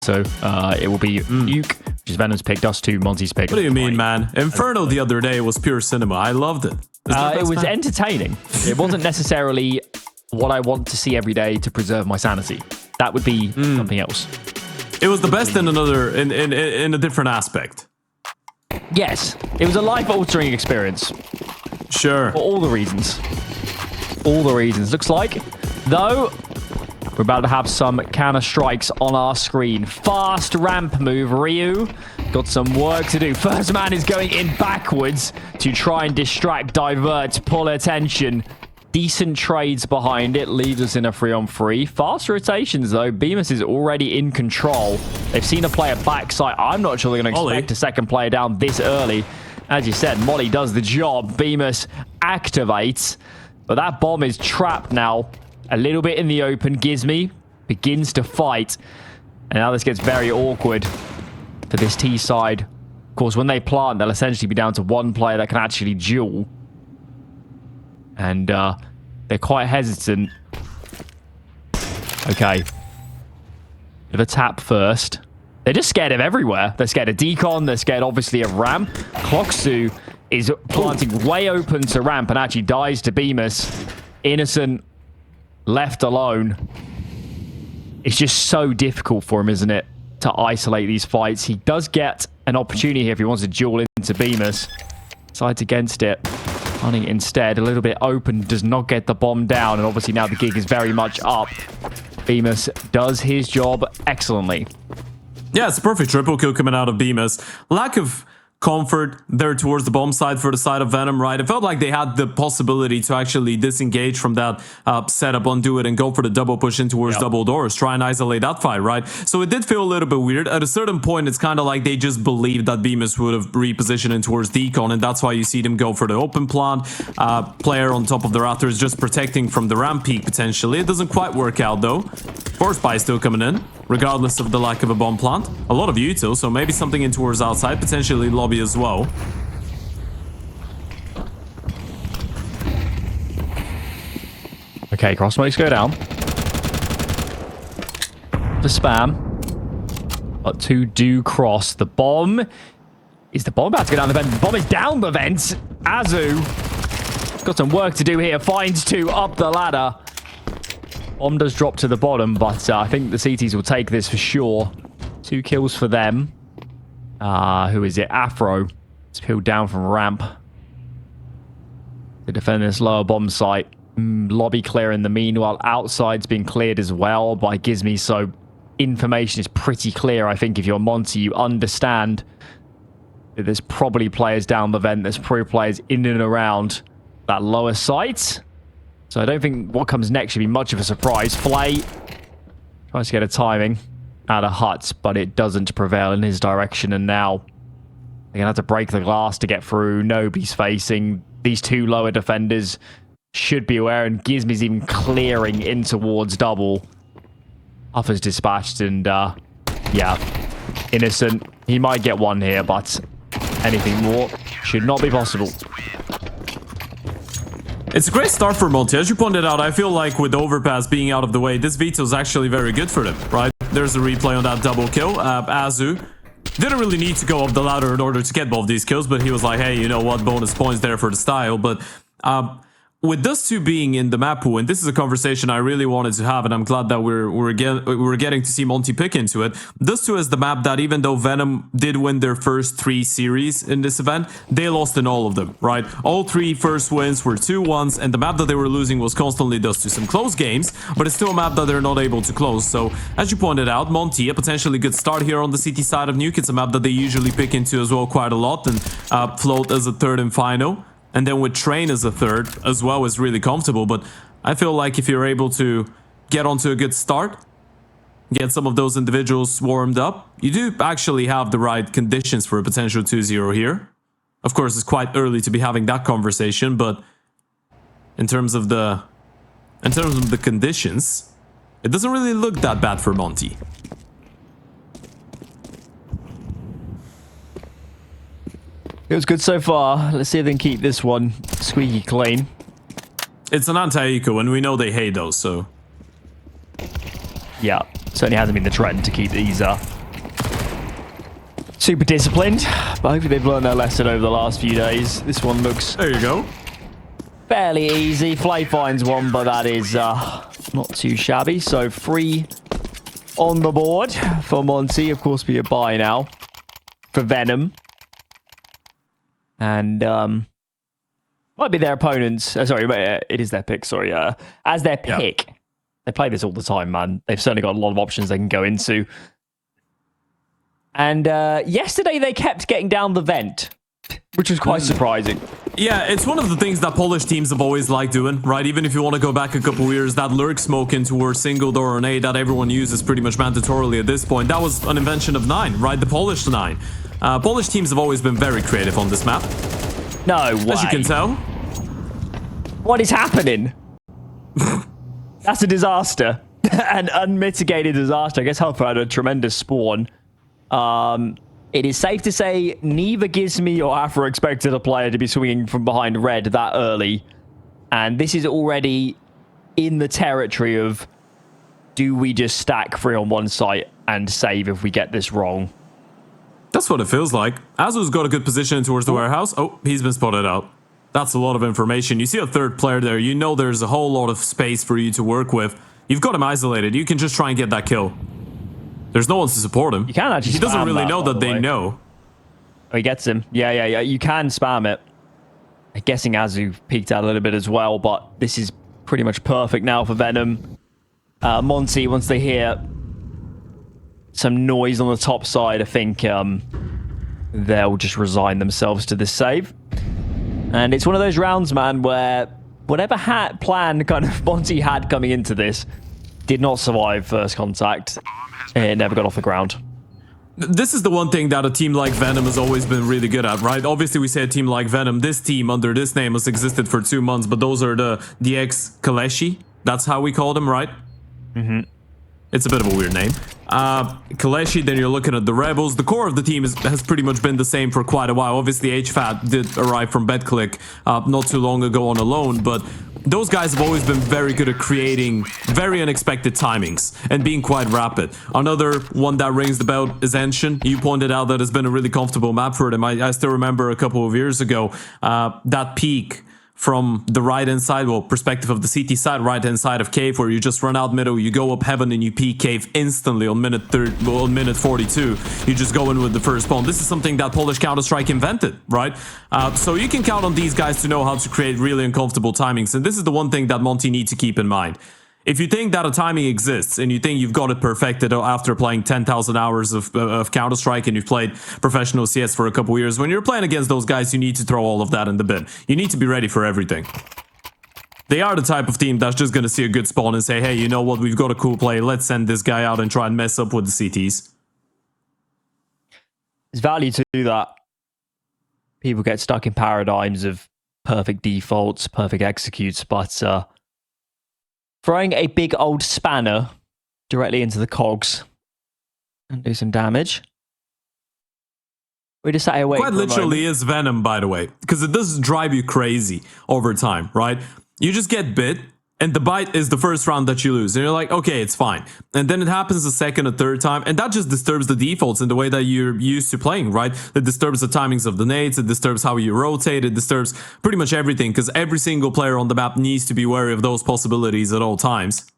So it will be Nuke, which is Venom's pick, Dust2, Monte's pick. What do you mean, man? Inferno the other day was pure cinema. I loved it. It was entertaining. It wasn't necessarily what I want to see every day to preserve my sanity. That would be something else. It was the best in a different aspect. Yes, it was a life-altering experience. Sure. For all the reasons. All the reasons. Looks like, though, we're about to have some counter strikes on our screen. Fast ramp move. Ryu got some work to do. First man is going in backwards to try and distract, divert, pull attention. Decent trades behind it. Leaves us in a 3-on-3. Fast rotations, though. Bymas is already in control. They've seen a player backside. I'm not sure they're going to expect a second player down this early. As you said, Monte does the job. Bymas activates. But that bomb is trapped now. A little bit in the open. Gizmy begins to fight. And now this gets very awkward for this T side. Of course, when they plant, they'll essentially be down to one player that can actually duel. And they're quite hesitant. Okay. Bit of a tap first. They're just scared of everywhere. They're scared of decon. They're scared, obviously, of ramp. Clocksu is planting way open to ramp and actually dies to Bymas. Innocent, left alone. It's just so difficult for him, isn't it, to isolate these fights. He does get an opportunity here if he wants to duel into Bymas. Decides against it. Hunting instead, a little bit open, does not get the bomb down, and obviously now the gig is very much up. Bymas does his job excellently. Yeah, it's a perfect triple kill coming out of Bymas. Lack of comfort there towards the bomb side for the side of Venom, right? It felt like they had the possibility to actually disengage from that setup, undo it, and go for the double push in towards double doors, try and isolate that fight, right? So it did feel a little bit weird. At a certain point, it's kind of like they just believed that Bymas would have repositioned in towards decon, and that's why you see them go for the open plant. Player on top of the rafters just protecting from the ramp peak, potentially. It doesn't quite work out, though. Force buy still coming in, regardless of the lack of a bomb plant. A lot of util, so maybe something in towards outside, potentially lobby as well. Okay, cross smokes go down. The spam. But two do cross. The bomb. Is the bomb about to go down the vent? The bomb is down the vent. AZUWU got some work to do here. Finds two up the ladder. Bomb does drop to the bottom, but I think the CTs will take this for sure. 2 kills for them. Who is it? Afro. It's peeled down from ramp. They defend this lower bomb site. Lobby clear in the meanwhile. Outside's been cleared as well by Gizmy, so information is pretty clear. I think if you're Monte, you understand that there's probably players down the vent. There's probably players in and around that lower site. So I don't think what comes next should be much of a surprise. Flay tries to get a timing out of Huts, but it doesn't prevail in his direction. And now they're going to have to break the glass to get through. Nobody's facing. These two lower defenders should be aware, and Gizmy's even clearing in towards double. Uffer's dispatched, and yeah, Innocent. He might get one here, but anything more should not be possible. It's a great start for Monte. As you pointed out, I feel like with overpass being out of the way, this veto is actually very good for them, right? There's a replay on that double kill. AZUWU didn't really need to go up the ladder in order to get both these kills, but he was like, hey, you know what? Bonus points there for the style. But with Dust2 being in the map pool, and this is a conversation I really wanted to have, and I'm glad that we're getting to see Monte pick into it. Dust2 is the map that, even though Venom did win their first 3 series in this event, they lost in all of them, right? All 3 first wins were 2-1s, and the map that they were losing was constantly Dust2. Some close games, but it's still a map that they're not able to close. So, as you pointed out, Monte, a potentially good start here on the CT side of Nuke. It's a map that they usually pick into as well quite a lot, and float as a third and final. And then with Train as a third as well is really comfortable. But I feel like if you're able to get onto a good start, get some of those individuals warmed up, you do actually have the right conditions for a potential 2-0 here. Of course, it's quite early to be having that conversation, but in terms of the conditions, it doesn't really look that bad for Monte. It was good so far. Let's see if they can keep this one squeaky clean. It's an anti-eco, and we know they hate those, so... Yeah, certainly hasn't been the trend to keep these super disciplined, but hopefully they've learned their lesson over the last few days. This one looks There you go. fairly easy. Flay finds one, but that is not too shabby. So 3 on the board for Monte. Of course, be a buy now for Venom. And might be their opponents. Sorry, it is their pick. Sorry, as their pick. They play this all the time, man. They've certainly got a lot of options they can go into. And yesterday they kept getting down the vent, which was quite surprising. Yeah, it's one of the things that Polish teams have always liked doing, right? Even if you want to go back a couple years, that lurk smoke into a single door grenade that everyone uses pretty much mandatorily at this point, that was an invention of 9, right? The Polish 9. Polish teams have always been very creative on this map. No way. As you can tell. What is happening? That's a disaster. An unmitigated disaster. I guess Helper had a tremendous spawn. It is safe to say neither Gizmi or Afro expected a player to be swinging from behind red that early. And this is already in the territory of, do we just stack 3 on one site and save if we get this wrong? That's what it feels like. AZUWU's got a good position towards the warehouse. Oh, he's been spotted out. That's a lot of information. You see a third player there. You know there's a whole lot of space for you to work with. You've got him isolated. You can just try and get that kill. There's no one to support him. You can actually He doesn't spam really that, know by that the they way. know. Oh, he gets him. Yeah. You can spam it. I'm guessing AZUWU peeked out a little bit as well, but this is pretty much perfect now for Venom. Monte, once they hear some noise on the top side, I think they'll just resign themselves to this save. And it's one of those rounds, man, where whatever plan kind of Monte had coming into this did not survive first contact. It never got off the ground. This is the one thing that a team like Venom has always been really good at, right? Obviously, we say a team like Venom. This team under this name has existed for 2 months, but those are the ex-Kaleshi. That's how we call them, right? Mm-hmm. It's a bit of a weird name. Kaleshi, then you're looking at the Rebels. The core of the team has pretty much been the same for quite a while. Obviously, HFAT did arrive from BetClick not too long ago on a loan, but those guys have always been very good at creating very unexpected timings and being quite rapid. Another one that rings the bell is Enshin. You pointed out that it's been a really comfortable map for them. I still remember a couple of years ago, that peak from the right-hand side, well, perspective of the CT side, right-hand side of cave, where you just run out middle, you go up heaven, and you peek cave instantly on minute 42. You just go in with the first spawn. This is something that Polish Counter-Strike invented, right? So you can count on these guys to know how to create really uncomfortable timings, and this is the one thing that Monte needs to keep in mind. If you think that a timing exists and you think you've got it perfected after playing 10,000 hours of Counter-Strike and you've played professional CS for a couple years, when you're playing against those guys, you need to throw all of that in the bin. You need to be ready for everything. They are the type of team that's just going to see a good spawn and say, hey, you know what, we've got a cool play. Let's send this guy out and try and mess up with the CTs. There's value to do that. People get stuck in paradigms of perfect defaults, perfect executes, but throwing a big old spanner directly into the cogs and do some damage. We just sat awake. Quite literally is Venom, by the way, because it does drive you crazy over time, right? You just get bit, and the bite is the first round that you lose, and you're like, okay, it's fine. And then it happens a second, a third time, and that just disturbs the defaults in the way that you're used to playing, right? It disturbs the timings of the nades, it disturbs how you rotate, it disturbs pretty much everything, because every single player on the map needs to be wary of those possibilities at all times.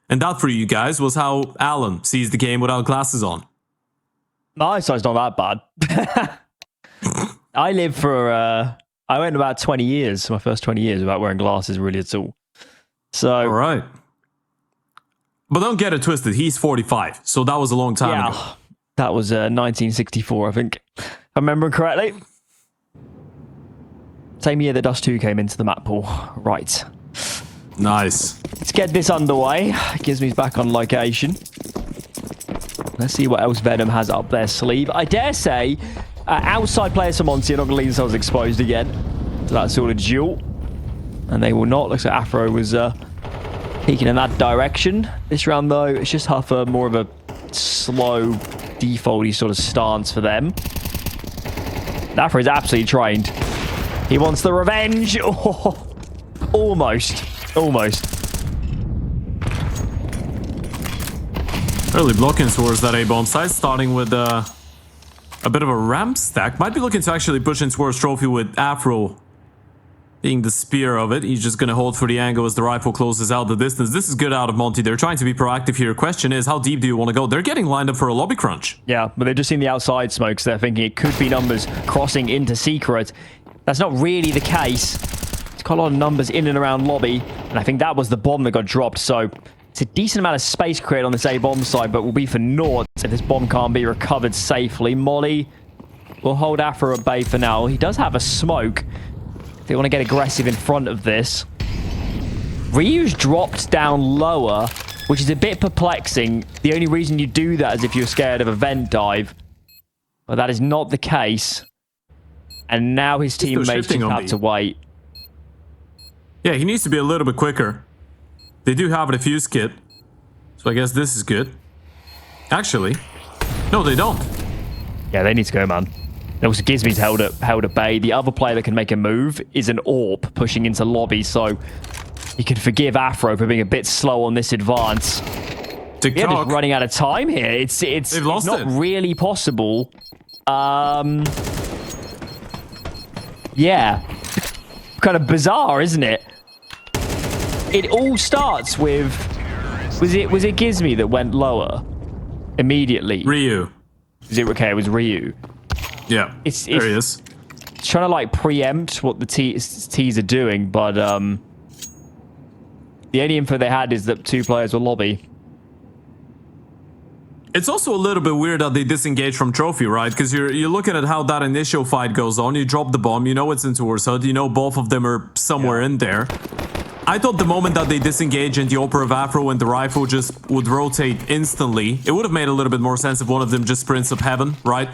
And that, for you guys, was how Alan sees the game without glasses on. My eyesight's not that bad. I lived for, I went about 20 years, my first 20 years, without wearing glasses really at all. So, all right. But don't get it twisted. He's 45, so that was a long time ago. That was 1964, I think, if I remember correctly. Same year that Dust2 came into the map pool. Right. Nice. Let's get this underway. Gizmi's back on location. Let's see what else Venom has up their sleeve. I dare say, outside players from Monte are not going to leave themselves exposed again to that sort of duel. And they will not. Looks like Afro was peeking in that direction. This round, though, it's just Huffer, more of a slow, defaulty sort of stance for them. Afro is absolutely trained. He wants the revenge. Oh, almost. Early blocking towards that A-bomb site, starting with a bit of a ramp stack. Might be looking to actually push in towards Trophy with Afro being the spear of it. He's just going to hold for the angle as the rifle closes out the distance. This is good out of Monte. They're trying to be proactive here. Question is, how deep do you want to go? They're getting lined up for a lobby crunch. Yeah, but they've just seen the outside smokes. They're thinking it could be numbers crossing into secret. That's not really the case. It's got a lot of numbers in and around lobby, and I think that was the bomb that got dropped. So it's a decent amount of space created on this A bomb side, but will be for naught if this bomb can't be recovered safely. Molly will hold Afro at bay for now. He does have a smoke. They want to get aggressive in front of this. Ryu's dropped down lower, which is a bit perplexing. The only reason you do that is if you're scared of a vent dive. But that is not the case. And now his teammates just have to wait. Yeah, he needs to be a little bit quicker. They do have a defuse kit. So I guess this is good. Actually, no, they don't. Yeah, they need to go, man. Also, Gizmy's held at bay. The other player that can make a move is an AWP pushing into lobby, so you can forgive Afro for being a bit slow on this advance. TikTok. Yeah, just running out of time here. It's not really possible. Yeah. Kind of bizarre, isn't it? It all starts with... Was it Gizmy that went lower immediately? Ryu. Is it okay? It was Ryu. Yeah, there he is. Trying to like preempt what the T's are doing, but the only info they had is that 2 players were lobby. It's also a little bit weird that they disengage from Trophy, right? Because you're looking at how that initial fight goes on. You drop the bomb, you know it's in towards HUD, you know both of them are somewhere in there. I thought the moment that they disengage and the Opera of Afro and the rifle just would rotate instantly, it would have made a little bit more sense if one of them just sprints up heaven, right?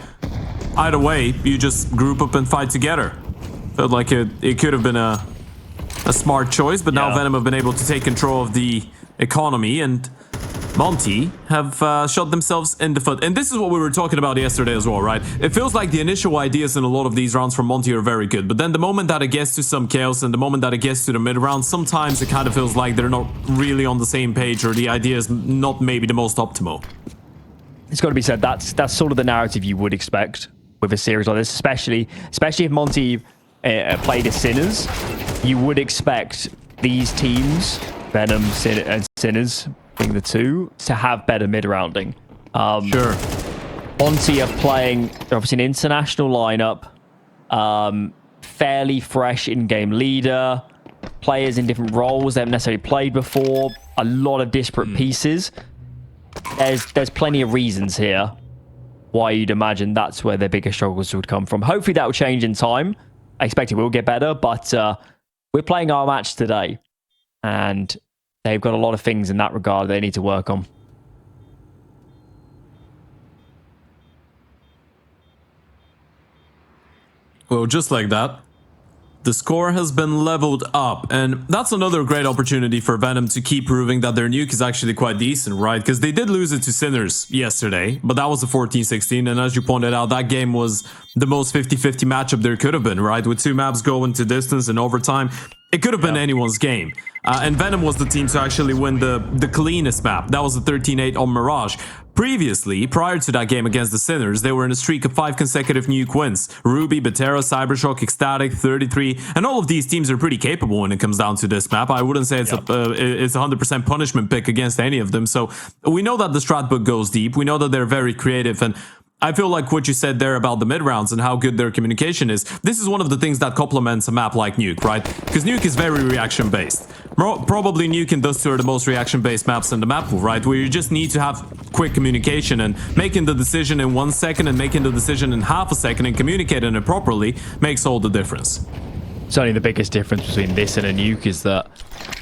Either way, you just group up and fight together. Felt like it could have been a smart choice, but now Venom have been able to take control of the economy, and Monte have shot themselves in the foot. And this is what we were talking about yesterday as well, right? It feels like the initial ideas in a lot of these rounds from Monte are very good, but then the moment that it gets to some chaos and the moment that it gets to the mid round, sometimes it kind of feels like they're not really on the same page, or the idea is not maybe the most optimal. It's got to be said, that's sort of the narrative you would expect with a series like this, especially if Monte played as Sinners. You would expect these teams, Venom and Sinners being the 2, to have better mid-rounding. Sure. Monte are playing, they're obviously an international lineup, fairly fresh in-game leader, players in different roles they haven't necessarily played before, a lot of disparate pieces. There's plenty of reasons here why you'd imagine that's where their biggest struggles would come from. Hopefully that will change in time. I expect it will get better, but we're playing our match today, and they've got a lot of things in that regard they need to work on. Well, just like that, the score has been leveled up, and that's another great opportunity for Venom to keep proving that their nuke is actually quite decent, right? Because they did lose it to Sinners yesterday, but that was a 14-16, and as you pointed out, that game was the most 50-50 matchup there could have been, right? With 2 maps going to distance and overtime, it could have been anyone's game. And Venom was the team to actually win the cleanest map. That was the 13-8 on Mirage. Previously, prior to that game against the Sinners, they were in a streak of 5 consecutive nuke wins. Ruby, Batera, Cybershock, Ecstatic, 33, and all of these teams are pretty capable when it comes down to this map. I wouldn't say it's a 100% punishment pick against any of them. So we know that the strat book goes deep. We know that they're very creative, and I feel like what you said there about the mid rounds and how good their communication is, this is one of the things that complements a map like Nuke, right? Because Nuke is very reaction based. Probably Nuke and Dust2 are the most reaction based maps in the map pool, right? Where you just need to have quick communication, and making the decision in 1 second and making the decision in half a second and communicating it properly makes all the difference. Certainly the biggest difference between this and a Nuke is that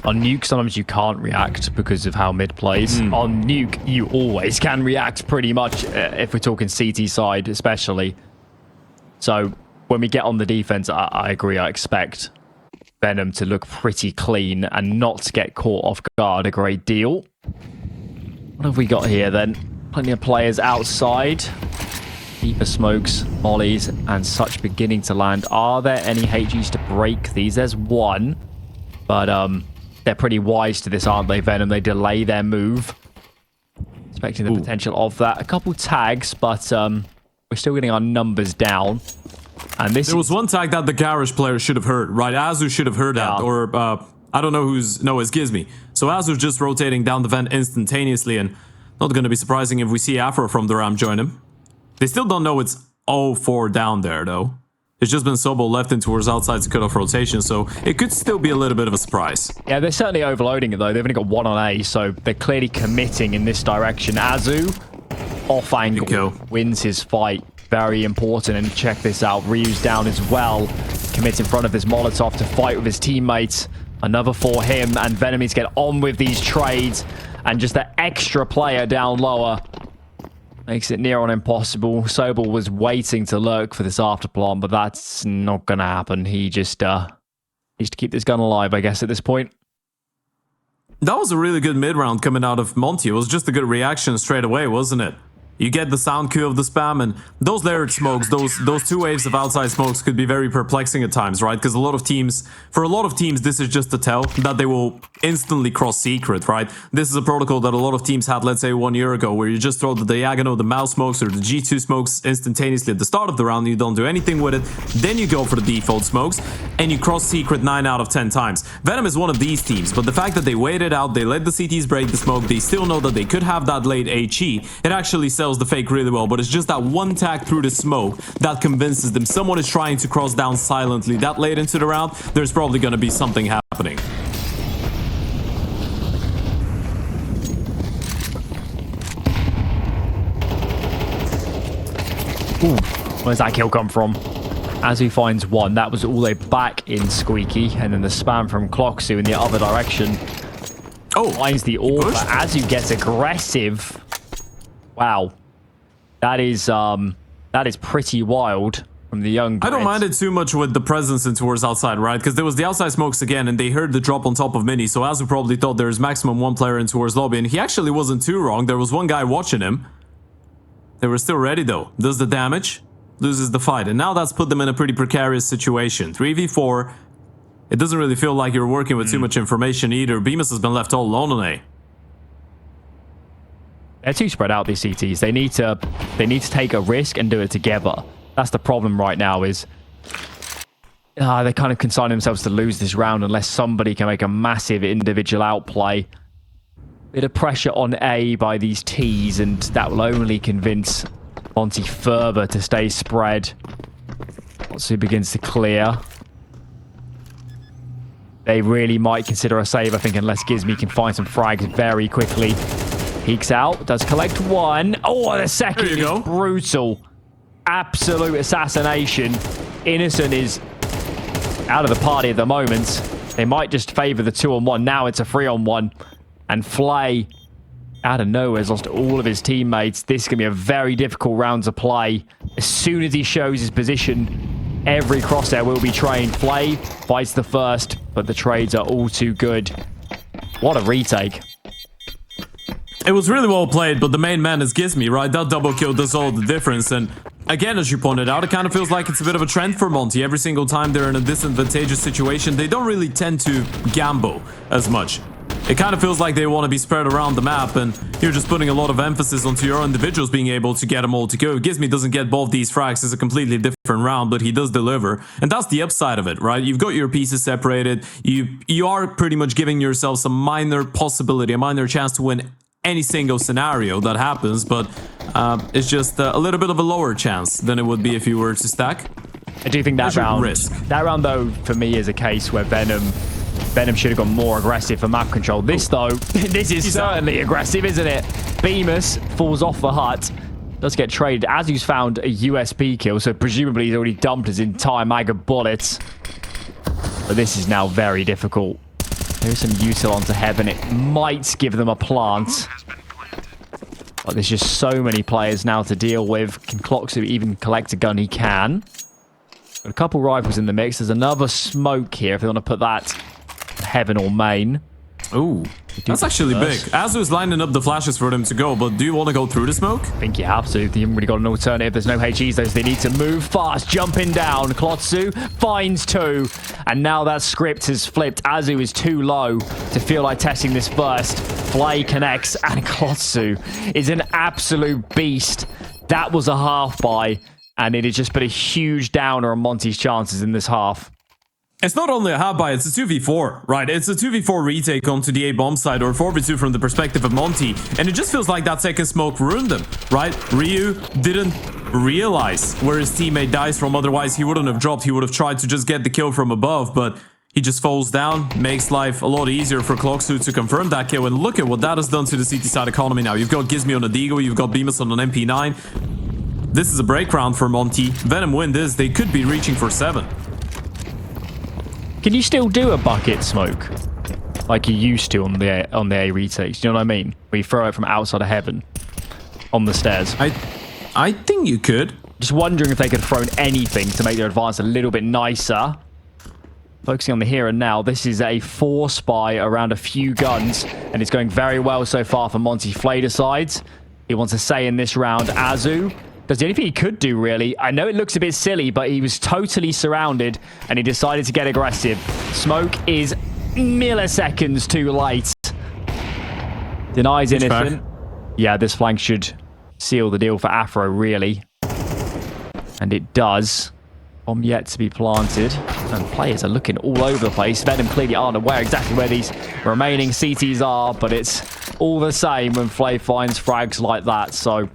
on Nuke, sometimes you can't react because of how mid plays. On Nuke, you always can react pretty much, if we're talking CT side especially. So when we get on the defense, I agree. I expect Venom to look pretty clean and not to get caught off guard a great deal. What have we got here then? Plenty of players outside. Deeper smokes, mollies, and such beginning to land. Are there any HGs to break these? There's one, but they're pretty wise to this, aren't they, Venom? They delay their move, expecting the potential of that. A couple tags, but we're we're still getting our numbers down. And this There was one tag that the Garage player should have heard, right? AZUWU should have heard that, or I don't know who's... No, it's Gizmy. So AZUWU's just rotating down the vent instantaneously, and not going to be surprising if we see Afro from the ramp join him. They still don't know it's 0-4 down there, though. It's just been Sobo left in towards outside to cut off rotation, so it could still be a little bit of a surprise. Yeah, they're certainly overloading it, though. They've only got 1 on A, so they're clearly committing in this direction. AZUWU, off angle, wins his fight. Very important, and check this out. Ryu's down as well. Commits in front of this Molotov to fight with his teammates. Another for him, and Venom needs to get on with these trades. And just the extra player down lower makes it near on impossible. Sobel was waiting to lurk for this afterplant, but that's not going to happen. He just needs to keep this gun alive, I guess, at this point. That was a really good mid-round coming out of Monte. It was just a good reaction straight away, wasn't it? You get the sound cue of the spam, and those layered smokes, those 2 waves of outside smokes could be very perplexing at times, right? Because for a lot of teams, this is just a tell that they will instantly cross secret, right? This is a protocol that a lot of teams had, let's say, 1 year ago, where you just throw the diagonal, the mouse smokes, or the G2 smokes instantaneously at the start of the round, and you don't do anything with it. Then you go for the default smokes, and you cross secret 9 out of 10 times. Venom is one of these teams, but the fact that they waited out, they let the CTs break the smoke, they still know that they could have that late HE, it actually sells the fake really well, but it's just that one tag through the smoke that convinces them someone is trying to cross down silently that late into the round. There's probably going to be something happening. Ooh, where's that kill come from? AZUWU finds 1. That was all they back in Squeaky, and then the spam from Clocksu in the other direction. Oh, finds the orb, but AZUWU gets aggressive. Wow. That is pretty wild from the young Brit. I don't mind it too much with the presence in towards outside, right? Because there was the outside smokes again, and they heard the drop on top of Mini, so AZUWU probably thought there's maximum 1 player in towards lobby, and he actually wasn't too wrong. There was 1 guy watching him. They were still ready, though. Does the damage, loses the fight, and now that's put them in a pretty precarious situation. 3v4, it doesn't really feel like you're working with too much information either. Bymas has been left all alone on A. They're too spread out, these CTs. They need to take a risk and do it together. That's the problem right now is they kind of consign themselves to lose this round unless somebody can make a massive individual outplay. Bit of pressure on A by these Ts, and that will only convince Monte further to stay spread. Once he begins to clear, they really might consider a save, I think, unless Gizmy can find some frags very quickly. Peeks out, does collect 1. Oh, the second is brutal. Absolute assassination. Innocent is out of the party at the moment. They might just favor the 2-on-1. Now it's a 3-on-1. And Flay, out of nowhere, has lost all of his teammates. This is going to be a very difficult round to play. As soon as he shows his position, every crosshair will be trained. Flay fights the first, but the trades are all too good. What a retake. It was really well played, but the main man is Gizmy, right? That double kill does all the difference, and again, as you pointed out, it kind of feels like it's a bit of a trend for Monte. Every single time they're in a disadvantageous situation, they don't really tend to gamble as much. It kind of feels like they want to be spread around the map, and you're just putting a lot of emphasis onto your individuals being able to get them all to go. Gizmy doesn't get both these frags. It's a completely different round, but he does deliver, and that's the upside of it, right? You've got your pieces separated. You are pretty much giving yourself some minor possibility, a minor chance to win any single scenario that happens, but it's just a little bit of a lower chance than it would be if you were to stack. I do think that round, though, for me is a case where Venom should have gone more aggressive for map control. This, though, this is certainly aggressive, isn't it? Bymas falls off the hut, does get traded. AZUWU's found a USP kill, so presumably he's already dumped his entire mag of bullets. But this is now very difficult. There's some util onto Heaven. It might give them a plant. But there's just so many players now to deal with. Can Clocksu even collect a gun? He can. Got a couple rifles in the mix. There's another smoke here if they want to put that Heaven or main. Ooh, that's actually big. AZUWU's lining up the flashes for them to go, but do you want to go through the smoke? I think you have to. They haven't really got an alternative. There's no HEs, though, so they need to move fast. Jumping down. Clocksu finds 2. And now that script has flipped. AZUWU is too low to feel like testing this first. Flay connects, and Clocksu is an absolute beast. That was a half buy, and it has just put a huge downer on Monte's chances in this half. It's not only a half buy, it's a 2v4, right? It's a 2v4 retake onto the A bomb side, or 4v2 from the perspective of Monte. And it just feels like that second smoke ruined them, right? Ryu didn't realize where his teammate dies from. Otherwise, he wouldn't have dropped. He would have tried to just get the kill from above, but he just falls down, makes life a lot easier for Dust2 to confirm that kill. And look at what that has done to the CT side economy now. You've got Gizmi on a Deagle, you've got Bymas on an MP9. This is a break round for Monte. Venom win this, they could be reaching for 7. Can you still do a bucket smoke like you used to on the A retakes? Do you know what I mean? Where you throw it from outside of heaven on the stairs. I think you could. Just wondering if they could have thrown anything to make their advance a little bit nicer. Focusing on the here and now, this is a 4 spy around a few guns, and it's going very well so far for Monte Flader sides. He wants to say in this round, AZUWU does the only thing he could do, really. I know it looks a bit silly, but he was totally surrounded, and he decided to get aggressive. Smoke is milliseconds too late. Denies anything. Yeah, this flank should seal the deal for Afro, really. And it does. Bomb yet to be planted. And players are looking all over the place. Venom clearly aren't aware exactly where these remaining CTs are, but it's all the same when Flay finds frags like that. So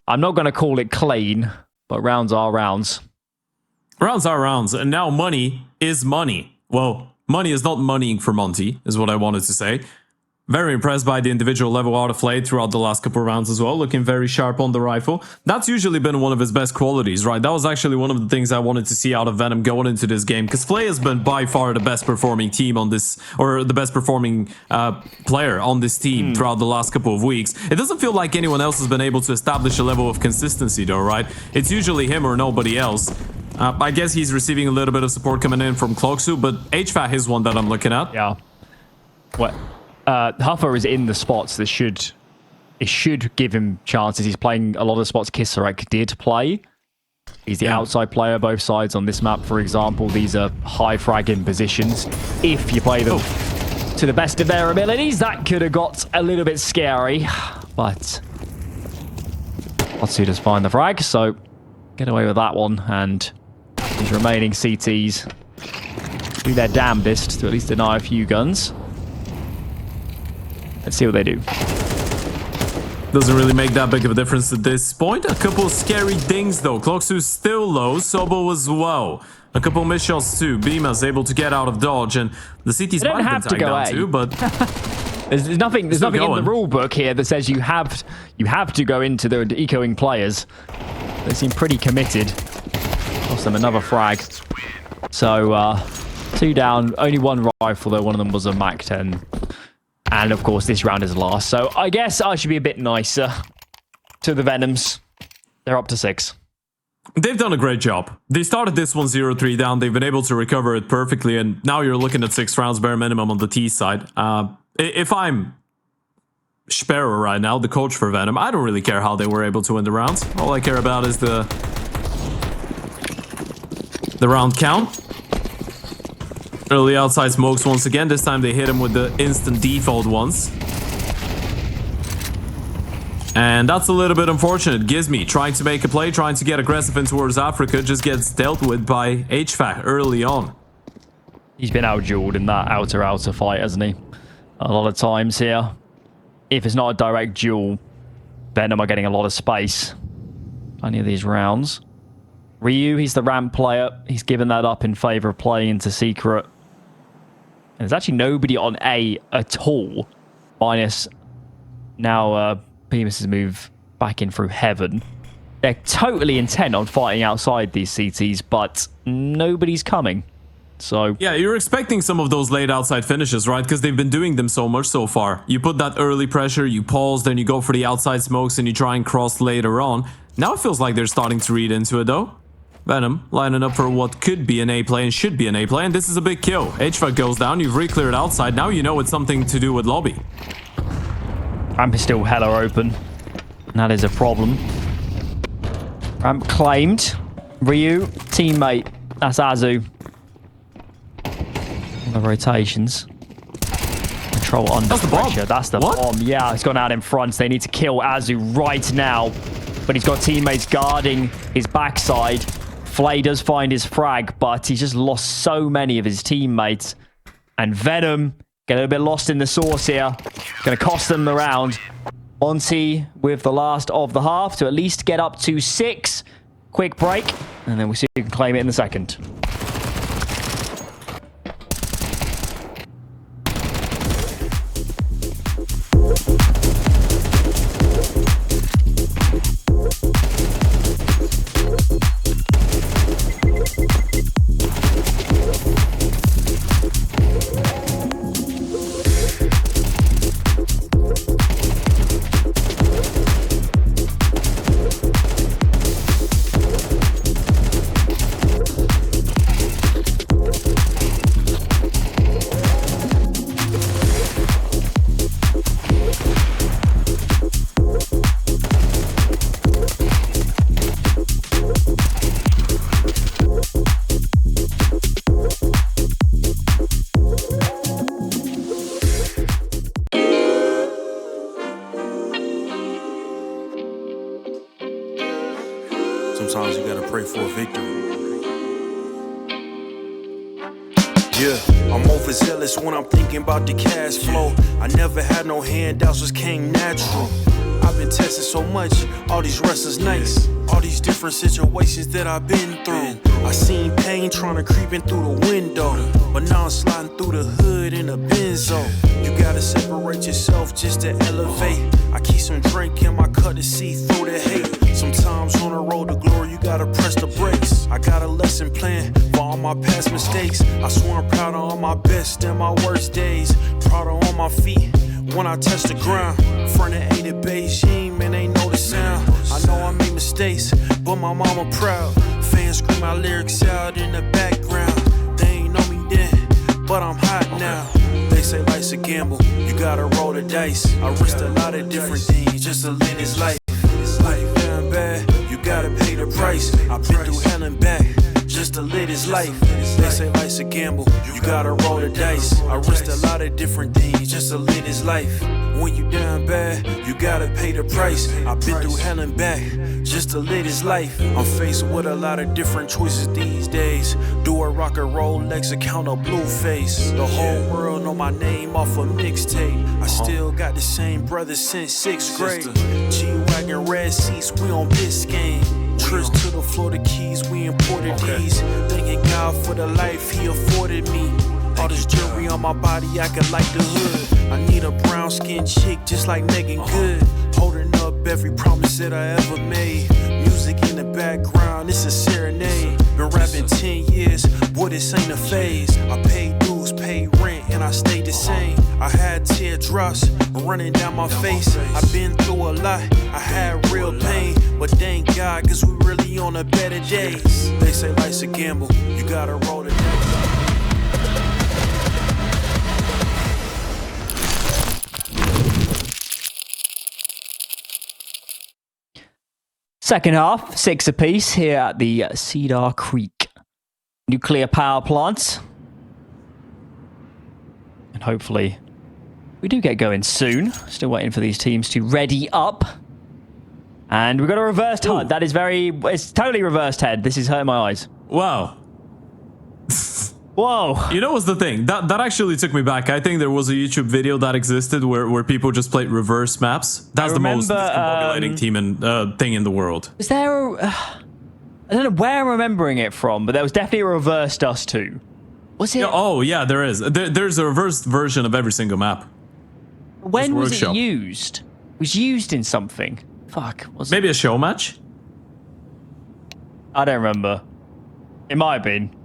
I'm not going to call it clean, but rounds are rounds. Rounds are rounds, and now money is money. Well, money is not moneying for Monte, is what I wanted to say. Very impressed by the individual level out of Flay throughout the last couple of rounds as well. Looking very sharp on the rifle. That's usually been one of his best qualities, right? That was actually one of the things I wanted to see out of Venom going into this game. Because Flay has been by far the best performing team on this, or the best performing player on this team throughout the last couple of weeks. It doesn't feel like anyone else has been able to establish a level of consistency though, right? It's usually him or nobody else. I guess he's receiving a little bit of support coming in from Dust2, but HVAC is one that I'm looking at. Yeah. What? Huffer is in the spots that should give him chances. He's playing a lot of spots Kisarek did play. He's the outside player both sides on this map, for example. These are high fragging positions. If you play them to the best of their abilities, that could have got a little bit scary. But Dust2 does find the frag, so get away with that one. And these remaining CTs do their damnedest to at least deny a few guns. Let's see what they do. Doesn't really make that big of a difference at this point. A couple scary things though. Dust2 still low, Sobo as well. A couple miss shots too. Bymas able to get out of dodge, and the CT's might have been tagged down too, but there's nothing in the rule book here that says you have to go into the ecoing players. They seem pretty committed. Lost them another frag. So 2 down, only 1 rifle though. One of them was a Mac 10. And of course, this round is last. So I guess I should be a bit nicer to the Venoms. They're up to 6. They've done a great job. They started this one 0-3 down. They've been able to recover it perfectly. And now you're looking at 6 rounds bare minimum on the T side. If I'm Sparrow right now, the coach for Venom, I don't really care how they were able to win the rounds. All I care about is the round count. Early outside smokes once again. This time they hit him with the instant default ones. And that's a little bit unfortunate. Gizmi trying to make a play, trying to get aggressive in towards Africa, just gets dealt with by HVAC early on. He's been out-dueled in that outer fight, hasn't he? A lot of times here. If it's not a direct duel, Venom are getting a lot of space. Plenty of these rounds. Ryu, he's the ramp player. He's given that up in favor of playing into secret. And there's actually nobody on A at all. Minus now Bymas' move back in through heaven. They're totally intent on fighting outside these CTs, but nobody's coming. So yeah, you're expecting some of those late outside finishes, right? Because they've been doing them so much so far. You put that early pressure, you pause, then you go for the outside smokes, and you try and cross later on. Now it feels like they're starting to read into it, though. Venom lining up for what could be an A play and should be an A play, and this is a big kill. HVAC goes down, you've re-cleared outside, now you know it's something to do with lobby. Ramp is still hella open, and that is a problem. Ramp claimed. Ryu, teammate, that's AZUWU. The rotations. Control under pressure, that's the bomb. Yeah, it's gone out in front, they need to kill AZUWU right now. but he's got teammates guarding his backside. Flay does find his frag, but he's just lost so many of his teammates. And Venom get a little bit lost in the sauce here. Going to cost them the round. Monte with the last of the half to at least get up to 6. Quick break, and then we'll see if we can claim it in the second. Sometimes you gotta pray for a victory. Yeah, I'm overzealous when I'm thinking about the cash flow. I never had no handouts, just came natural. I've been tested so much, all these wrestlers nice. All these different situations that I've been through. I seen pain trying to creep in through the window, but now I'm sliding through the hood in a benzo. You gotta separate yourself just to elevate. I keep some drink in my cup to see through the hate. Sometimes on the road to glory, you gotta press the brakes. I got a lesson plan for all my past mistakes. I swear I'm proud of all my best and my worst days. Proud of all my feet when I touch the ground. Front of 8 at Beijing, man, they know the sound. I know I made mistakes, but my mama proud. Fans scream my lyrics out in the background. They ain't know me then, but I'm hot now. They say life's a gamble, you gotta roll the dice. I risked a lot of different things just to live this life. Life down bad, you gotta pay the price. I've been through hell and back just to live this life. They say life's a gamble, you gotta roll the dice. I risked a lot of different things just to live this life. When you down bad, you gotta pay the price. I've been through hell and back just to live this life. I'm faced with a lot of different choices these days. Do a rock and Rolex account of Blueface. The whole world know my name off a mixtape. I still got the same brothers since 6th grade. G-Wagon red seats, we on Biscayne. Trips to the Florida Keys, we imported these. Thanking God for the life he afforded me. All this jewelry on my body, acting like the hood. I need a brown skinned chick just like Megan Good. Holding up every promise that I ever made. Music in the background, it's a serenade. Been rapping 10 years, boy, this ain't a phase. I paid dues, paid rent, and I stayed the same. I had teardrops running down my face. I've been through a lot, I had real pain. But thank God, cause we really on the better days. They say life's a gamble, you gotta roll the dice. Second half, 6 apiece here at the Cedar Creek nuclear power plant. And hopefully we do get going soon. Still waiting for these teams to ready up. And we've got a reversed HUD. That is it's totally reversed head. This is hurting my eyes. Wow. Whoa. You know what's the thing? That actually took me back. I think there was a YouTube video that existed where people just played reverse maps. That's the most discombobulating thing in the world. Was there I don't know where I'm remembering it from, but there was definitely a reverse Dust2. Was it? Yeah, oh, yeah, there is. There's a reversed version of every single map. When was it used? It was used in something. Fuck. Was Maybe a show match? I don't remember. It might have been.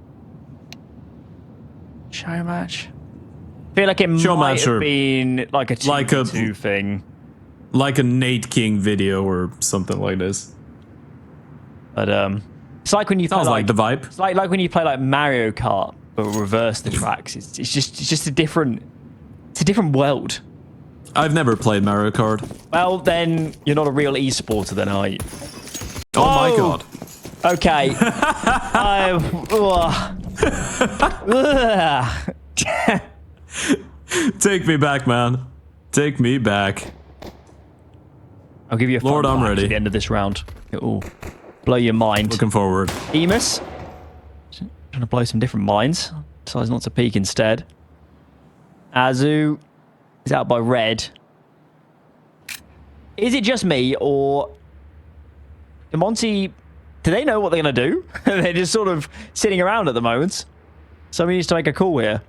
Show match? I feel like it might have been like a 2v2 thing. Like a Nate King video or something like this. But it's like when you play like the vibe. It's like when you play like Mario Kart but reverse the tracks. It's just a different world. I've never played Mario Kart. Well, then you're not a real e-sporter then, are you? Oh my god. Okay. Take me back, man. Take me back. I'll give you a fun Lord, I'm fact ready. at the end of this round. It will blow your mind. Looking forward. Bymas. Trying to blow some different minds. Decides not to peek instead. AZUWU is out by red. Is it just me, or Monte, do they know what they're going to do? They're just sort of sitting around at the moment. Somebody needs to make a call here.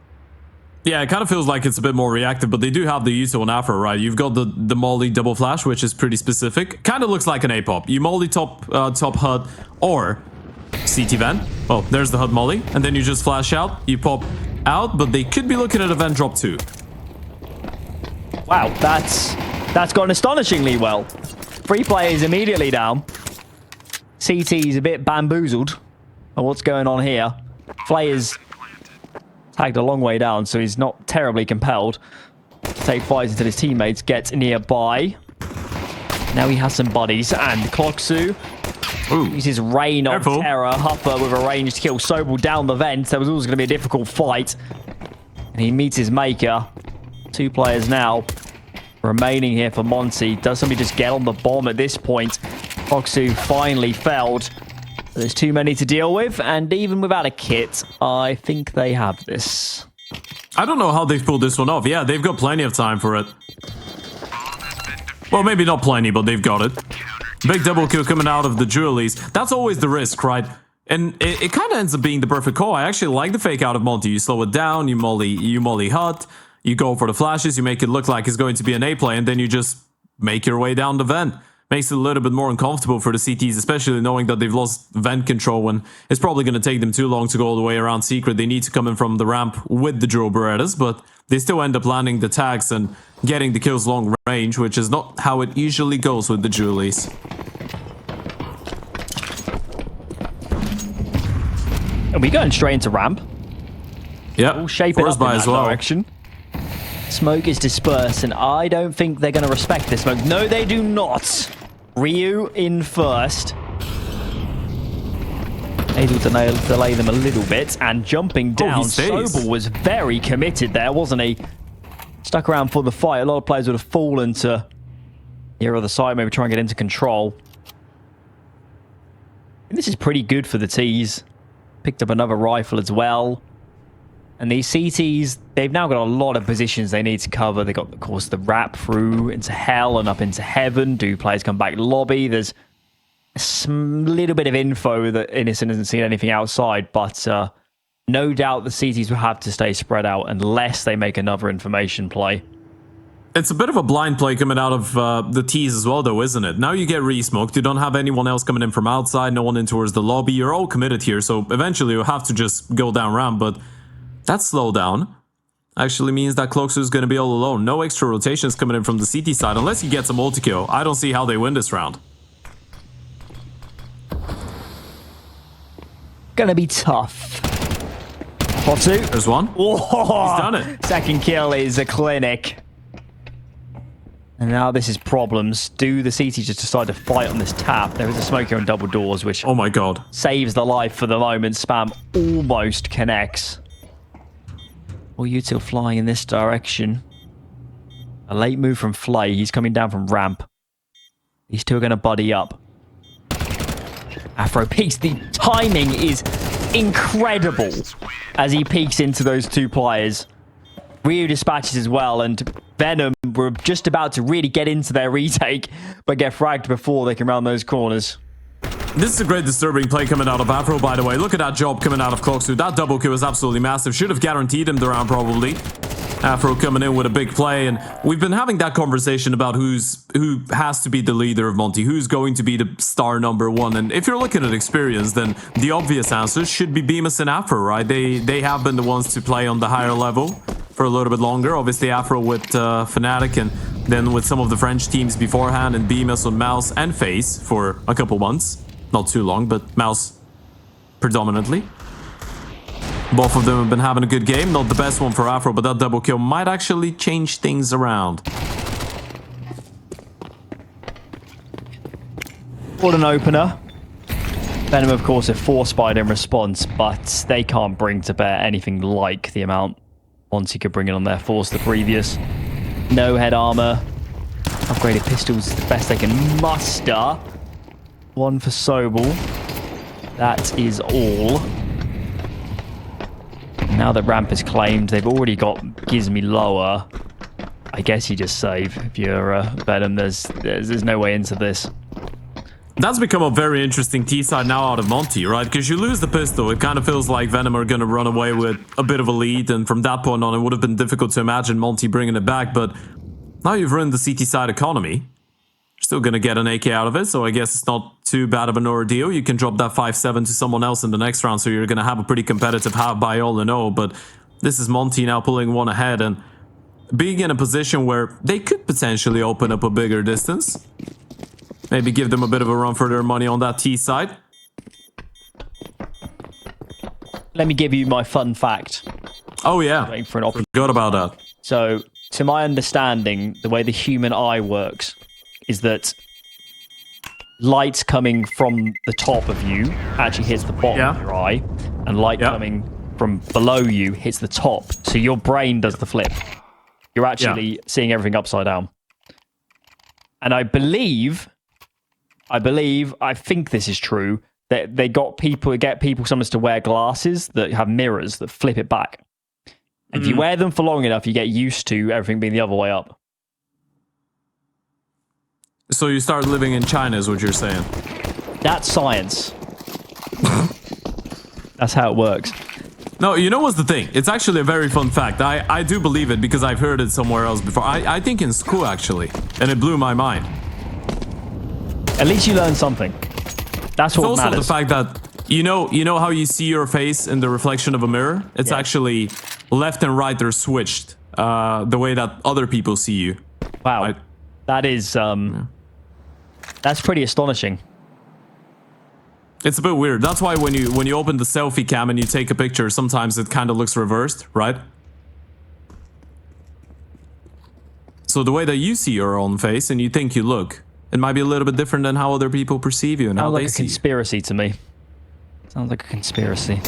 Yeah, it kind of feels like it's a bit more reactive, but they do have the Yuto and Afro, right? You've got the molly double flash, which is pretty specific. Kind of looks like an A-pop. You molly top HUD or CT vent. Well, there's the HUD molly, and then you just flash out. You pop out, but they could be looking at a vent drop too. Wow, that's gone astonishingly well. 3 players immediately down. CT's a bit bamboozled on what's going on here. Flayer's tagged a long way down, so he's not terribly compelled to take fights until his teammates get nearby. Now he has some buddies, and Dust2 uses Rain of Terror. Hupper with a ranged kill. Sobel down the vent. There was always going to be a difficult fight. And he meets his maker. 2 players now remaining here for Monte. Does somebody just get on the bomb at this point? Dust2 finally failed. There's too many to deal with, and even without a kit, I think they have this. I don't know how they've pulled this one off. Yeah, they've got plenty of time for it. Well, maybe not plenty, but they've got it. Big double kill coming out of the Jewelies. That's always the risk, right? And it kind of ends up being the perfect call. I actually like the fake out of Monte. You slow it down, you molly HUD, you go for the flashes, you make it look like it's going to be an A play, and then you just make your way down the vent. Makes it a little bit more uncomfortable for the CTs, especially knowing that they've lost vent control when it's probably going to take them too long to go all the way around secret. They need to come in from the ramp with the Drill Berettas, but they still end up landing the tags and getting the kills long range, which is not how it usually goes with the Jewelies. And we're going straight into ramp. Yeah, All shaping up in that as well. direction. Smoke is dispersed, and I don't think they're going to respect this smoke. No, they do not. Ryu in first. Able to delay them a little bit, and jumping down. Sobel was very committed there, wasn't he? Stuck around for the fight. A lot of players would have fallen to the other side, maybe try and get into control. And this is pretty good for the T's. Picked up another rifle as well. And these CTs, they've now got a lot of positions they need to cover. They got, of course, the wrap through into hell and up into heaven. Do players come back lobby? There's a little bit of info that Innocent hasn't seen anything outside, but no doubt the CTs will have to stay spread out unless they make another information play. It's a bit of a blind play coming out of the T's as well, though, isn't it? Now you get re-smoked. You don't have anyone else coming in from outside, no one in towards the lobby. You're all committed here, so eventually you'll have to just go down ramp, but that slowdown actually means that Dust2 is going to be all alone. No extra rotations coming in from the CT side unless he gets a multi-kill. I don't see how they win this round. Gonna be tough. Dust2. There's one. Oh, he's done it. Second kill is a clinic. And now this is problems. Do the CT just decide to fight on this tap? There is a smoke here on double doors, which oh my god, saves the life for the moment. Spam almost connects. Or Util flying in this direction. A late move from Flay. He's coming down from ramp. These two are going to buddy up. Afro peeks. The timing is incredible as he peeks into those 2 players. Ryu dispatches as well, and Venom were just about to really get into their retake, but get fragged before they can round those corners. This is a great disturbing play coming out of Afro, by the way. Look at that job coming out of Dust2. That double kill is absolutely massive. Should have guaranteed him the round, probably. Afro coming in with a big play, and we've been having that conversation about who has to be the leader of Monte, who's going to be the star #1. And if you're looking at experience, then the obvious answers should be Bymas and Afro, right? They have been the ones to play on the higher level for a little bit longer. Obviously, Afro with Fnatic, and then with some of the French teams beforehand, and Bymas on Mouse and FaZe for a couple months. Not too long, but Mouse predominantly. Both of them have been having a good game. Not the best one for Afro, but that double kill might actually change things around. What an opener. Venom, of course, have force-spied in response, but they can't bring to bear anything like the amount Monte could bring in on their force the previous. No head armor. Upgraded pistols, the best they can muster. One for Sobel. That is all. Now that ramp is claimed, they've already got Gizmy lower. I guess you just save if you're Venom. There's no way into this. That's become a very interesting T-side now out of Monte, right? Because you lose the pistol, it kind of feels like Venom are going to run away with a bit of a lead, and from that point on, it would have been difficult to imagine Monte bringing it back, but now you've ruined the CT side economy. You're still going to get an AK out of it, so I guess it's not too bad of an ordeal. You can drop that 5-7 to someone else in the next round, so you're going to have a pretty competitive half by all in all, but this is Monte now pulling one ahead, and being in a position where they could potentially open up a bigger distance. Maybe give them a bit of a run for their money on that T side. Let me give you my fun fact. Oh yeah, Waiting for an opportunity. forgot about that. So, to my understanding, the way the human eye works is that light coming from the top of you actually hits the bottom of your eye, and light coming from below you hits the top. So your brain does the flip. You're actually seeing everything upside down. And I think this is true, that they get people sometimes to wear glasses that have mirrors that flip it back. And if you wear them for long enough, you get used to everything being the other way up. So you start living in China is what you're saying? That's science. That's how it works. No, you know what's the thing? It's actually a very fun fact. I do believe it because I've heard it somewhere else before. I think in school, actually. And it blew my mind. At least you learn something. That's what matters. It's also matters. the fact that, you know how you see your face in the reflection of a mirror? It's actually left and right are switched. The way that other people see you. Wow. That is, that's pretty astonishing. It's a bit weird. That's why when you open the selfie cam and you take a picture, sometimes it kind of looks reversed, right? So the way that you see your own face and you think you look, it might be a little bit different than how other people perceive you and how they see you. Sounds like a conspiracy to me. Sounds like a conspiracy.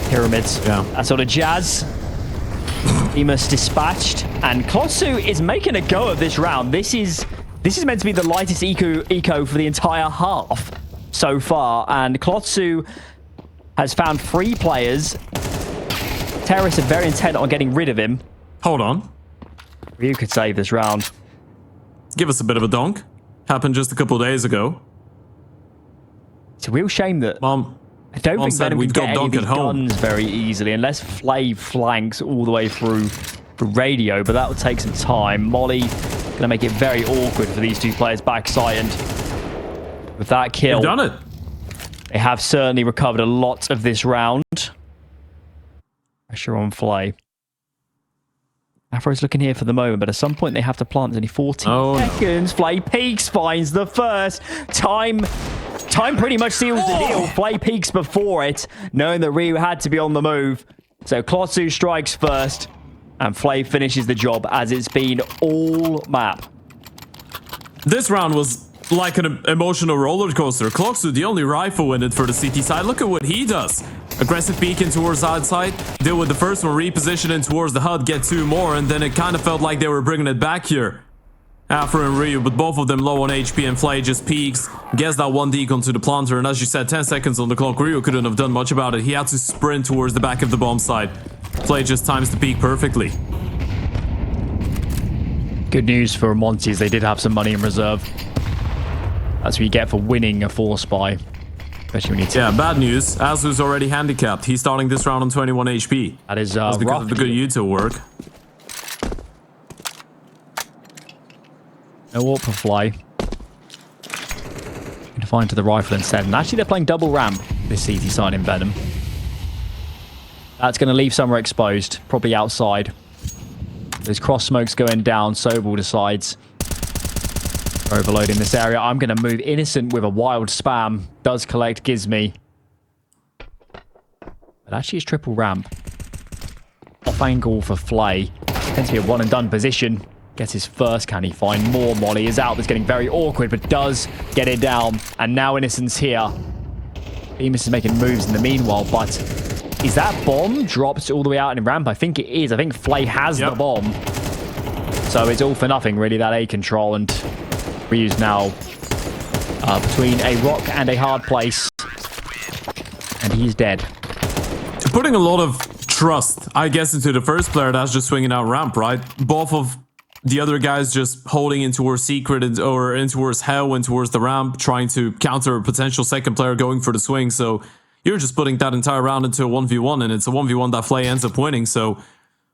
Pyramids. Yeah. That sort of jazz. Bymas dispatched, and Klotsu is making a go of this round. This is meant to be the lightest eco for the entire half so far, and Klotsu has found 3 players. Terrorists are very intent on getting rid of him. Hold on. Ryu could save this round. Give us a bit of a donk. Happened just a couple days ago. It's a real shame that Mom I don't think said Venom we'd can get got any of Dunk these at home. guns very easily unless Flav flanks all the way through radio, but that will take some time. Molly going to make it very awkward for these two players backside, and with that kill, They've done it. they have certainly recovered a lot of this round. Pressure on Flay. Afro's looking here for the moment, but at some point they have to plant. There's only 14 seconds. Flay peeks, finds the first. Time pretty much seals the deal. Flay peeks before it, knowing that Ryu had to be on the move. So Klotsu strikes first, and Flay finishes the job as it's been all map. This round was like an emotional roller coaster. Klotsu, the only rifle in it for the CT side. Look at what he does. Aggressive peeking towards outside, deal with the first one, repositioning towards the HUD, get 2 more, and then it kind of felt like they were bringing it back here. Afro and Ryu, but both of them low on HP, and Flay just peeks, gets that 1 deke onto the planter, and as you said, 10 seconds on the clock. Ryu couldn't have done much about it. He had to sprint towards the back of the bomb site. Flay just times the peek perfectly. Good news for Monte is they did have some money in reserve. That's what you get for winning a 4-spy. Especially when you bad news. AZUWU's already handicapped. He's starting this round on 21 HP. That is That's because of the good util work. No warp for Fly. Going to find to the rifle instead. And actually they're playing double ramp, this CT side in Venom. That's going to leave somewhere exposed, probably outside. There's cross smokes going down. Sobel decides overloading this area. I'm going to move Innocent with a wild spam. Does collect Gizmy. But actually it's triple ramp. Off angle for Flay. Tends to be a one and done position. Gets his first. Can he find more? Molly is out. That's getting very awkward, but does get it down. And now Innocent's here. Bymas is making moves in the meanwhile, but is that bomb dropped all the way out in ramp? I think it is. I think Flay has the bomb. So it's all for nothing, really, that A control. And Ryu's now between a rock and a hard place. And he's dead. Putting a lot of trust, I guess, into the first player that's just swinging out ramp, right? Both of the other guys just holding in towards secret or in towards hell and towards the ramp, trying to counter a potential second player going for the swing. So you're just putting that entire round into a 1v1, and it's a 1v1 that Flay ends up winning. So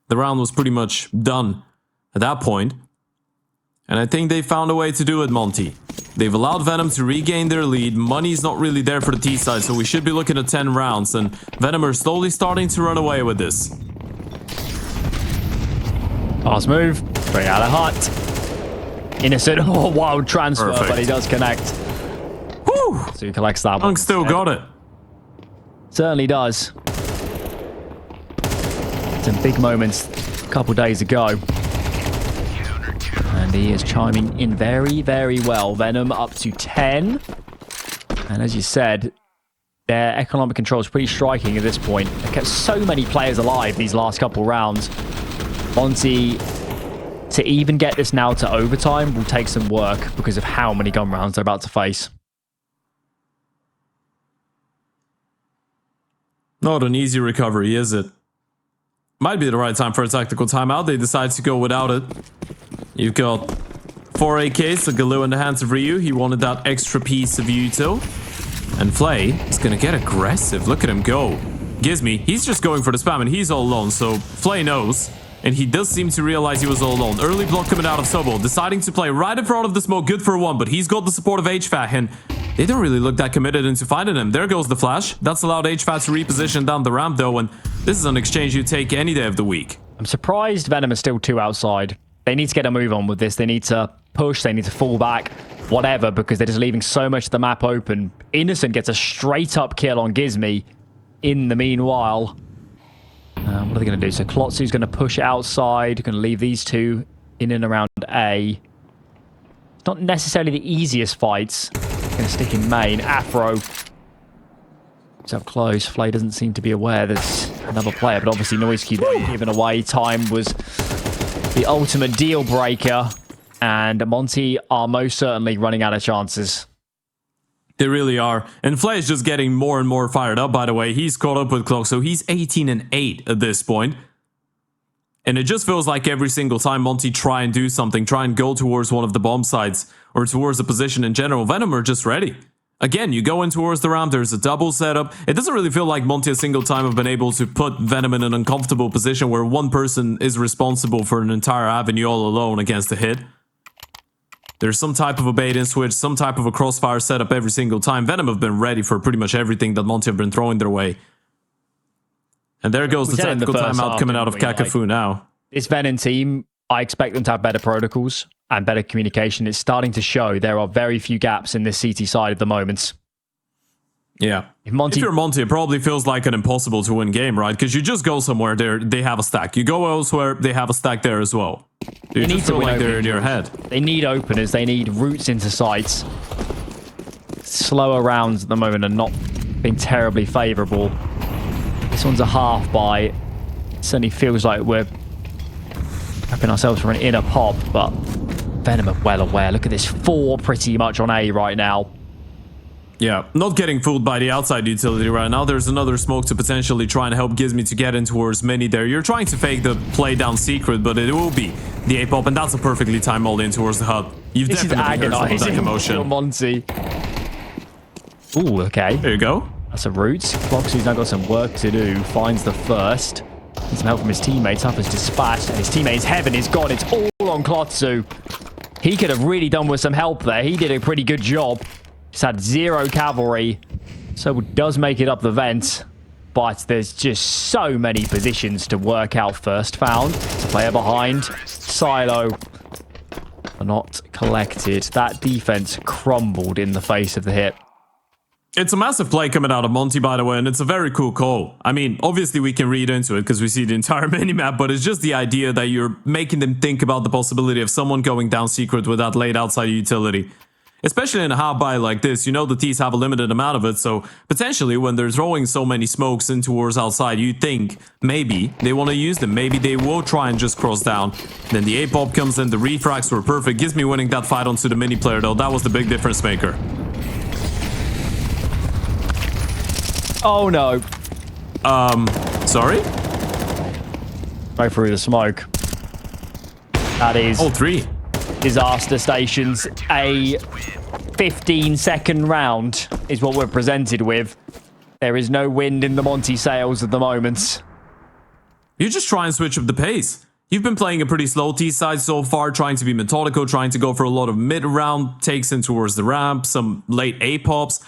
the round was pretty much done at that point. And I think they found a way to do it, Monte. They've allowed Venom to regain their lead. Money's not really there for the T side, so we should be looking at 10 rounds. And Venom are slowly starting to run away with this. Pass move. Straight out of hut. Innocent. Oh, wild transfer, Perfect. but he does connect. Whew! So he collects that one. Monk still got it. Certainly does. Some big moments a couple days ago. And he is chiming in very, very well. Venom up to 10. And as you said, their economic control is pretty striking at this point. They kept so many players alive these last couple rounds. Monte, to even get this now to overtime, will take some work because of how many gun rounds they're about to face. Not an easy recovery, is it? Might be the right time for a tactical timeout. They decide to go without it. You've got 4 AKs, a Galoo in the hands of Ryu. He wanted that extra piece of util. And Flay is going to get aggressive. Look at him go. Gizmy, he's just going for the spam and he's all alone. So Flay knows. And he does seem to realize he was all alone. Early block coming out of Sobol, deciding to play right in front of the smoke. Good for one, but he's got the support of HVAC. And they don't really look that committed into finding him. There goes the flash. That's allowed HVAC to reposition down the ramp though. And this is an exchange you take any day of the week. I'm surprised Venom is still 2 outside. They need to get a move on with this. They need to push. They need to fall back. Whatever, because they're just leaving so much of the map open. Innocent gets a straight up kill on Gizmy. In the meanwhile, what are they going to do? So Klotsu's going to push it outside. Going to leave these two in and around A. It's not necessarily the easiest fights. Going to stick in main. Afro. It's up close. Flay doesn't seem to be aware there's another player, but obviously Noise Cube given away. Time was the ultimate deal breaker, and Monte are most certainly running out of chances. They really are. And Flay is just getting more and more fired up, by the way. He's caught up with Clock, so he's 18-8 at this point. And it just feels like every single time Monte try and do something, try and go towards one of the bomb sites, or towards the position in general, Venom are just ready. Again, you go in towards the ramp, there's a double setup. It doesn't really feel like Monte a single time have been able to put Venom in an uncomfortable position where one person is responsible for an entire avenue all alone against a hit. There's some type of a bait and switch, some type of a crossfire setup every single time. Venom have been ready for pretty much everything that Monte have been throwing their way. And there goes the tactical timeout coming out of Kakafu now. This Venom team, I expect them to have better protocols and better communication. It's starting to show there are very few gaps in this CT side at the moment. Yeah. If you're Monte, it probably feels like an impossible to win game, right? Because you just go somewhere, they have a stack. You go elsewhere, they have a stack there as well. You just feel like they're in your head. They need openers. They need routes into sites. Slower rounds at the moment are not being terribly favourable. This one's a half by. It certainly feels like we're prepping ourselves for an inner pop, but Venom are well aware. Look at this 4 pretty much on A right now. Yeah, not getting fooled by the outside utility right now. There's another smoke to potentially try and help Gizmy to get in towards Mini there. You're trying to fake the play down secret, but it will be the A-pop, and that's a perfectly timed all in towards the hut. You've definitely heard some of that commotion. Monty. Ooh, okay. There you go. That's a route. Foxy's now got some work to do. Finds the first. Needs some help from his teammates. Up is dispatched, and his teammate's heaven is gone. It's all on Klotsu. He could have really done with some help there. He did a pretty good job. Just had 0 cavalry, so does make it up the vent, but there's just so many positions to work out. First found, player behind, silo, not collected. That defense crumbled in the face of the hit. It's a massive play coming out of Monte, by the way, and it's a very cool call. I mean, obviously we can read into it because we see the entire minimap, but it's just the idea that you're making them think about the possibility of someone going down secret with that late outside utility. Especially in a hot buy like this, you know the T's have a limited amount of it, so potentially when they're throwing so many smokes in towards outside, you think maybe they want to use them, maybe they will try and just cross down. Then the A-pop comes in, the refrags were perfect, gives me winning that fight onto the mini player though, that was the big difference maker. Oh no. Sorry? Right through the smoke. That is Oh, 3. disaster stations. A 15-second round is what we're presented with. There is no wind in the Monte sails at the moment. You just try and switch up the pace. You've been playing a pretty slow T-side so far, trying to be methodical, trying to go for a lot of mid-round takes in towards the ramp, some late A-pops.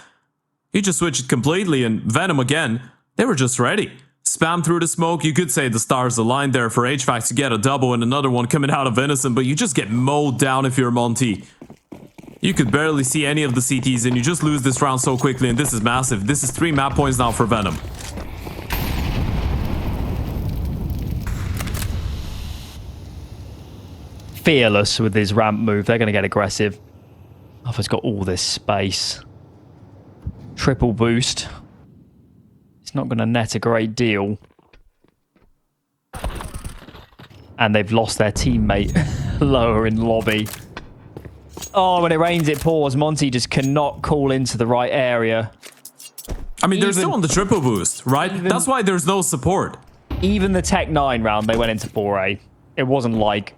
You just switch it completely, and Venom again, they were just ready. Spam through the smoke, you could say the stars aligned there for HVAC to get a double and another one coming out of Innocent, but you just get mowed down if you're Monte. You could barely see any of the CTs and you just lose this round so quickly, and this is massive. This is 3 map points now for Venom. Fearless with his ramp move. They're going to get aggressive. Alpha's got all this space. Triple boost. It's not going to net a great deal. And they've lost their teammate lower in lobby. Oh, when it rains, it pours. Monte just cannot call into the right area. I mean, they're still on the triple boost, right? That's why there's no support. Even the Tech 9 round, they went into 4A. It wasn't like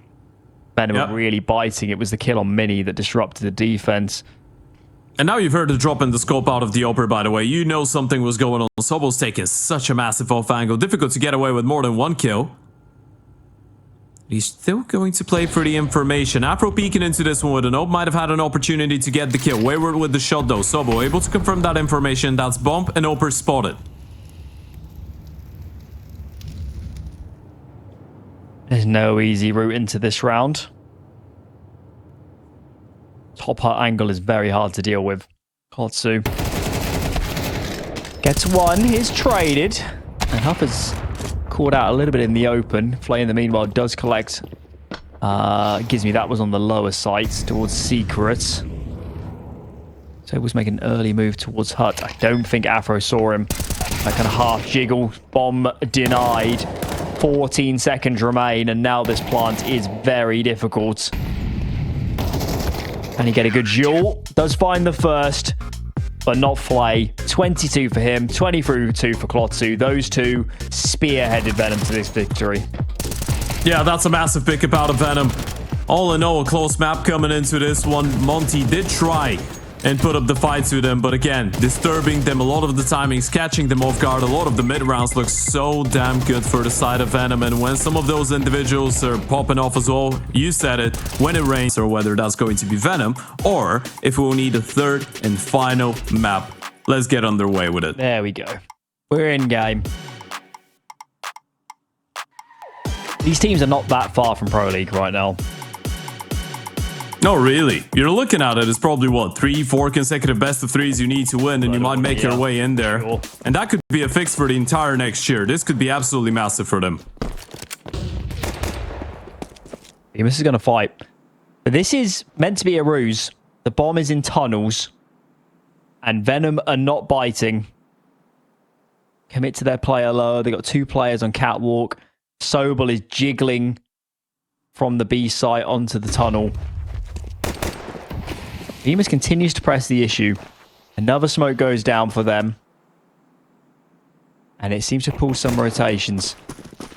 Venom really biting. It was the kill on Mini that disrupted the defense. And now you've heard the drop in the scope out of the upper, by the way. You know something was going on. Sobo's taking such a massive off angle. Difficult to get away with more than 1 kill. He's still going to play for the information. Afro peeking into this one with an ope. Might have had an opportunity to get the kill. Wayward with the shot though. Sobo able to confirm that information. That's bump and Oper spotted. There's no easy route into this round. Top hut angle is very hard to deal with. Kotsu gets one. He's traded. And Huff is caught out a little bit in the open. Flay in the meanwhile does collect. Gives me that was on the lower sights towards Secrets. So he was making an early move towards Hut. I don't think Afro saw him. That kind of half jiggle. Bomb denied. 14 seconds remain. And now this plant is very difficult. And he get a good duel. Does find the first, but not Flay. 22 for him, 22 for Klotsu. Those two spearheaded Venom to this victory. Yeah, that's a massive pickup out of Venom. All in all, a close map coming into this one. Monte did try and put up the fight to them, but again, disturbing them a lot of the timings, catching them off guard. A lot of the mid rounds look so damn good for the side of Venom, and when some of those individuals are popping off as well, you said it, when it rains, or whether that's going to be Venom, or if we'll need a third and final map. Let's get underway with it. There we go. We're in game. These teams are not that far from Pro League right now. No, really. You're looking at it, it's probably what, 3-4 consecutive best of 3s you need to win, and you might make your way in there. Sure. And that could be a fix for the entire next year. This could be absolutely massive for them. Bymas is going to fight. But this is meant to be a ruse. The bomb is in tunnels. And Venom are not biting. Commit to their player lower. They've got 2 players on catwalk. Sobel is jiggling from the B site onto the tunnel. Bymas continues to press the issue. Another smoke goes down for them. And it seems to pull some rotations.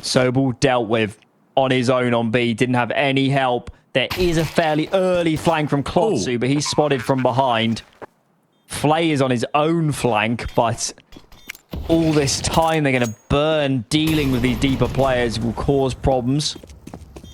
Sobel dealt with on his own on B. Didn't have any help. There is a fairly early flank from Klotsu, but he's spotted from behind. Flay is on his own flank, but all this time they're going to burn. Dealing with these deeper players will cause problems.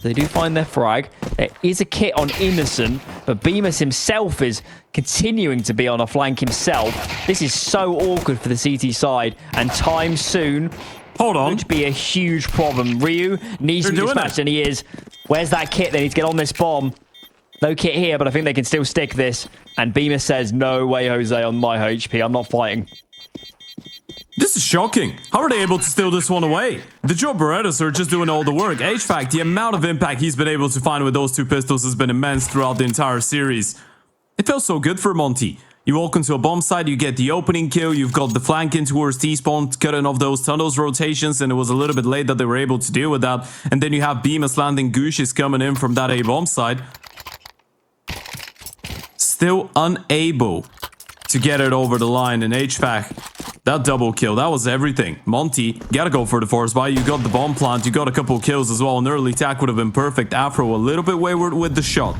They do find their frag. There is a kit on Innocent, but Bymas himself is continuing to be on a flank himself. This is so awkward for the CT side, and time soon could be a huge problem. Ryu needs to be dispatched, and he is. Where's that kit? They need to get on this bomb. No kit here, but I think they can still stick this. And Bymas says, no way, Jose, on my HP. I'm not fighting. This is shocking. How are they able to steal this one away? The Joe Berettas are just doing all the work. HVAC, the amount of impact he's been able to find with those 2 pistols has been immense throughout the entire series. It felt so good for Monte. You walk into a bomb site, you get the opening kill, you've got the flank in towards T-spawn, cutting off those tunnels rotations, and it was a little bit late that they were able to deal with that. And then you have Bymas landing, Goosh is coming in from that A bomb site. Still unable to get it over the line, and HVAC, that double kill, that was everything. Monte, gotta go for the force buy, you got the bomb plant, you got a couple of kills as well, an early attack would have been perfect. Afro a little bit wayward with the shot.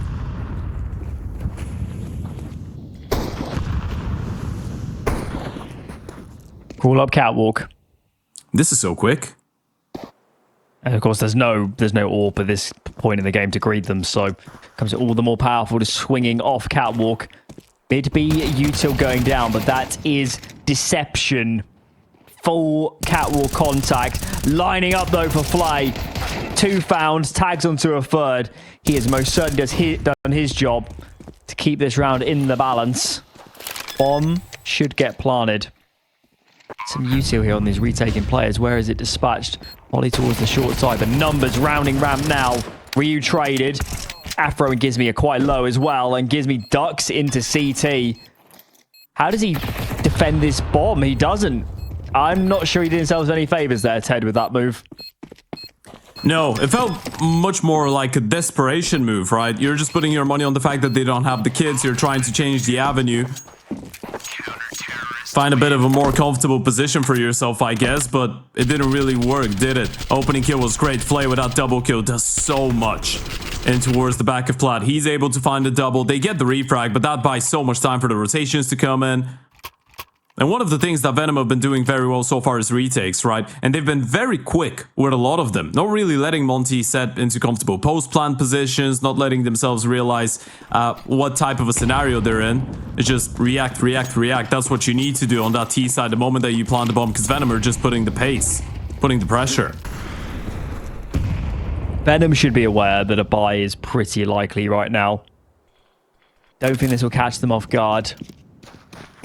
Call up catwalk. This is so quick. And of course, there's no AWP at this point in the game to greet them, so comes all the more powerful to swinging off catwalk. Mid B util going down, but that is deception. Full catwalk contact. Lining up though for Flay. 2 found, tags onto a third. He has most certainly done his job to keep this round in the balance. Bomb should get planted. Some util here on these retaking players. Where is it dispatched? Molly towards the short side, but numbers rounding ramp now. Ryu traded. Afro and Gizmi are quite low as well, and Gizmi ducks into CT. How does he defend this bomb? He doesn't. I'm not sure he did himself any favors there, Ted, with that move. No, it felt much more like a desperation move, right? You're just putting your money on the fact that they don't have the kids. You're trying to change the avenue. Find a bit of a more comfortable position for yourself, I guess, but it didn't really work, did it? Opening kill was great. Flay with that double kill does so much in towards the back of Plat. He's able to find a double. They get the refrag, but that buys so much time for the rotations to come in. And one of the things that Venom have been doing very well so far is retakes, right? And they've been very quick with a lot of them. Not really letting Monte set into comfortable post-plant positions, not letting themselves realize what type of a scenario they're in. It's just react, react, react. That's what you need to do on that T side the moment that you plant the bomb, because Venom are just putting the pace, putting the pressure. Venom should be aware that a buy is pretty likely right now. Don't think this will catch them off guard.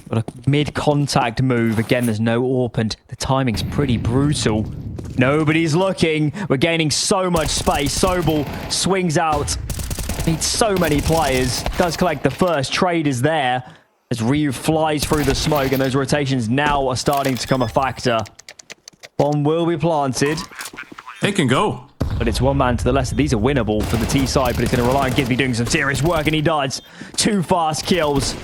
But a mid-contact move. Again, there's no AWP, and the timing's pretty brutal. Nobody's looking. We're gaining so much space. Sobel swings out. Needs so many players. Does collect the first. Trade is there as Ryu flies through the smoke, and those rotations now are starting to become a factor. Bomb will be planted. They can go. But it's one man to the left. These are winnable for the T side, but it's going to rely on Gizmi doing some serious work, and he does. 2 fast kills.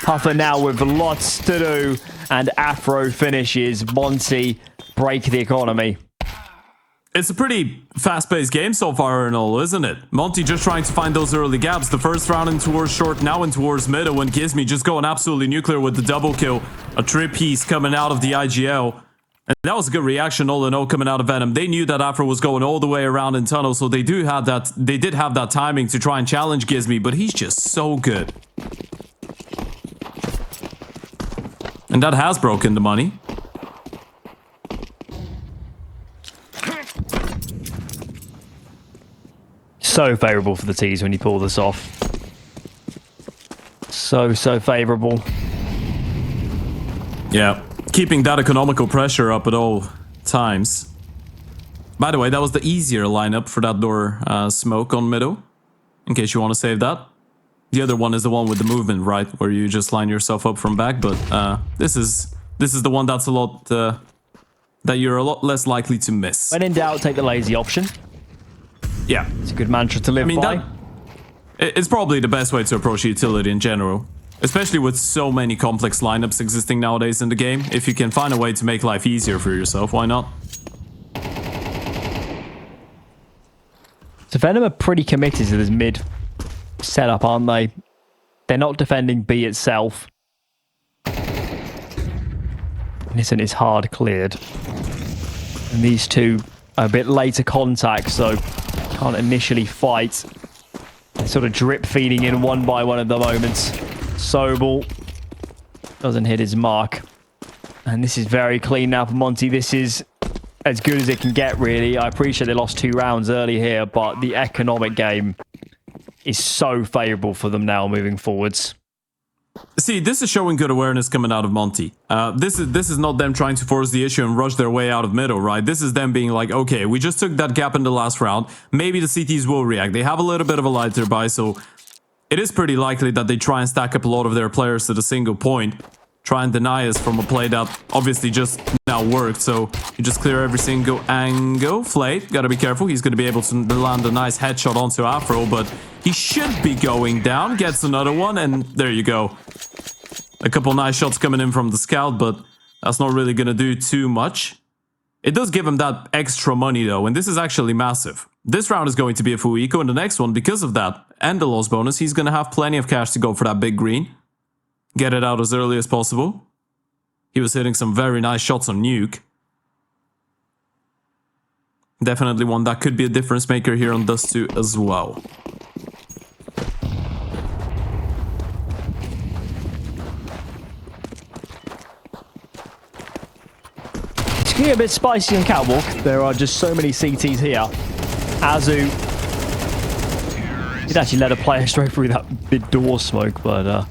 Puffer now with lots to do, and Afro finishes. Monte break the economy. It's a pretty fast-paced game so far and all, isn't it? Monte just trying to find those early gaps. The first round in towards short, now in towards middle, when Gizmi just going absolutely nuclear with the double kill. A trip piece coming out of the IGL. And that was a good reaction all in all coming out of Venom. They knew that Afro was going all the way around in tunnel, so they did have that timing to try and challenge Gizmi, but he's just so good. And that has broken the money. So favorable for the T's when you pull this off. So favorable. Yeah, keeping that economical pressure up at all times. By the way, that was the easier lineup for that door smoke on middle, in case you want to save that. The other one is the one with the movement, right, where you just line yourself up from back. But this is the one that's a lot that you're a lot less likely to miss. When in doubt, take the lazy option. Yeah, It's a good mantra to live by. It's probably the best way to approach utility in general, especially with so many complex lineups existing nowadays in the game. If you can find a way to make life easier for yourself, why not? So Venom are pretty committed to this mid setup, aren't they? They're not defending B itself. Listen, it's hard cleared. And these two are a bit later contact, so can't initially fight. They're sort of drip feeding in one by one at the moment. Sobel doesn't hit his mark. And this is very clean now for Monte. This is as good as it can get, really. I appreciate they lost 2 rounds early here, but the economic game is so favorable for them now moving forwards. See, this is showing good awareness coming out of Monte. This is not them trying to force the issue and rush their way out of middle, right? This is them being like, okay, we just took that gap in the last round. Maybe the CTs will react. They have a little bit of a lighter buy, so it is pretty likely that they try and stack up a lot of their players to the single point. Try and deny us from a play that obviously just now worked. So you just clear every single angle. Flay, gotta be careful. He's gonna be able to land a nice headshot onto Afro, but he should be going down. Gets another one, and there you go. A couple nice shots coming in from the scout, but that's not really gonna do too much. It does give him that extra money though, and this is actually massive. This round is going to be a full eco, and the next one, because of that, and the loss bonus, he's gonna have plenty of cash to go for that big green. Get it out as early as possible. He was hitting some very nice shots on Nuke. Definitely one that could be a difference maker here on Dust2 as well. It's getting a bit spicy on Catwalk. There are just so many CTs here. AZUWU did actually let a player straight through that big door smoke, but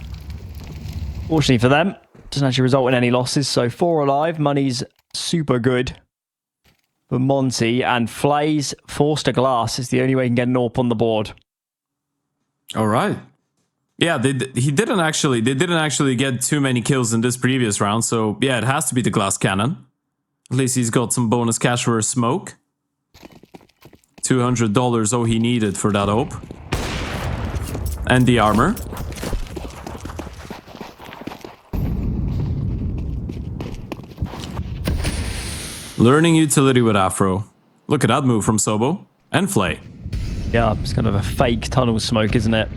fortunately for them, doesn't actually result in any losses. So 4 alive, money's super good for Monte, and Flay's forced a glass is the only way he can get an AWP on the board. All right. Yeah, they didn't actually get too many kills in this previous round, so yeah, it has to be the glass cannon. At least he's got some bonus cash for a smoke. $200 all he needed for that AWP. And the armor. Learning utility with Afro. Look at that move from Sobo. And Flay. Yeah, it's kind of a fake tunnel smoke, isn't it?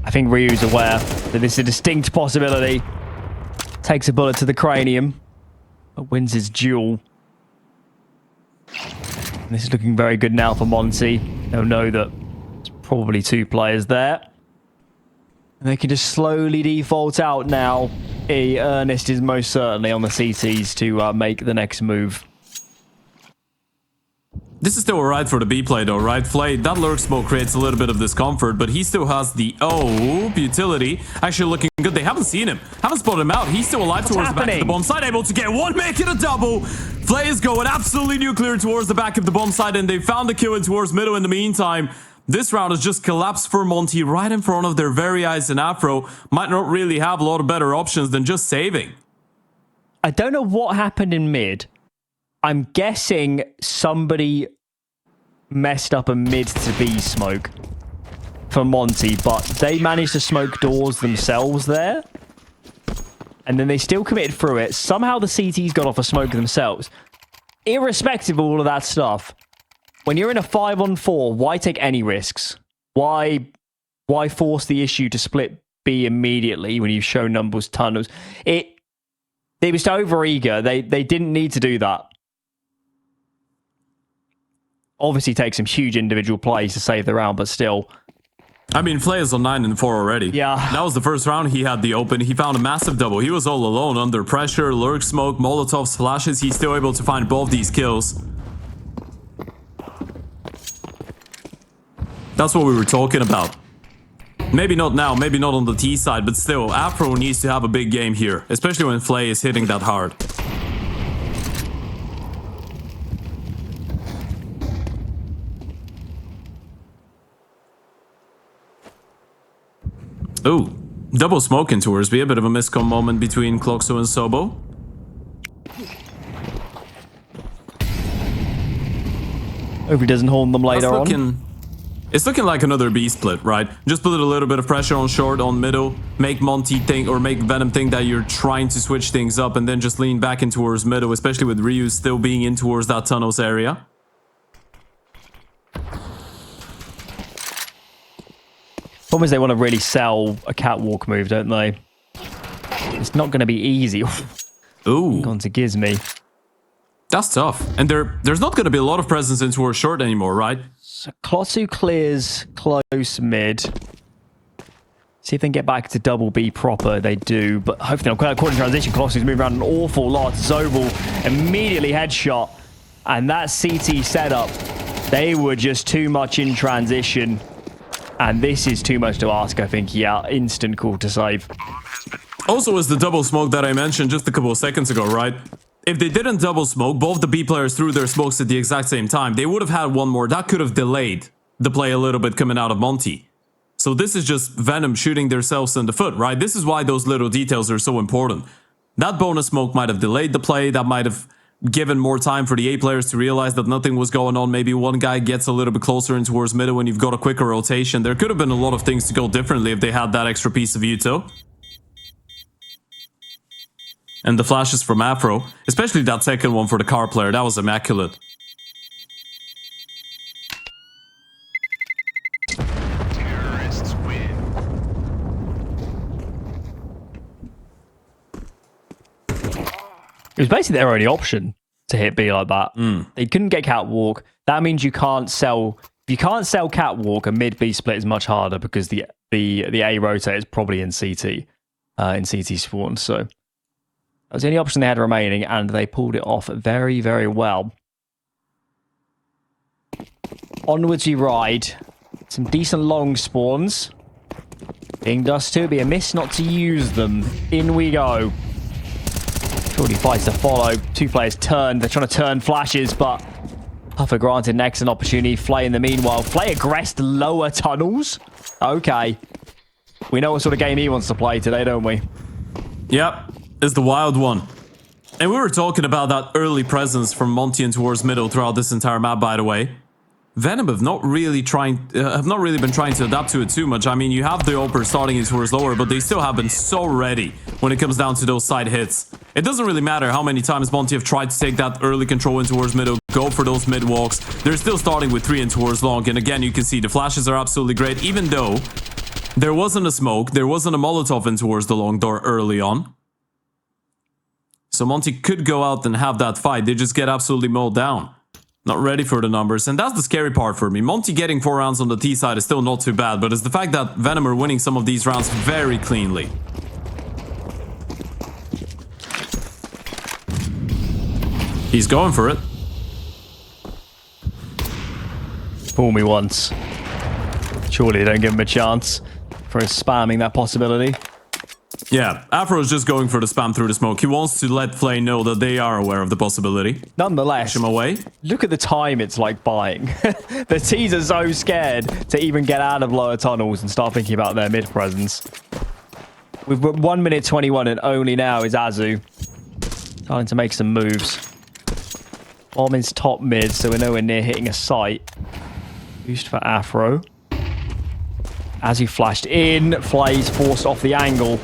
I think Ryu's aware that this is a distinct possibility. Takes a bullet to the cranium, but wins his duel. And this is looking very good now for Monte. They'll know that there's probably 2 players there. And they can just slowly default out now. Ernest is most certainly on the CTs to make the next move. This is still alright for the B play though, right? Flay, that lurk smoke creates a little bit of discomfort, but he still has the utility. Actually looking good. They haven't seen him. Haven't spotted him out. He's still alive towards the back of the bomb side. Able to get one, make it a double. Flay is going absolutely nuclear towards the back of the bomb side, and they found the kill in towards middle in the meantime. This round has just collapsed for Monte right in front of their very eyes, and Afro might not really have a lot of better options than just saving. I don't know what happened in mid. I'm guessing somebody messed up a mid to B smoke for Monte, but they managed to smoke doors themselves there. And then they still committed through it. Somehow the CTs got off a smoke themselves. Irrespective of all of that stuff, when you're in a 5-on-4, why take any risks? Why force the issue to split B immediately when you've shown numbers tunnels? They was over eager. They didn't need to do that. Obviously takes some huge individual plays to save the round, but still. I mean, Flay is on 9 and 4 already. Yeah. That was the first round he had the open. He found a massive double. He was all alone under pressure, lurk smoke, Molotov splashes. He's still able to find both these kills. That's what we were talking about. Maybe not now, maybe not on the T side, but still, Afro needs to have a big game here, especially when Flay is hitting that hard. Ooh, double smoke in towards B, a bit of a miscom moment between Cloxo and Sobo. Hope he doesn't horn them later on. It's looking like another B split, right? Just put a little bit of pressure on short, on middle, make Monte think, or make Venom think that you're trying to switch things up, and then just lean back in towards middle, especially with Ryu still being in towards that tunnels area. Problem is they want to really sell a catwalk move, don't they? It's not going to be easy. Ooh. Gone to Gizmy. That's tough. And there's not going to be a lot of presence in towards short anymore, right? So Klotsu clears close mid. See if they can get back to double B proper. They do, but hopefully not. According to transition, Klotsu's moving around an awful lot. Zobel immediately headshot. And that CT setup, they were just too much in transition. And this is too much to ask, I think. Yeah, instant call to save. Also, is the double smoke that I mentioned just a couple of seconds ago, right? If they didn't double smoke, both the B players threw their smokes at the exact same time. They would have had one more. That could have delayed the play a little bit coming out of Monte. So this is just Venom shooting themselves in the foot, right? This is why those little details are so important. That bonus smoke might have delayed the play. That might have given more time for the A players to realize that nothing was going on. Maybe one guy gets a little bit closer in towards middle when you've got a quicker rotation. There could have been a lot of things to go differently if they had that extra piece of util. And the flashes from Afro, especially that second one for the car player, that was immaculate. Terrorists win. It was basically their only option to hit B like that. They couldn't get catwalk. That means you can't sell. If you can't sell catwalk, a mid B split is much harder because the A rotate is probably in CT spawn. So that was the only option they had remaining, and they pulled it off very, very well. Onwards you ride. Some decent long spawns. Being Dust2, be a miss not to use them. In we go. Shorty fights to follow. Two players turn. They're trying to turn flashes, but Puffer granted an excellent opportunity. Flay in the meanwhile. Flay aggressed lower tunnels. Okay. We know what sort of game he wants to play today, don't we? Yep, it's the wild one. And we were talking about that early presence from Monte and towards middle throughout this entire map, by the way. Venom have not really been trying to adapt to it too much. I mean, you have the Oper starting in towards lower, but they still have been so ready when it comes down to those side hits. It doesn't really matter how many times Monte have tried to take that early control in towards middle, go for those mid walks. They're still starting with 3 in towards long, and again, you can see the flashes are absolutely great, even though there wasn't a smoke, there wasn't a Molotov in towards the long door early on. So Monte could go out and have that fight. They just get absolutely mowed down. Not ready for the numbers, and that's the scary part for me. Monte getting 4 rounds on the T side is still not too bad, but it's the fact that Venom are winning some of these rounds very cleanly. He's going for it. Fool me once. Surely they don't give him a chance for spamming that possibility. Yeah, Afro's just going for the spam through the smoke. He wants to let Flay know that they are aware of the possibility. Nonetheless, Push him away. Look at the time it's like buying. The T's are so scared to even get out of lower tunnels and start thinking about their mid presence. We've got 1 minute 21 and only now is AZUWU starting to make some moves. Bomb is top mid, so we're nowhere near hitting a site. Boost for Afro. AZUWU flashed in. Flay's forced off the angle.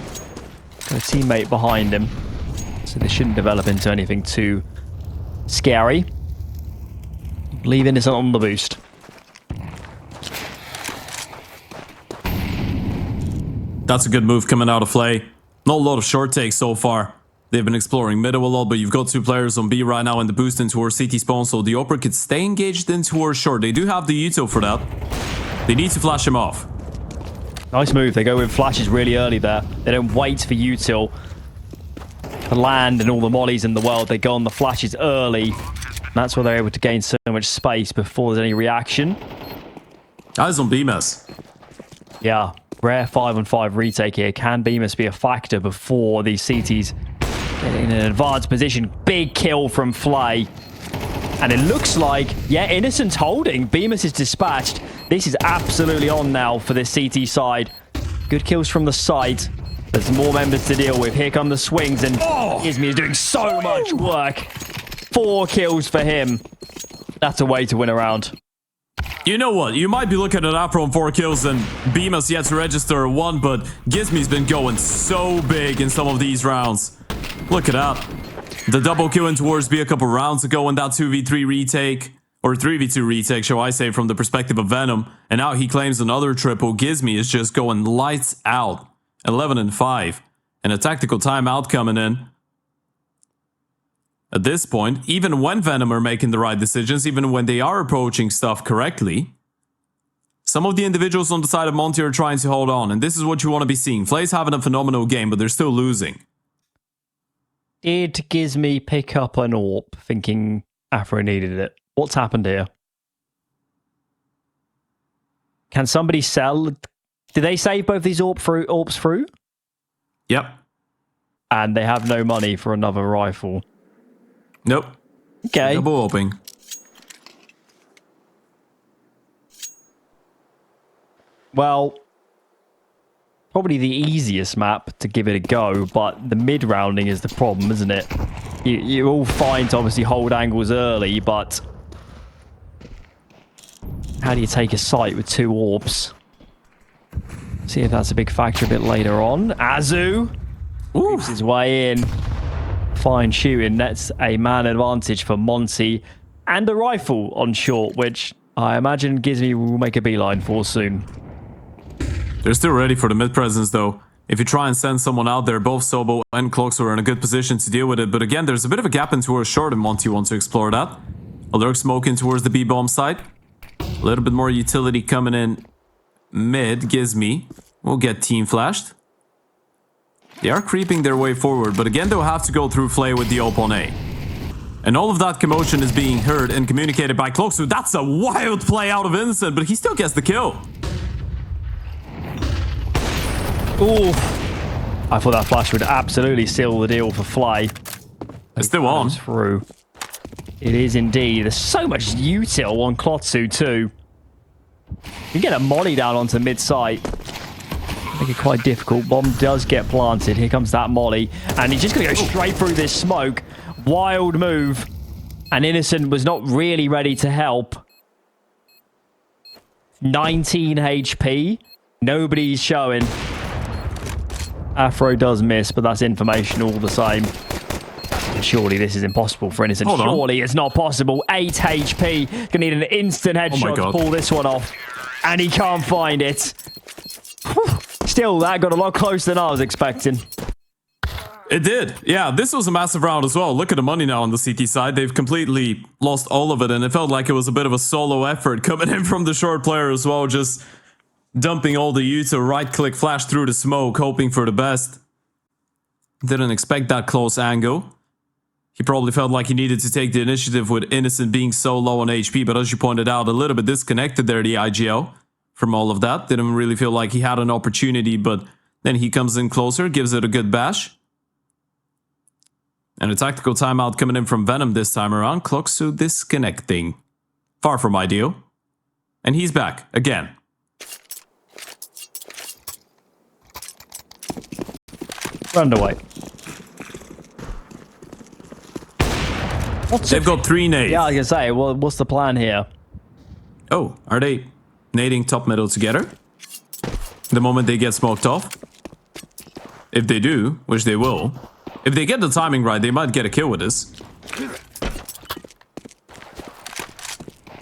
Got a teammate behind him. So this shouldn't develop into anything too scary. Leave Innocent on the boost. That's a good move coming out of Flay. Not a lot of short takes so far. They've been exploring middle a lot, but you've got 2 players on B right now in the boost in towards CT spawn, so the Oper could stay engaged in towards short. They do have the util for that. They need to flash him off. Nice move. They go with flashes really early there. They don't wait for util to land and all the mollies in the world. They go on the flashes early. That's where they're able to gain so much space before there's any reaction. Eyes on Bymas. Yeah, rare 5-on-5 retake here. Can Bymas be a factor before these CTs get in an advanced position? Big kill from Flay. And it looks like, yeah, Innocent's holding. Bymas is dispatched. This is absolutely on now for this CT side. Good kills from the site. There's more members to deal with. Here come the swings, and Izmi is doing so much work. 4 kills for him. That's a way to win a round. You know what? You might be looking at Afro on 4 kills and Bymas yet to register 1, but Gizmi's been going so big in some of these rounds. Look at that. The double kill in towards B a couple rounds ago in that 2v3 retake, or 3v2 retake, shall I say, from the perspective of Venom. And now he claims another triple. Gizmi is just going lights out. 11 and 5. And a tactical timeout coming in. At this point, even when Venom are making the right decisions, even when they are approaching stuff correctly, some of the individuals on the side of Monte are trying to hold on. And this is what you want to be seeing. Flay's having a phenomenal game, but they're still losing. Did Gizmi pick up an AWP thinking Afro needed it? What's happened here? Can somebody sell? Did they save both these AWPs through? Yep. And they have no money for another rifle. Nope. Okay. Double opening. Well, probably the easiest map to give it a go, but the mid-rounding is the problem, isn't it? You're all fine to obviously hold angles early, but how do you take a site with 2 orbs? See if that's a big factor a bit later on. AZUWU moves his way in. Fine shooting. That's a man advantage for Monte. And a rifle on short, which I imagine Gizmy will make a beeline for soon. They're still ready for the mid presence though. If you try and send someone out there, both Sobo and Cloaks are in a good position to deal with it. But again, there's a bit of a gap in towards short and Monte wants to explore that. A lurk smoking towards the B-bomb site. A little bit more utility coming in mid. Gizmy will get team flashed. They are creeping their way forward, but again they'll have to go through Flay with the op on A. And all of that commotion is being heard and communicated by Cloaks. So that's a wild play out of Innocent, but he still gets the kill. Ooh. I thought that flash would absolutely seal the deal for Fly. It's still on. Through. It is indeed. There's so much util on Klotsu too. You get a molly down onto mid-site. Make it quite difficult. Bomb does get planted. Here comes that molly. And he's just going to go straight through this smoke. Wild move. And Innocent was not really ready to help. 19 HP. Nobody's showing. Afro does miss, but that's information all the same. Surely this is impossible for Innocent. Surely it's not possible. 8 HP. Gonna need an instant headshot to pull this one off. And he can't find it. Whew. Still, that got a lot closer than I was expecting. It did. Yeah, this was a massive round as well. Look at the money now on the CT side. They've completely lost all of it, and it felt like it was a bit of a solo effort coming in from the short player as well, just dumping all the util, right-click, flash through the smoke, hoping for the best. Didn't expect that close angle. He probably felt like he needed to take the initiative with Innocent being so low on HP, but as you pointed out, a little bit disconnected there, the IGL, from all of that. Didn't really feel like he had an opportunity, but then he comes in closer, gives it a good bash. And a tactical timeout coming in from Venom this time around. Klotsu disconnecting. Far from ideal. And he's back again. Run away. They've got 3 nades. Yeah, I was going to say, well, what's the plan here? Oh, are they nading top middle together? The moment they get smoked off? If they do, which they will. If they get the timing right, they might get a kill with this.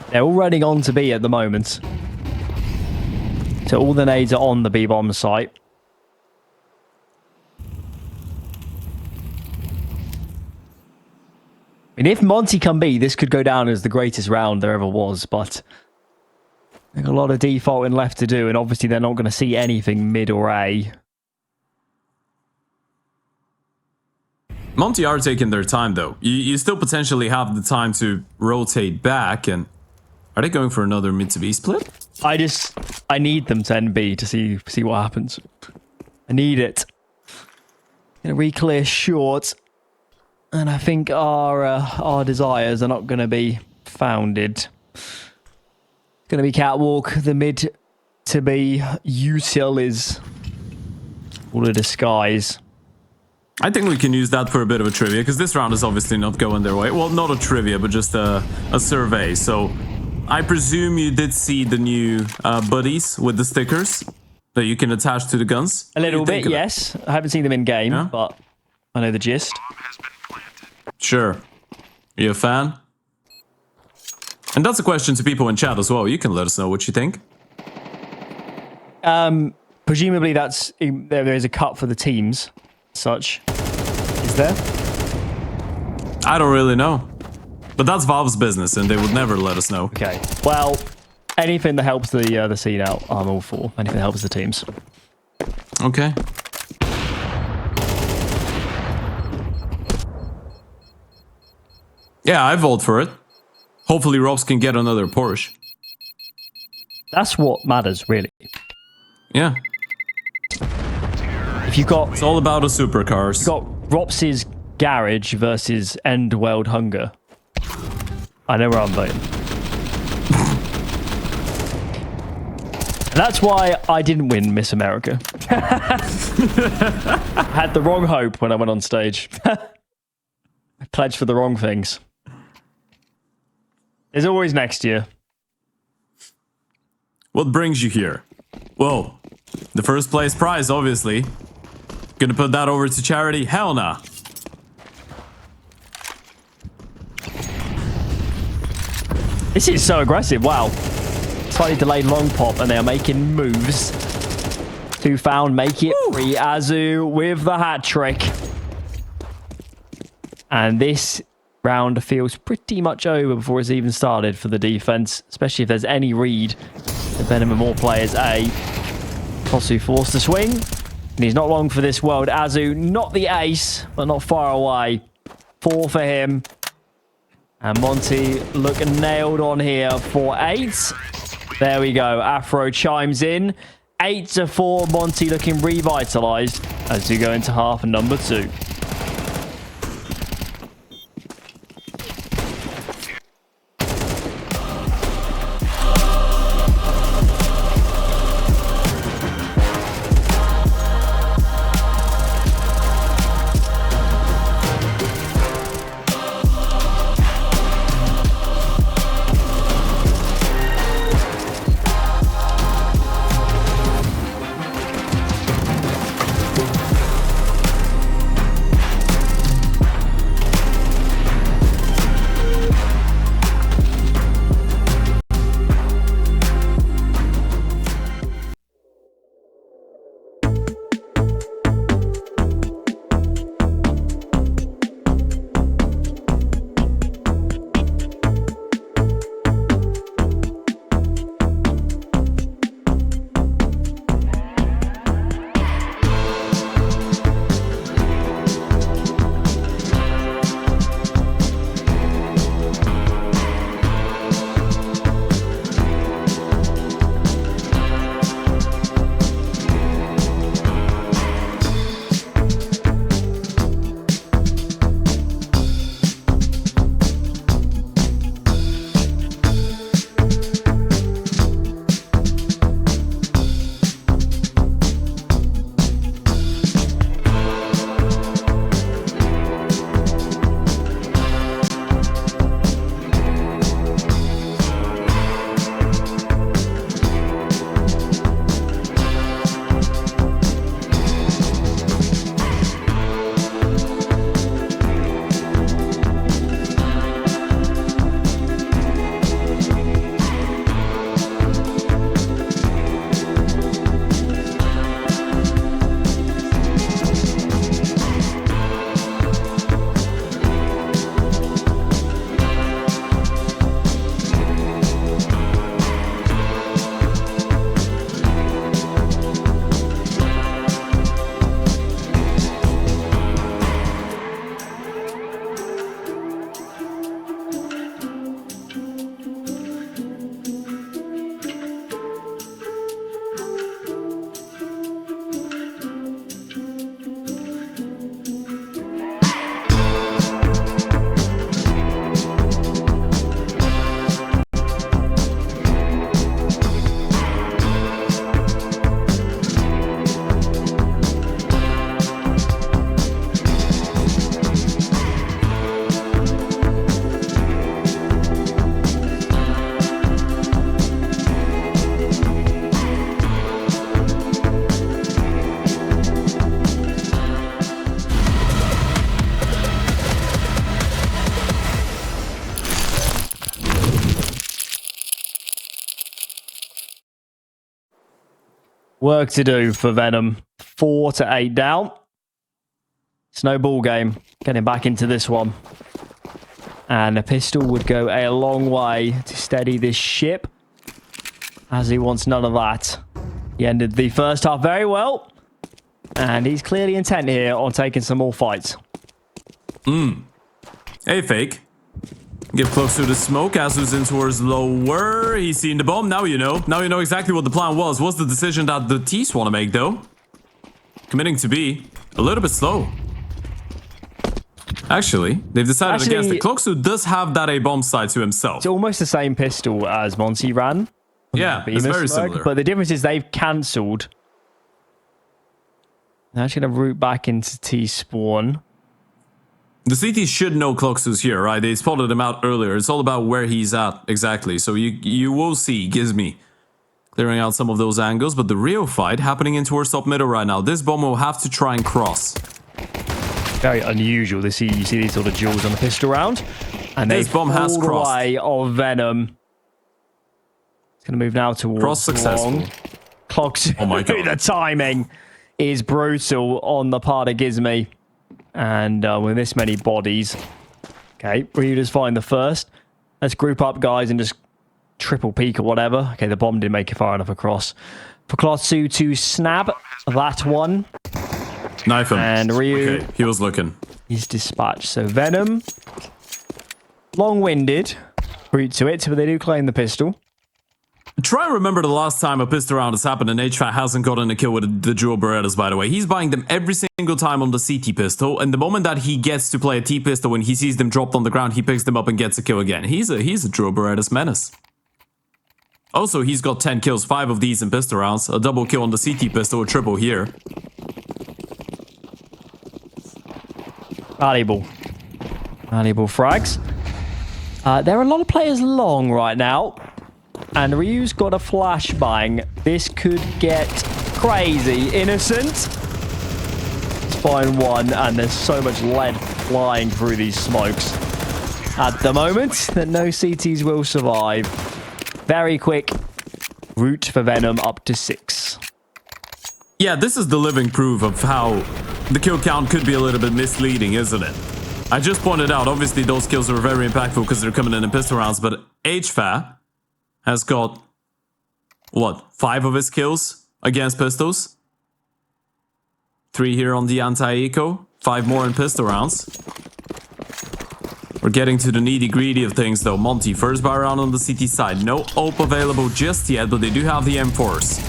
They're all running on to B at the moment. So all the nades are on the B-bomb site. I mean, if Monte can be, this could go down as the greatest round there ever was, but there's a lot of defaulting left to do, and obviously they're not going to see anything mid or A. Monte are taking their time, though. You still potentially have the time to rotate back, and are they going for another mid to B split? I need them to end B to see what happens. I need it. Gonna re-clear short. And I think our desires are not going to be founded. It's going to be catwalk. The mid to be util is all a disguise. I think we can use that for a bit of a trivia, because this round is obviously not going their way. Well, not a trivia, but just a survey. So I presume you did see the new buddies with the stickers that you can attach to the guns. A little bit, yes. I haven't seen them in game, but I know the gist. Sure. Are you a fan? And that's a question to people in chat as well. You can let us know what you think. Presumably there is a cut for the teams. Such. Is there? I don't really know. But that's Valve's business, and they would never let us know. Okay. Well, anything that helps the scene out, I'm all for. Anything that helps the teams. Okay. Yeah, I vote for it. Hopefully Robs can get another Porsche. That's what matters, really. Yeah. If you've got... It's all about the supercars. You've got Rops's garage versus End World Hunger. I know where I'm voting. That's why I didn't win Miss America. I had the wrong hope when I went on stage. I pledged for the wrong things. There's always next year. What brings you here? Well, the first place prize, obviously. Gonna put that over to charity? Hell nah. This is so aggressive. Wow. Slightly delayed long pop, and they are making moves. 2 found, make it 3. AZUWU with the hat trick. And this round feels pretty much over before it's even started for the defense, especially if there's any read. The Venom and more players A. Tosu forced to swing, and he's not long for this world. AZUWU, not the ace, but not far away. 4 for him. And Monte looking nailed on here for 8. There we go. Afro chimes in. 8-4. Monte looking revitalized as we go into half number 2. Work to do for Venom. 4-8 down. Snowball game. Getting back into this one. And a pistol would go a long way to steady this ship, as he wants none of that. He ended the first half very well, and he's clearly intent here on taking some more fights. Hey, Fake. Get close to the smoke. AZUWU's in towards lower. He's seen the bomb. Now you know. Now you know exactly what the plan was. What's the decision that the T's want to make, though? Committing to be a little bit slow. Actually, they've decided against it. Cloaksu does have that A-bomb side to himself. It's almost the same pistol as Monte ran. Yeah, it's Bymas very smoke, similar. but the difference is they've cancelled. They're actually going to route back into T-spawn. The CT should know Cloxus here, right? They spotted him out earlier. It's all about where he's at, exactly. So you will see Gizmy clearing out some of those angles, but the real fight happening in towards top middle right now. This bomb will have to try and cross. Very unusual to see. You see these sort of duels on the pistol round. And This they bomb has pulled crossed. away of Venom. It's going to move now towards Cross successful. long. Clocks. Oh my God. The timing is brutal on the part of Gizmy. And with this many bodies. Okay, Ryu just find the first. Let's group up, guys, and just triple peek or whatever. Okay, the bomb didn't make it far enough across. For Dust2 to snap that one. Knife him. And Ryu. Okay, he was looking. He's dispatched. So Venom. Long-winded. Route to it, but they do claim the pistol. Try and remember the last time a pistol round has happened and HVAT hasn't gotten a kill with the dual Berettas, by the way. He's buying them every single time on the CT pistol, and the moment that he gets to play a T pistol, when he sees them dropped on the ground, he picks them up and gets a kill again. He's a dual Berettas menace. Also, he's got 10 kills, 5 of these in pistol rounds, a double kill on the CT pistol, a triple here. Valuable. Valuable frags. There are a lot of players long right now. And Ryu's got a flashbang. This could get crazy. Innocent. Let's find one. And there's so much lead flying through these smokes at the moment that no CTs will survive. Very quick route for Venom up to 6. Yeah, this is the living proof of how the kill count could be a little bit misleading, isn't it? I just pointed out, obviously those kills are very impactful because they're coming in pistol rounds, but HVAT has got, what, 5 of his kills against pistols? 3 here on the anti-eco, 5 more in pistol rounds. We're getting to the nitty-gritty of things though. Monte, first buy round on the CT side. No AWP available just yet, but they do have the M4s.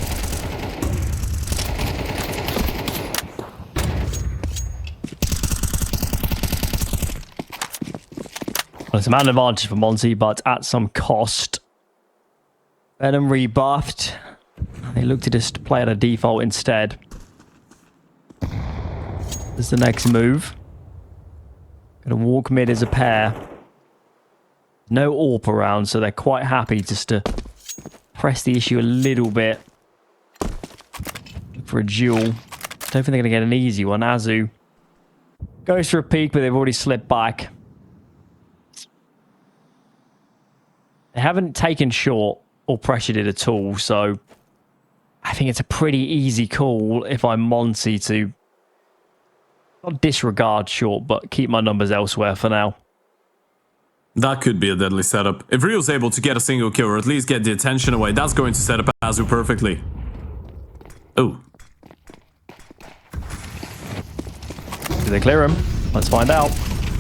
Well, it's a man advantage for Monte, but at some cost. Venom rebuffed. They look to just play at a default instead. This is the next move. Gonna walk mid as a pair. No AWP around, so they're quite happy just to press the issue a little bit. For a duel. Don't think they're gonna get an easy one. AZUWU goes for a peek, but they've already slipped back. They haven't taken short or pressured it at all, so I think it's a pretty easy call if I'm Monte to not disregard short, but keep my numbers elsewhere for now. That could be a deadly setup. If Ryu's able to get a single kill or at least get the attention away, that's going to set up AZUWU perfectly. Oh. Do they clear him? Let's find out.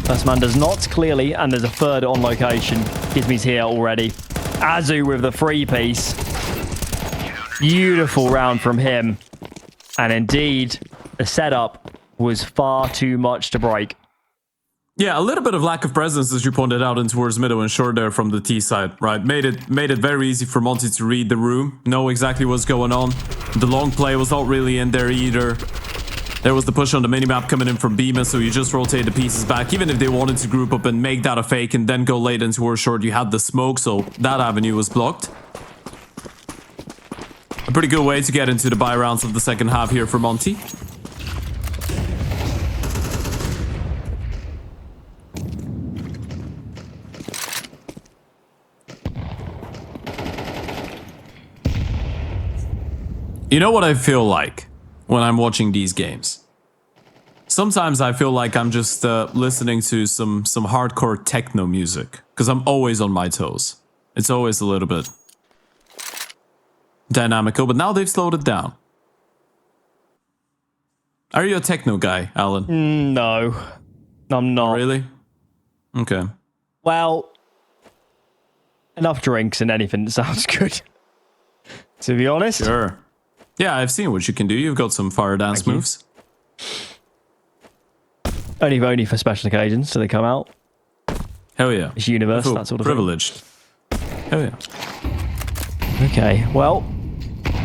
First man does not, clearly, and there's a third on location. Gizmy's here already. AZUWU with the free piece. Beautiful round from him. And indeed, the setup was far too much to break. Yeah, a little bit of lack of presence, as you pointed out, in towards middle and short there from the T side, right? Made it very easy for Monte to read the room, know exactly what's going on. The long play was not really in there either. There was the push on the minimap coming in from Bymas, so you just rotate the pieces back. Even if they wanted to group up and make that a fake and then go late into towards short, you had the smoke, so that avenue was blocked. A pretty good way to get into the buy rounds of the second half here for Monte. You know what I feel like when I'm watching these games? Sometimes I feel like I'm just listening to some hardcore techno music, because I'm always on my toes. It's always a little bit dynamical, but now they've slowed it down. Are you a techno guy, Alan? No, I'm not. Really? Okay. Well, enough drinks and anything sounds good. To be honest. Sure. Yeah, I've seen what you can do. You've got some fire dance moves. Only for special occasions, so they come out. Hell yeah. It's universe, Cool. that sort of Privileged. Hell yeah. Okay, well,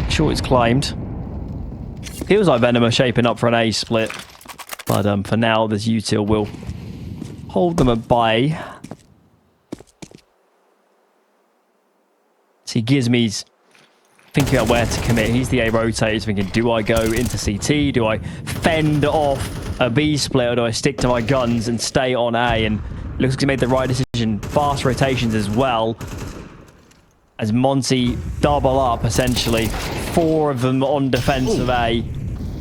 sure it's claimed. Feels like Venom are shaping up for an A split. But for now, this util will hold them at bay. See, Gizmy's thinking about where to commit. He's the A rotator. He's thinking, do I go into CT? Do I fend off a B split? Or do I stick to my guns and stay on A? And it looks like he made the right decision. Fast rotations as well. As Monte double up, essentially. 4 of them on defensive A.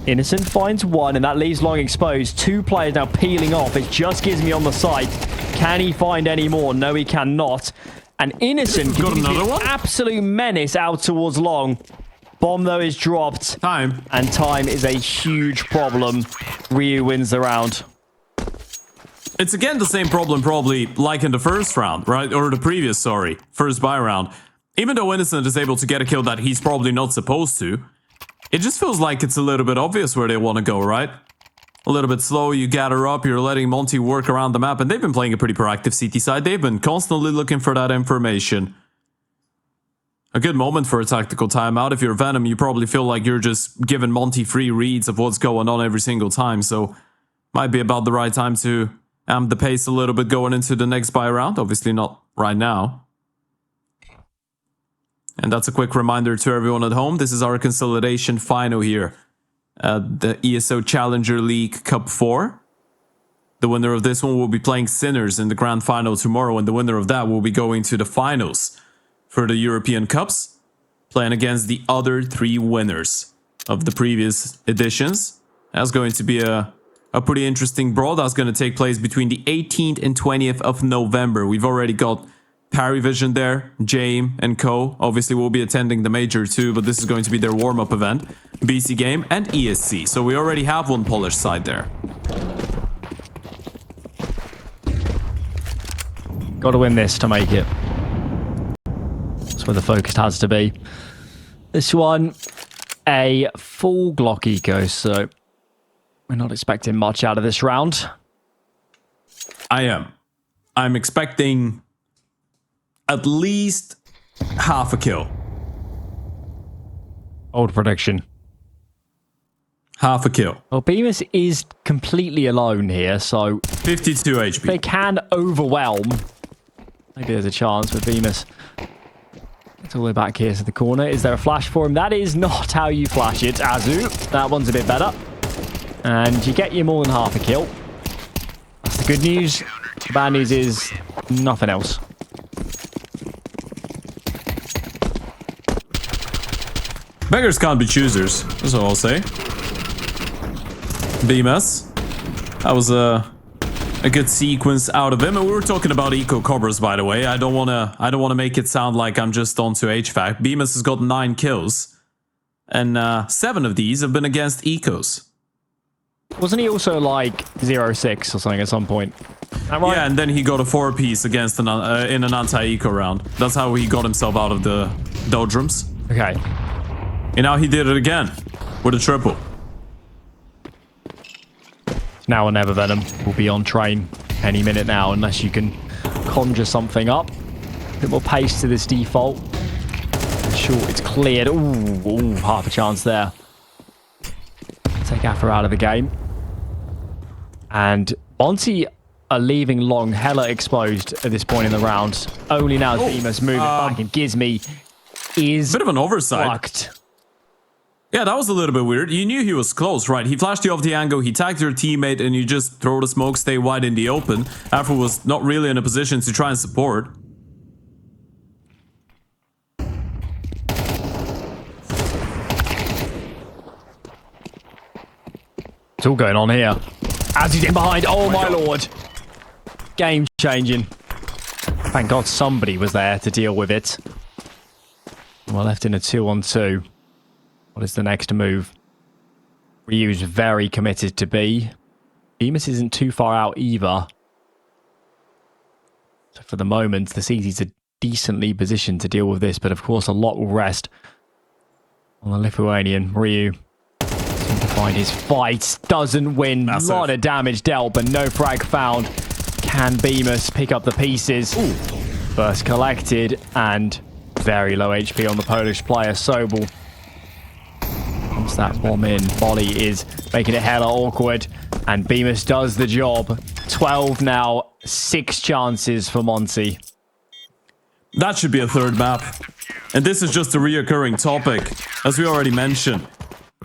Innocent finds 1, and that leaves Long exposed. 2 players now peeling off. It just Gizmy on the site. Can he find any more? No, he cannot. And Innocent got continues another to be one? an absolute menace out towards Long. Bomb, though, is dropped. Time. And time is a huge problem. Ryu wins the round. It's again the same problem probably like in the first round, right? Or the previous, first buy round. Even though Innocent is able to get a kill that he's probably not supposed to, it just feels like it's a little bit obvious where they want to go, right? A little bit slow, you gather up, you're letting Monte work around the map, and they've been playing a pretty proactive CT side. They've been constantly looking for that information. A good moment for a tactical timeout. If you're Venom, you probably feel like you're just giving Monte free reads of what's going on every single time, so might be about the right time to amp the pace a little bit going into the next buy round. Obviously not right now. And that's a quick reminder to everyone at home. This is our consolidation final here at the ESL Challenger League Cup 4. The winner of this one will be playing Sinners in the grand final tomorrow, and the winner of that will be going to the finals for the European Cups, playing against the other 3 winners of the previous editions. That's going to be a pretty interesting brawl. That's going to take place between the 18th and 20th of November. We've already got Parivision there, Jame and Co. Obviously will be attending the major too, but this is going to be their warm-up event. BC Game and ESC. So we already have one polished side there. Got to win this to make it. That's where the focus has to be. This one, a full Glock eco, so we're not expecting much out of this round. I am. I'm expecting at least half a kill. Old prediction. Half a kill. Well, Bymas is completely alone here, so 52 HP. they can overwhelm. Maybe there's a chance with Bymas. It's all the way back here to the corner. Is there a flash for him? That is not how you flash it, AZUWU. That one's a bit better. And you get you more than half a kill. That's the good news. The bad news is nothing else. Beggars can't be choosers. That's all I'll say. Bymas. That was a good sequence out of him. And we were talking about eco covers, by the way. I don't wanna make it sound like I'm just onto HVAC. Bymas has got 9 kills, and 7 of these have been against ecos. Wasn't he also like 0-6 or something at some point? Am I right? Yeah, and then he got a 4-piece against in an anti-eco round. That's how he got himself out of the doldrums. Okay. And now he did it again with a triple. Now or never, Venom will be on train any minute now, unless you can conjure something up. A bit more pace to this default. Sure, it's cleared. Ooh, half a chance there. Take Afro out of the game. And Monte are leaving Long hella exposed at this point in the round. Only now Bymas moving back, and Gizmy is Bit of an oversight. fucked. Yeah, that was a little bit weird. You knew he was close, right? He flashed you off the angle, he tagged your teammate, and you just throw the smoke, stay wide in the open. Afro was not really in a position to try and support. It's all going on here. As he's in behind. Oh my lord. Game changing. Thank God somebody was there to deal with it. We're left in a 2-on-2. What is the next move? Ryu's very committed to B. Bymas isn't too far out either. So for the moment, the CZs are decently positioned to deal with this, but of course a lot will rest on the Lithuanian. Ryu seems to find his fight. Doesn't win. Massive. A lot of damage dealt, but no frag found. Can Bymas pick up the pieces? Ooh. First collected, and very low HP on the Polish player, Sobel. Comes that bomb in. Molly is making it hella awkward. And Bymas does the job. 12 now, 6 chances for Monte. That should be a third map. And this is just a reoccurring topic, as we already mentioned.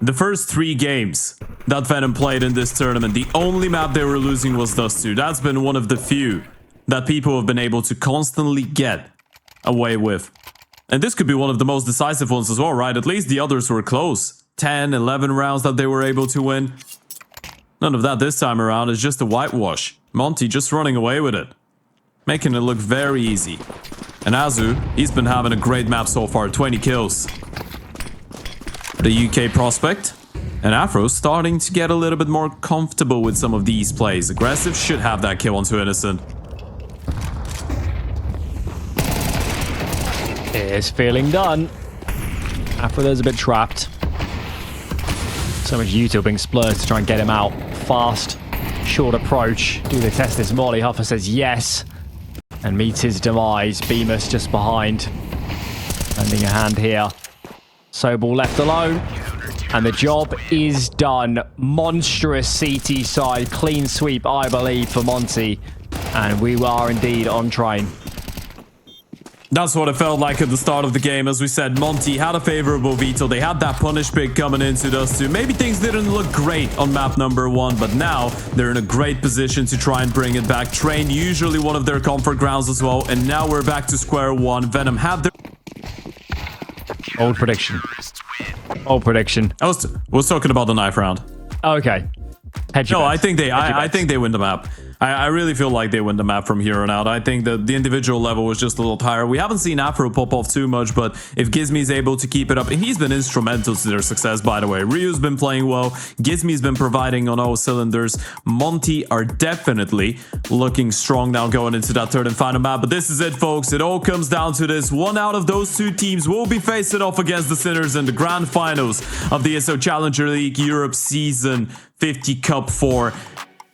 The first 3 games that Venom played in this tournament, the only map they were losing was Dust2. That's been one of the few that people have been able to constantly get away with. And this could be one of the most decisive ones as well, right? At least the others were close. 10, 11 rounds that they were able to win. None of that this time around. It's just a whitewash. Monte just running away with it, making it look very easy. And AZUWU, he's been having a great map so far, 20 kills. The UK prospect. And Afro starting to get a little bit more comfortable with some of these plays. Aggressive should have that kill onto Innocent. Is feeling done. Afro there's a bit trapped. So much util being splurged to try and get him out. Fast, short approach. Do they test this Molly? Huffer says yes. And meets his demise. Bymas just behind. Lending a hand here. Sobel left alone. And the job is done. Monstrous CT side. Clean sweep, I believe, for Monte. And we are indeed on train. That's what it felt like at the start of the game. As we said, Monte had a favorable veto. They had that punish pick coming into Dust2. Maybe things didn't look great on map number 1, but now they're in a great position to try and bring it back. Train, usually one of their comfort grounds as well. And now we're back to square one. Venom had their... Old prediction. Old prediction. I was talking about the knife round. Okay. No, I think they win the map. I really feel like they win the map from here on out. I think that the individual level was just a little higher. We haven't seen Afro pop off too much, but if Gizmi's able to keep it up, and he's been instrumental to their success, by the way. Ryu's been playing well. Gizmi's been providing on all cylinders. Monte are definitely looking strong now going into that third and final map. But this is it, folks. It all comes down to this. One out of those 2 teams will be facing off against the Sinners in the grand finals of the ESL Challenger League Europe Season 50 Cup 4.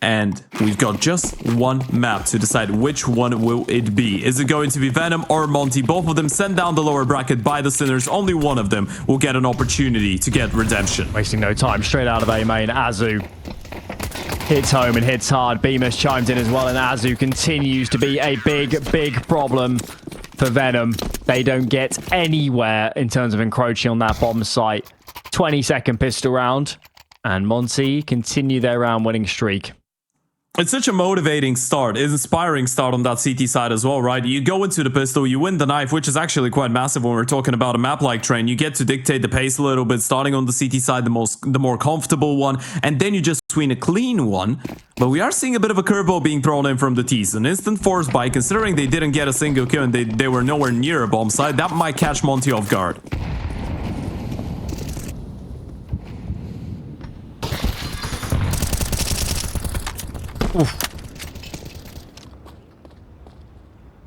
And we've got just one map to decide which one will it be. Is it going to be Venom or Monte? Both of them sent down the lower bracket by the Sinners. Only one of them will get an opportunity to get redemption. Wasting no time. Straight out of A main. AZUWU hits home and hits hard. Bymas chimes in as well, and AZUWU continues to be a big problem for Venom. They don't get anywhere in terms of encroaching on that bomb site. 20-second pistol round, and Monte continue their round winning streak. It's such a motivating start, inspiring start on that CT side as well, right? You go into the pistol, you win the knife, which is actually quite massive when we're talking about a map like Train. You get to dictate the pace a little bit, starting on the CT side, the more comfortable one, and then you just win a clean one. But we are seeing a bit of a curveball being thrown in from the T's. An instant force buy, considering they didn't get a single kill and they were nowhere near a bomb site, that might catch Monte off guard. Oof.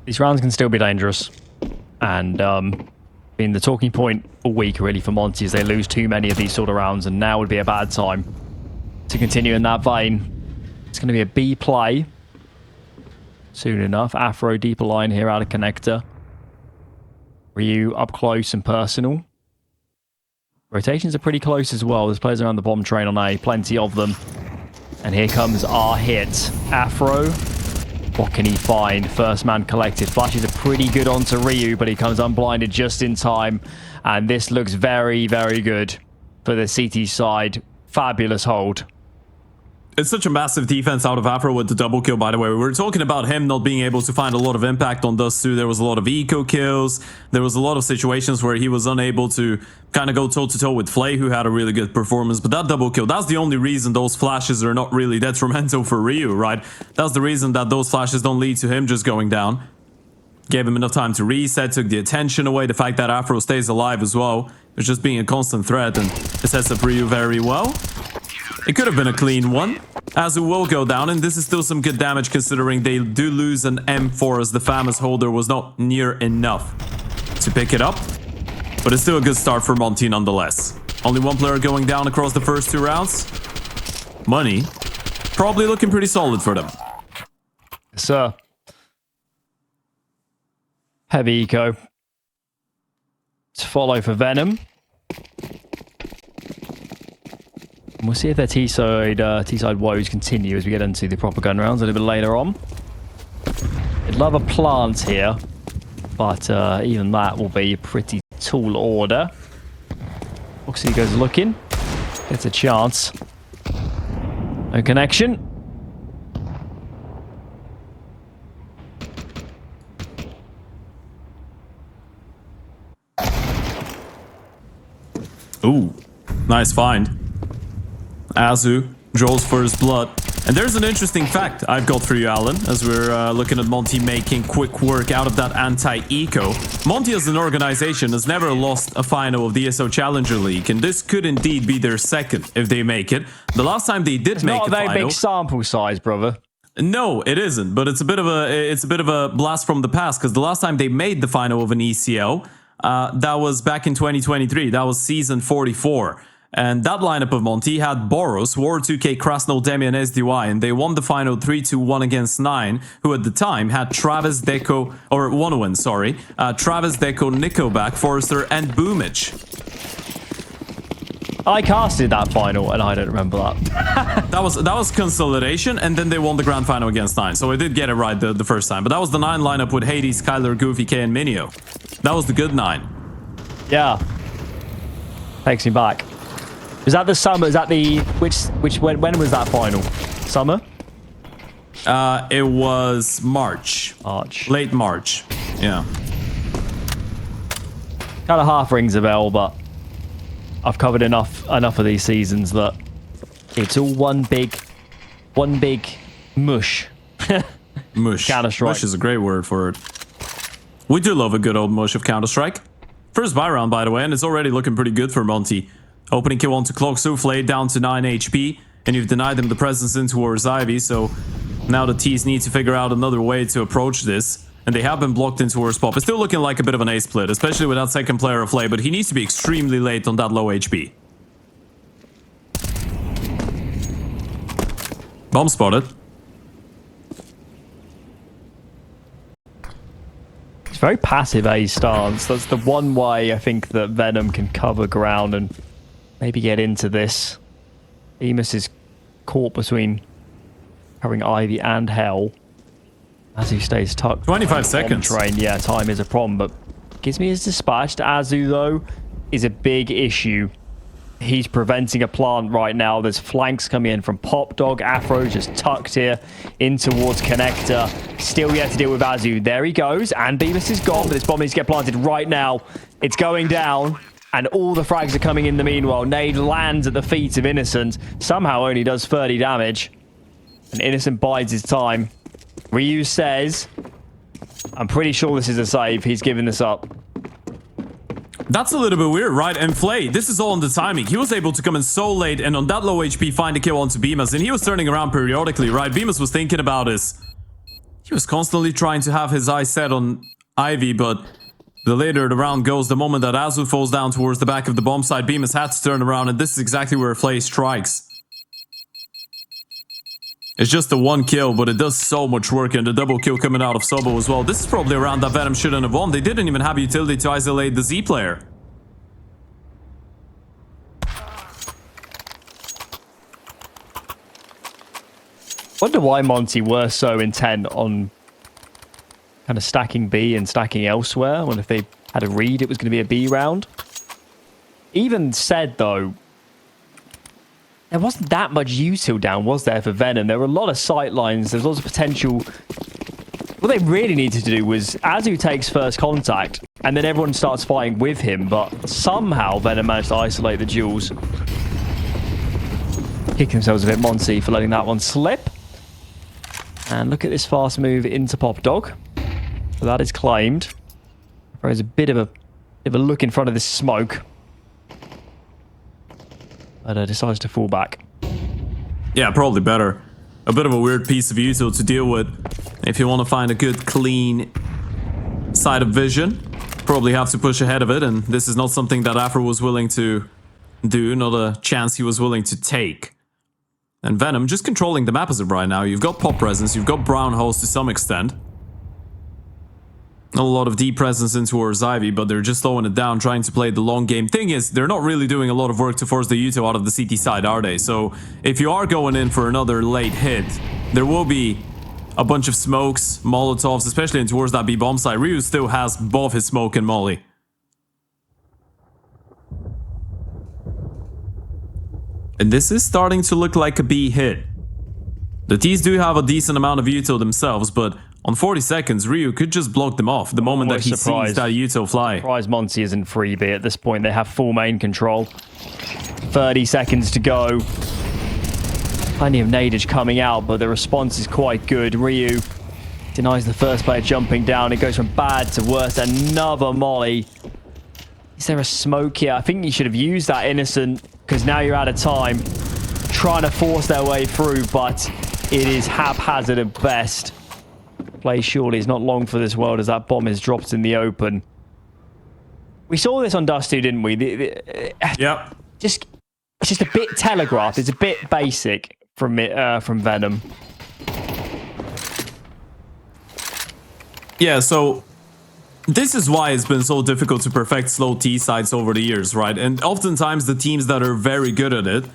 These rounds can still be dangerous, and being the talking point all week really for Monte is they lose too many of these sort of rounds, and now would be a bad time to continue in that vein. It's going to be a B play soon enough. Afro deeper line here out of connector. Ryu up close and personal. Rotations are pretty close as well. There's players around the bomb train on A, plenty of them. And here comes our hit. Afro, what can he find? First man collected. Flashes are pretty good onto Ryu, but he comes unblinded just in time. And this looks very good for the CT side. Fabulous hold. It's such a massive defense out of Afro with the double kill, by the way. We were talking about him not being able to find a lot of impact on Dust2. There was a lot of eco kills. There was a lot of situations where he was unable to kind of go toe-to-toe with Flay, who had a really good performance. But that double kill, that's the only reason those flashes are not really detrimental for Ryu, right? That's the reason that those flashes don't lead to him just going down. Gave him enough time to reset, took the attention away. The fact that Afro stays alive as well is just being a constant threat, and it sets up Ryu very well. It could have been a clean one. AZUWU will go down, and this is still some good damage considering they do lose an M4 as the famous holder was not near enough to pick it up. But it's still a good start for Monte nonetheless. Only one player going down across the first 2 rounds. Money probably looking pretty solid for them. Yes, sir. Heavy eco. to follow for Venom. And we'll see if their T-side woes continue as we get into the proper gun rounds a little bit later on. I'd love a plant here, but even that will be a pretty tall order. Foxy goes looking, gets a chance. No connection. Ooh, nice find. AZUWU draws first blood. And there's an interesting fact I've got for you, Alan, as we're looking at Monte making quick work out of that anti-eco. Monte as an organization has never lost a final of the ESL Challenger League, and this could indeed be their second if they make it. The last time they did make a final... Not a very big sample size, brother. No, it isn't, but it's a bit of a blast from the past, because the last time they made the final of an ECL, that was back in 2023. That was season 44. And that lineup of Monte had Boros, War2K, Krasnol, Demi, and SDY, and they won the final 3-1 against 9, who at the time had Travis, Deco, or Wonowin, sorry, Travis, Deco, Nickelback, Forrester, and Boomich. I casted that final, and I don't remember that. that was Consolidation, and then they won the grand final against 9, so I did get it right the first time. But that was the 9 lineup with Hades, Skylar, Goofy, K, and Minio. That was the good 9. Yeah. Takes me back. Is that the summer? Is that the when was that final? Summer? It was March. March. Late March. Yeah. Kind of half rings a bell, but I've covered enough of these seasons that it's all one big mush. Mush. Counter-Strike. Mush is a great word for it. We do love a good old mush of Counter-Strike. First buy round, by the way, and it's already looking pretty good for Monte. Opening kill onto Clock Souffle, down to 9 HP, and you've denied them the presence in towards Ivy, so now the T's need to figure out another way to approach this, and they have been blocked in towards Pop. It's still looking like a bit of an ace split, especially with that second player of Flay, but he needs to be extremely late on that low HP. Bomb spotted. It's very passive A stance. That's the one way I think that Venom can cover ground and maybe get into this. Bymas is caught between covering Ivy and Hell as he stays tucked. 25 seconds. Train. Yeah, time is a problem, but gives me his dispatched. AZUWU, though, is a big issue. He's preventing a plant right now. There's flanks coming in from Pop Dog. Afro just tucked here in towards Connector. Still yet to deal with AZUWU. There he goes, and Bymas is gone, but this bomb needs to get planted right now. It's going down. And all the frags are coming in the meanwhile. Nade lands at the feet of Innocent. Somehow only does 30 damage. And Innocent bides his time. Ryu says, I'm pretty sure this is a save. He's giving this up. That's a little bit weird, right? And Flay, this is all on the timing. He was able to come in so late and on that low HP find a kill onto Bymas. And he was turning around periodically, right? Bymas was thinking about this. He was constantly trying to have his eyes set on Ivy, but... the later the round goes, the moment that AZUWU falls down towards the back of the bomb site, Bymas had to turn around, and this is exactly where Flay strikes. It's just the one kill, but it does so much work, and the double kill coming out of Sobo as well. This is probably a round that Venom shouldn't have won. They didn't even have utility to isolate the Z player. Wonder why Monte were so intent on kind of stacking B and stacking elsewhere. I wonder if they had a read it was going to be a B round. Even said, though, there wasn't that much util down, was there, for Venom? There were a lot of sight lines. There's lots of potential. What they really needed to do was AZUWU takes first contact, and then everyone starts fighting with him, but somehow Venom managed to isolate the duels. Kick themselves a bit, Monte, for letting that one slip. And look at this fast move into Pop Dog. So that is claimed. There's a bit of a look in front of this smoke. But decides to fall back. Yeah, probably better. A bit of a weird piece of util to deal with. If you want to find a good, clean side of vision, probably have to push ahead of it. And this is not something that Afro was willing to do, not a chance he was willing to take. And Venom just controlling the map as of right now. You've got Pop presence, you've got Brown holes to some extent. a lot of deep presence in towards Ivy, but they're just slowing it down, trying to play the long game. Thing is, they're not really doing a lot of work to force the Yuto out of the CT side, are they? So if you are going in for another late hit, there will be a bunch of smokes, Molotovs, especially in towards that B bomb side. Ryu still has both his smoke and molly. And this is starting to look like a B hit. The T's do have a decent amount of Yuto themselves, but on 40 seconds, Ryu could just block them off the moment that he sees that Yuto fly. Surprised Monte isn't freebie at this point. They have full main control. 30 seconds to go. Plenty of nadage coming out, but the response is quite good. Ryu denies the first player jumping down. It goes from bad to worse. Another molly. Is there a smoke here? I think you should have used that innocent, because now you're out of time. Trying to force their way through, but it is haphazard at best. Play surely is not long for this world as that bomb is dropped in the open. We saw this on Dust2, didn't we? Yep. It's just a bit telegraphed. It's a bit basic from Venom. Yeah, so this is why it's been so difficult to perfect slow T sides over the years, right? And oftentimes the teams that are very good at it,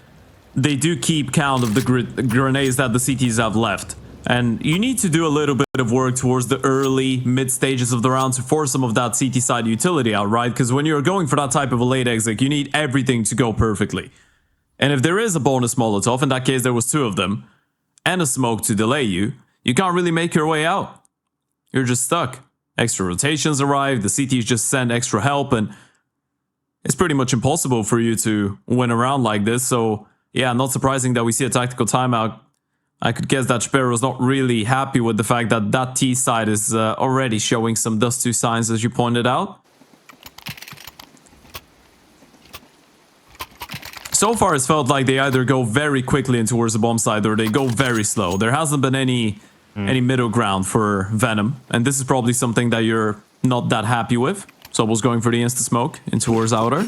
they do keep count of the grenades that the CTs have left. And you need to do a little bit of work towards the early, mid stages of the round to force some of that CT side utility out, right? Because when you're going for that type of a late exit, you need everything to go perfectly. And if there is a bonus Molotov, in that case there was 2 of them, and a smoke to delay you, you can't really make your way out. You're just stuck. Extra rotations arrive, the CTs just send extra help, and it's pretty much impossible for you to win a round like this. So yeah, not surprising that we see a tactical timeout. I could guess that Sparrow's not really happy with the fact that that T side is already showing some Dust2 signs, as you pointed out. So far, it's felt like they either go very quickly in towards the bomb side or they go very slow. There hasn't been any middle ground for Venom, and this is probably something that you're not that happy with. So I was going for the insta-smoke in towards outer.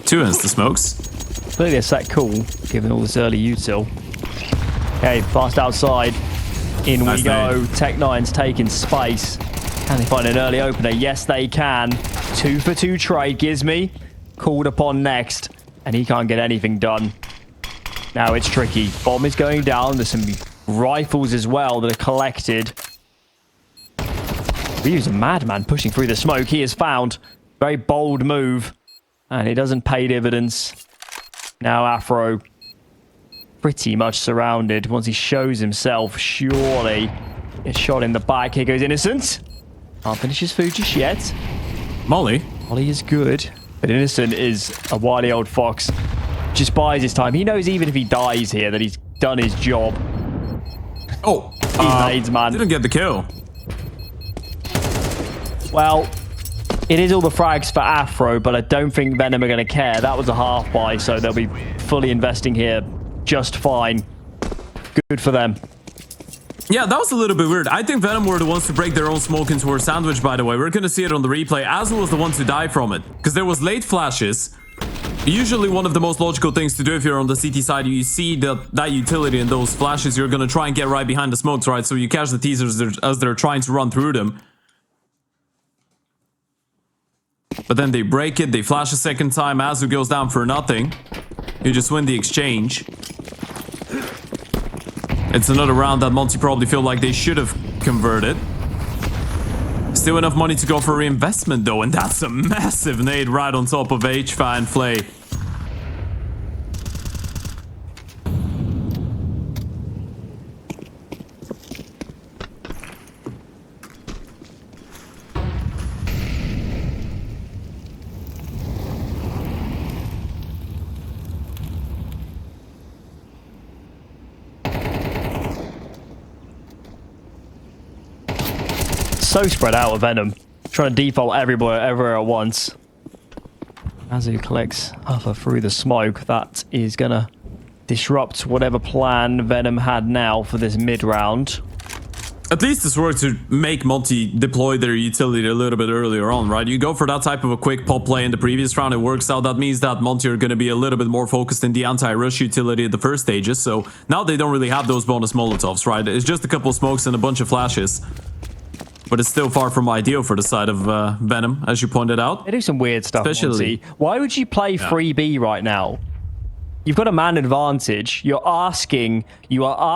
2 insta-smokes. Clearly a set cool, given all this early util. Okay, fast outside. In we go. Tech9's taking space. Can they find an early opener? Yes, they can. 2 for 2 trade. Gizmy called upon next, and he can't get anything done. Now it's tricky. Bomb is going down. There's some rifles as well that are collected. Ryu's a madman pushing through the smoke. He is found. Very bold move, and it doesn't pay dividends. Now Afro pretty much surrounded. Once he shows himself, surely it's shot in the back. Here goes Innocent. Can't finish his food just yet. Molly. Molly is good, but Innocent is a wily old fox. Just buys his time. He knows even if he dies here that he's done his job. Oh, he nades, man. Didn't get the kill. Well, it is all the frags for Afro, but I don't think Venom are going to care. That was a half buy, so they'll be fully investing here just fine. Good for them. Yeah, that was a little bit weird. I think Venom were the ones to break their own smoke into our sandwich, by the way. We're going to see it on the replay. AZUWU was the one to die from it, because there was late flashes. Usually one of the most logical things to do if you're on the CT side, you see that utility in those flashes, you're going to try and get right behind the smokes, right? So you catch the teasers as they're trying to run through them. But then they break it, they flash a second time, AZUWU goes down for nothing. You just win the exchange. It's another round that Monte probably feel like they should have converted. Still enough money to go for reinvestment though, and that's a massive nade right on top of HFA and Flay. So spread out with Venom. Trying to default everywhere at once. AZUWU collects Huffer through the smoke. That is going to disrupt whatever plan Venom had now for this mid-round. At least this worked to make Monte deploy their utility a little bit earlier on, right? You go for that type of a quick pop play in the previous round, it works out. That means that Monte are going to be a little bit more focused in the anti-rush utility at the first stages. So now they don't really have those bonus Molotovs, right? It's just a couple smokes and a bunch of flashes. But it's still far from ideal for the side of Venom, as you pointed out. They do some weird stuff, Especially, Monte. Why would you play 3B right now? You've got a man advantage. You are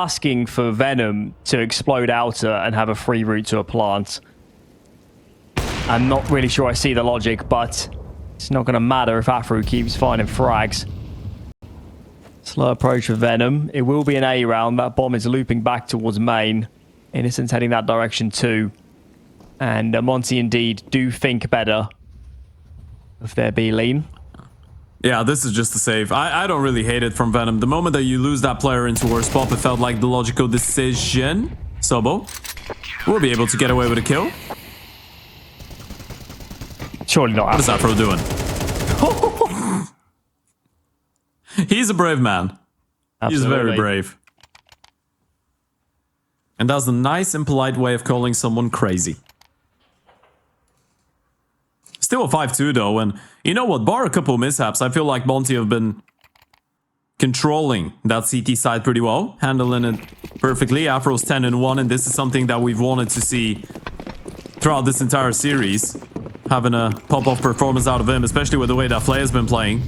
asking for Venom to explode outer and have a free route to a plant. I'm not really sure I see the logic, but it's not going to matter if AZUWU keeps finding frags. Slow approach for Venom. It will be an A round. That bomb is looping back towards main. Innocent's heading that direction too. And Monte indeed do think better of their B lean. yeah, this is just a save. I don't really hate it from Venom. The moment that you lose that player into worse pop, it felt like the logical decision. Sobo will be able to get away with a kill. Surely not. What is Afro doing? He's a brave man. Absolutely. He's very brave. And that's a nice and polite way of calling someone crazy. Still a 5-2 though, and you know what? Bar a couple mishaps, I feel like Monte have been controlling that CT side pretty well, handling it perfectly. Afro's 10-1, and this is something that we've wanted to see throughout this entire series. Having a pop-off performance out of him, especially with the way that Flay has been playing.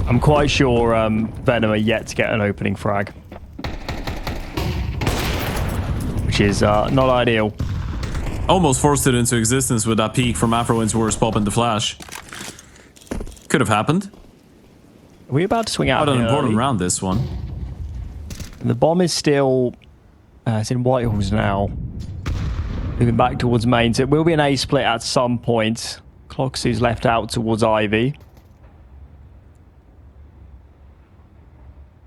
I'm quite sure Venom are yet to get an opening frag. Which is not ideal. Almost forced it into existence with that peek from Afro into worst pop in the flash. Could have happened. Are we about to swing out? Quite an here important early? round, this one. The bomb is still... it's in Whitehall's now. Moving back towards main. So it will be an A split at some point. Cloxy's left out towards Ivy.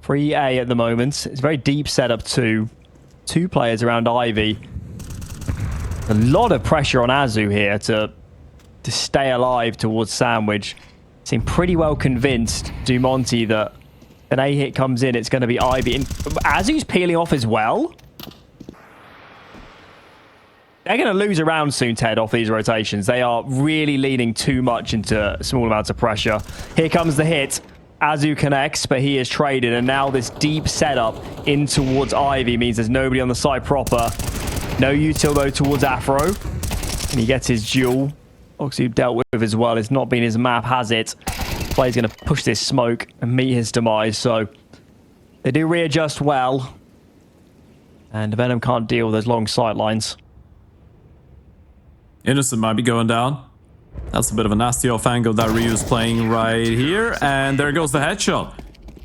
3A at the moment. It's a very deep setup too. Two players around Ivy. A lot of pressure on AZUWU here to stay alive towards Sandwich. Seem pretty well convinced, Monte, that an A hit comes in, it's going to be Ivy. And AZUWU's peeling off as well. They're going to lose a round soon, Ted, off these rotations. They are really leaning too much into small amounts of pressure. Here comes the hit. AZUWU connects, but he is traded, and now this deep setup in towards Ivy means there's nobody on the side proper. No util though towards Afro, and he gets his duel. Obviously dealt with as well. It's not been his map, has it? Play's going to push this smoke and meet his demise, so they do readjust well. And Venom can't deal with those long sight lines. Innocent might be going down. That's a bit of a nasty off angle that Ryu's playing right here. And there goes the headshot.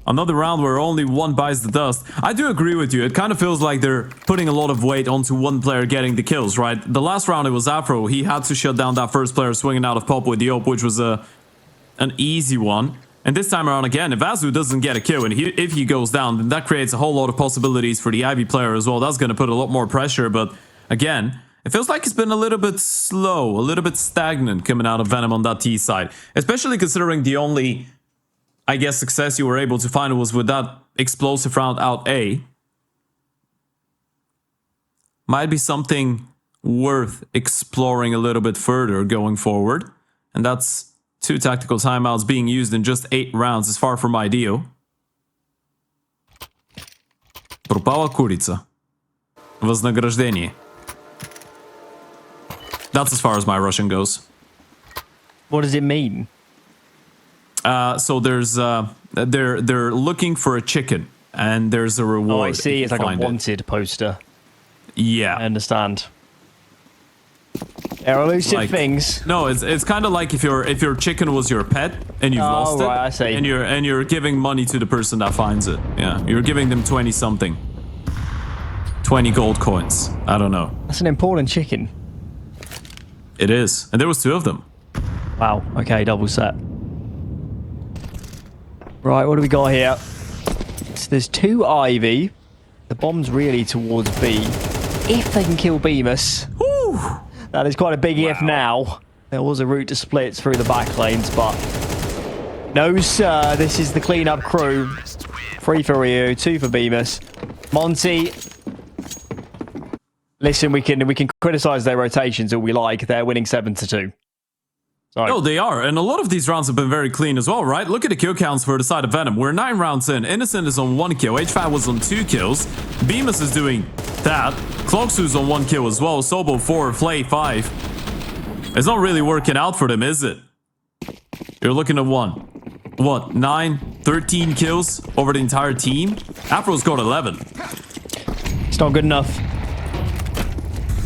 Another round where only one buys the dust. I do agree with you. It kind of feels like they're putting a lot of weight onto one player getting the kills, right? The last round it was Afro. He had to shut down that first player swinging out of pop with the op, which was an easy one. And this time around again, if AZUWU doesn't get a kill and if he goes down, then that creates a whole lot of possibilities for the Ivy player as well. That's going to put a lot more pressure. But again, it feels like it's been a little bit slow, a little bit stagnant coming out of Venom on that T side. Especially considering the only, I guess, success you were able to find was with that explosive round out A. Might be something worth exploring a little bit further going forward. And that's 2 tactical timeouts being used in just 8 rounds is far from ideal. Пропала курица. Вознаграждение. That's as far as my Russian goes. What does it mean? So there's they're looking for a chicken, and there's a reward. Oh, I see. It's like a find wanted poster. Yeah, I understand. They're elusive things. No, it's kind of like if your chicken was your pet and you've lost right, it, I see. and you're giving money to the person that finds it. Yeah, you're giving them 20 something, 20 gold coins. I don't know. That's an important chicken. It is, and there was 2 of them. Wow. Okay, double set. Right, what do we got here? So there's 2 Ivy. The bomb's really towards B. If they can kill Bymas. Woo! That is quite a big if now. There was a route to split through the back lanes, but no, sir. This is the cleanup crew. 3 for Ryu, 2 for Bymas. Monte. Listen, we can criticize their rotations all we like. They're winning 7-2. Sorry. Oh, they are. And a lot of these rounds have been very clean as well, right? Look at the kill counts for the side of Venom. We're 9 rounds in. Innocent is on 1 kill. HFAT was on 2 kills. Bymas is doing that. Cloaksu's on 1 kill as well. Sobo 4, Flay 5. It's not really working out for them, is it? You're looking at 9, 13 kills over the entire team. Afro's got 11. It's not good enough.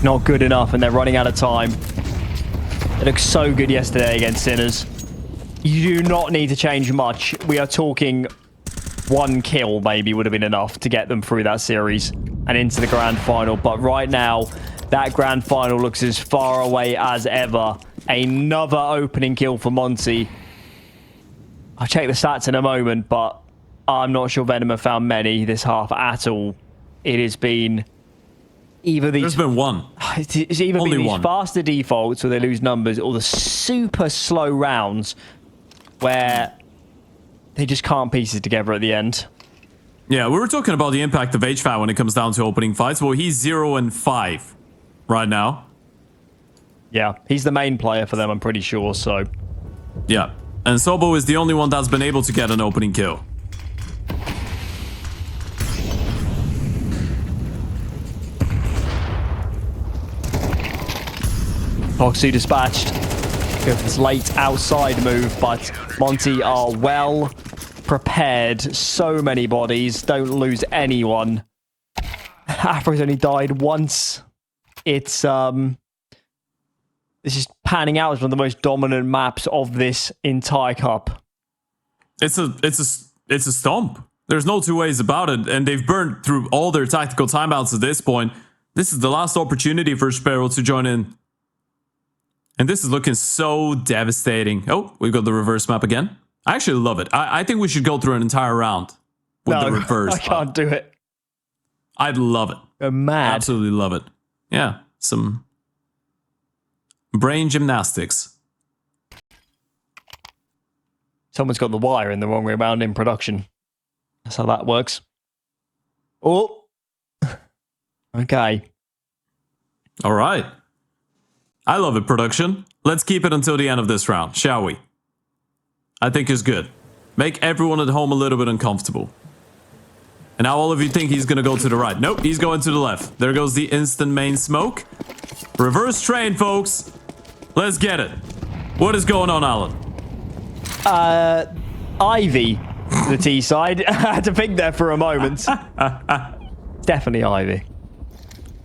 Not good enough, and they're running out of time. It looked so good yesterday against Sinners. You do not need to change much. We are talking 1 kill maybe would have been enough to get them through that series and into the grand final. But right now, that grand final looks as far away as ever. Another opening kill for Monte. I'll check the stats in a moment, but I'm not sure Venom have found many this half at all. It has been either these... There's been 1. It's either Only been these 1. faster defaults where they lose numbers, or the super slow rounds where they just can't piece it together at the end. Yeah, we were talking about the impact of HFAT when it comes down to opening fights. Well, he's 0-5 right now. Yeah, he's the main player for them, I'm pretty sure, so... Yeah, and Sobo is the only one that's been able to get an opening kill. Foxy dispatched. Go for this late outside move, but Monte are well prepared. So many bodies. Don't lose anyone. Afro's only died once. It's this is panning out as one of the most dominant maps of this entire cup. It's a stomp. There's no two ways about it, and they've burned through all their tactical timeouts at this point. This is the last opportunity for Sparrow to join in. And this is looking so devastating. Oh, we've got the reverse map again. I actually love it. I think we should go through an entire round with the reverse I can't do it. I'd love it. You're mad. Absolutely love it. Yeah, some brain gymnastics. Someone's got the wire in the wrong way around in production. That's how that works. Oh. Okay. All right. I love it, production. Let's keep it until the end of this round, shall we? I think it's good. Make everyone at home a little bit uncomfortable. And now all of you think he's going to go to the right. Nope, he's going to the left. There goes the instant main smoke. Reverse train, folks. Let's get it. What is going on, Alan? Ivy, the T side. I had to think there for a moment. Definitely Ivy.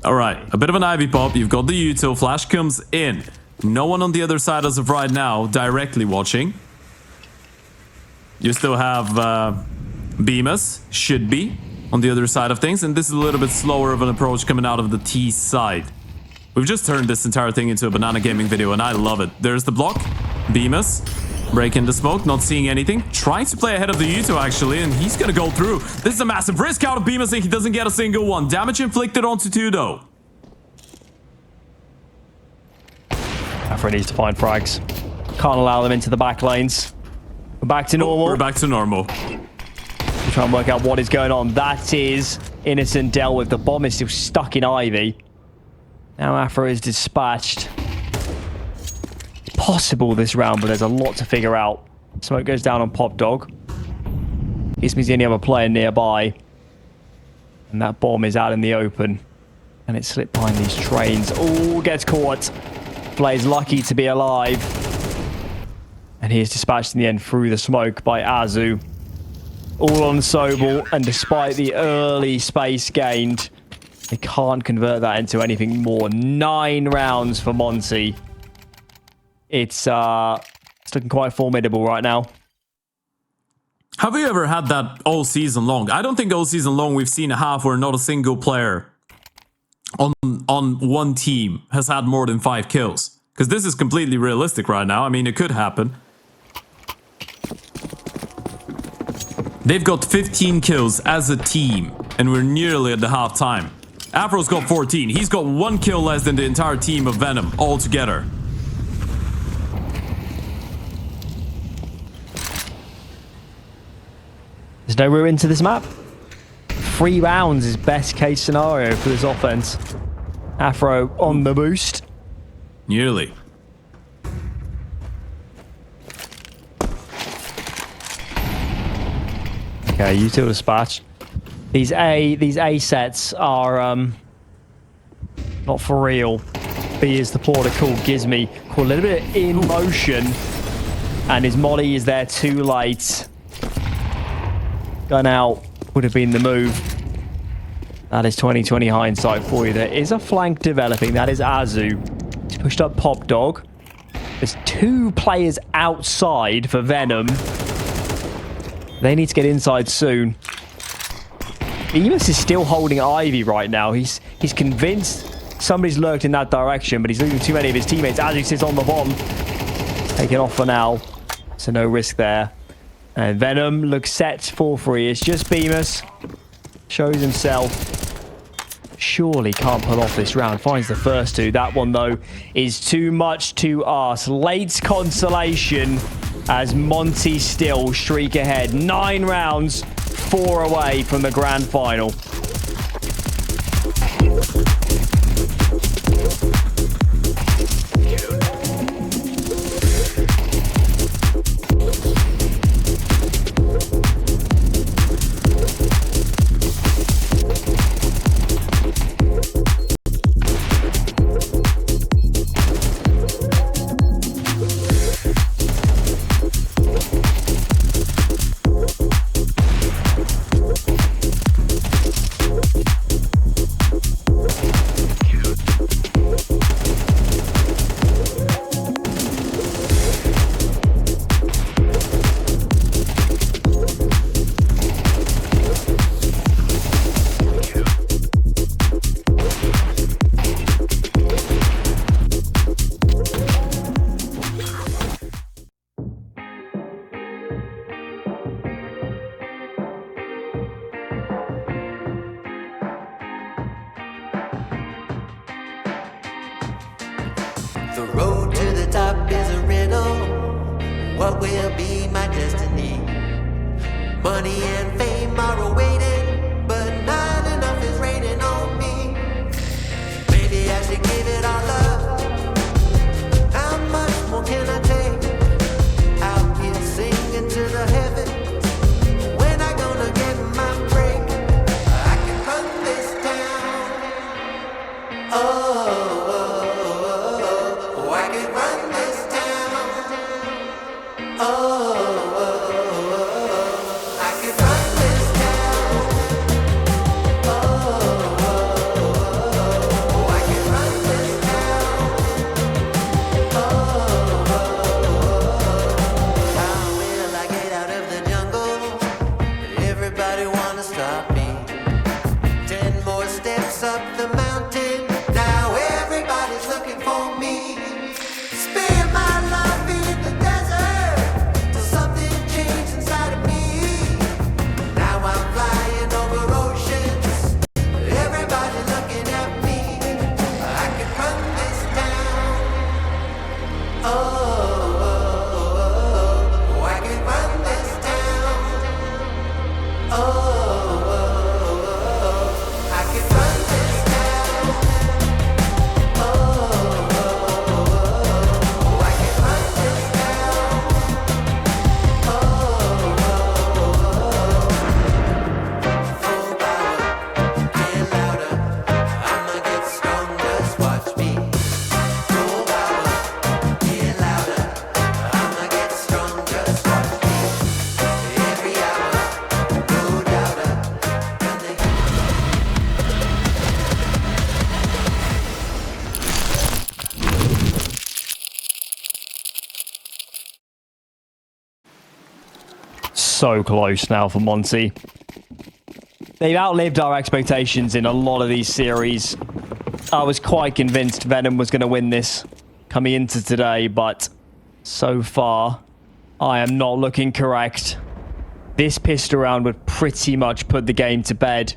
All right, a bit of an Ivy pop. You've got the util. Flash comes in. No one on the other side as of right now directly watching. You still have Bymas, should be, on the other side of things. And this is a little bit slower of an approach coming out of the T side. We've just turned this entire thing into a banana gaming video, and I love it. There's the block. Bymas breaking the smoke, not seeing anything. Trying to play ahead of the util, actually, and he's going to go through. This is a massive risk out of Bymas, and he doesn't get a single one. Damage inflicted onto 2, though. Afro needs to find frags. Can't allow them into the back lanes. We're back to normal. We're back to normal. We're trying to work out what is going on. That is Innocent dealt with. The bomb is still stuck in Ivy. Now Afro is dispatched. Possible this round, but there's a lot to figure out. Smoke goes down on Pop Dog. Gives me the only other player nearby. And that bomb is out in the open. And it slipped behind these trains. Oh, gets caught. Flay's lucky to be alive. And he is dispatched in the end through the smoke by AZUWU. All on Sobel, and despite the early space gained, they can't convert that into anything more. 9 rounds for Monte. It's looking quite formidable right now. Have you ever had that all season long? I don't think all season long we've seen a half where not a single player on one team has had more than 5 kills. Because this is completely realistic right now. I mean, it could happen. They've got 15 kills as a team, and we're nearly at the half time. Afro's got 14. He's got 1 kill less than the entire team of Venom altogether. There's no ruin to this map. 3 rounds is best case scenario for this offense. Afro on the boost. Nearly. Okay, you two dispatch. These A sets are not for real. B is the porter called Gizmy. Caught a little bit in motion. And his molly is there too late. Gun out would have been the move. That is 2020 hindsight for you. There is a flank developing. That is AZUWU. He's pushed up Pop Dog. There's 2 players outside for Venom. They need to get inside soon. Bymas is still holding Ivy right now. He's convinced somebody's lurked in that direction, but he's losing too many of his teammates as he sits on the bomb. Taking off for now. So no risk there. And Venom looks set for free. It's just Bymas. Shows himself. Surely can't pull off this round. Finds the first 2. That one, though, is too much to ask. Late consolation as Monte still streak ahead. 9 rounds, 4 away from the grand final. The road to the top is a riddle. What will be my destiny? Money and fame are awaiting, but not enough is raining on me. Maybe I should give it all up. How much more can I take? Out here singing to the heavens. When I gonna get my break? I can run this town. Oh. So close now for Monte. They've outlived our expectations in a lot of these series. I was quite convinced Venom was going to win this coming into today, but so far, I am not looking correct. This pistol round would pretty much put the game to bed.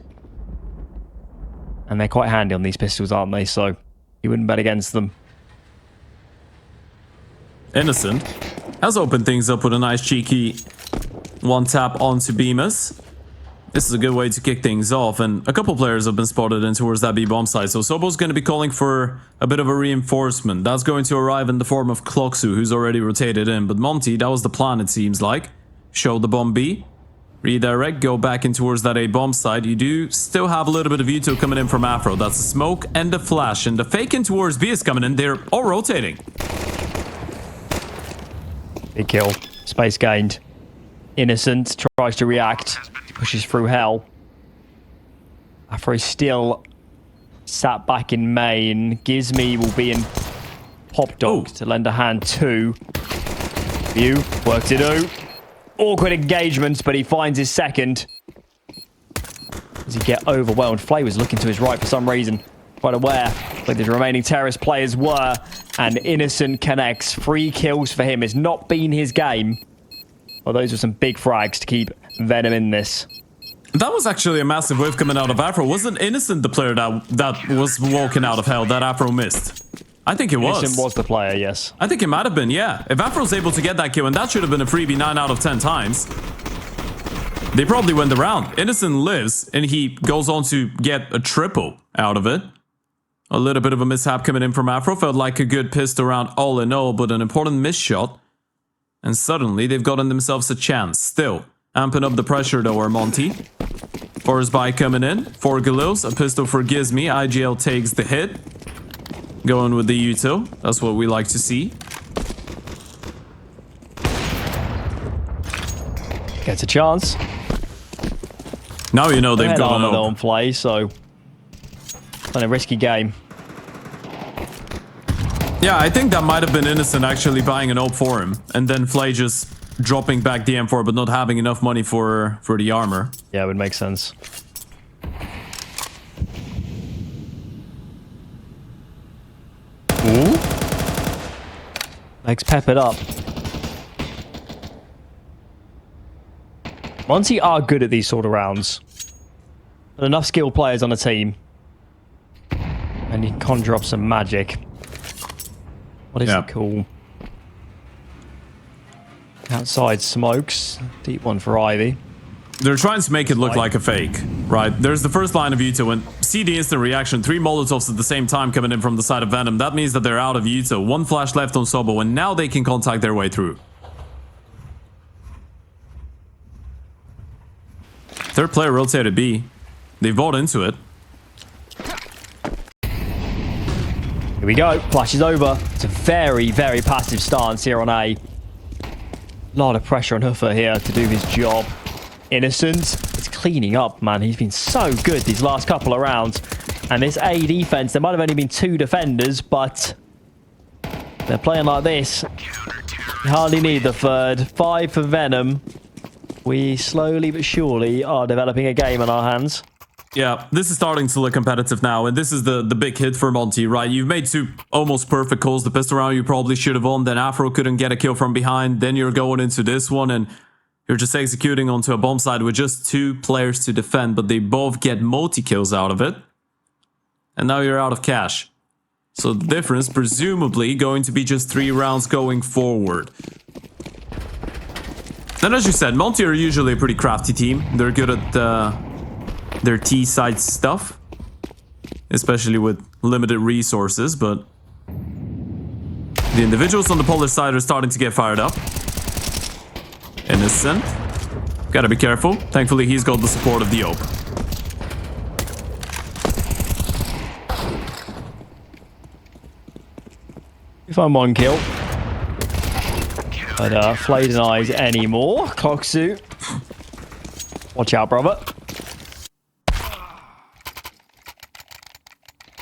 And they're quite handy on these pistols, aren't they? So you wouldn't bet against them. Innocent has opened things up with a nice cheeky one tap onto Bymas. This is a good way to kick things off, and a couple players have been spotted in towards that B-bomb side, so Sobo's going to be calling for a bit of a reinforcement. That's going to arrive in the form of Cloxu, who's already rotated in, but Monte, that was the plan it seems like. Show the bomb B, redirect, go back in towards that A-bomb side. You do still have a little bit of Vito coming in from Afro. That's a smoke and a flash, and the fake in towards B is coming in. They're all rotating. Big kill. Space gained. Innocent tries to react. Pushes through hell. Afro still sat back in main. Gizmy will be in Pop Dog to lend a hand to. View, work to do. Awkward engagement, but he finds his second. Does he get overwhelmed? Flay was looking to his right for some reason. Quite aware where the remaining terrorist players were. And Innocent connects. 3 kills for him. It's not been his game. Well, those were some big frags to keep Venom in this. That was actually a massive wave coming out of Afro. Wasn't Innocent the player that was walking out of hell that Afro missed? I think it was. Innocent was the player, yes. I think it might have been, yeah. If Afro's able to get that kill, and that should have been a freebie 9 out of 10 times, they probably win the round. Innocent lives, and he goes on to get a triple out of it. A little bit of a mishap coming in from Afro. Felt like a good pistol round all in all, but an important miss shot. And suddenly, they've gotten themselves a chance. Still, amping up the pressure though are Monte. Forest by coming in. 4 Galils, a pistol for Gizmy. IGL takes the hit. Going with the util. That's what we like to see. Gets a chance. Now you know they've got an on play, so kind of risky game. Yeah, I think that might have been Innocent actually buying an AWP for him, and then Flay just dropping back the M4 but not having enough money for the armor. Yeah, it would make sense. Ooh. Legs peppered up. Monte are good at these sort of rounds. But enough skilled players on a team. And you can conjure up some magic. What is it called? Outside smokes. Deep one for Ivy. They're trying to make it look like a fake, right? There's the first line of Uto, and see the instant reaction. 3 Molotovs at the same time coming in from the side of Venom. That means that they're out of Uto. 1 flash left on Sobo, and now they can contact their way through. Third player rotated B. They bought into it. Here we go. Flashes over. It's a very, very passive stance here on A. A lot of pressure on Huffer here to do his job. Innocent. It's cleaning up, man. He's been so good these last couple of rounds. And this A defense, there might have only been 2 defenders, but they're playing like this. You hardly need the third. 5 for Venom. We slowly but surely are developing a game on our hands. Yeah, this is starting to look competitive now, and this is the big hit for Monte, right? You've made 2 almost perfect calls. The pistol round you probably should have won, then Afro couldn't get a kill from behind, then you're going into this one, and you're just executing onto a bomb side with just 2 players to defend, but they both get multi-kills out of it. And now you're out of cash. So the difference, presumably, going to be just 3 rounds going forward. Then as you said, Monte are usually a pretty crafty team. They're good at their T-side stuff, especially with limited resources, but the individuals on the Polish side are starting to get fired up. Innocent. Gotta be careful. Thankfully, he's got the support of the AWP. If I'm 1 kill. But Flay denies anymore. Cloxu. Watch out, brother.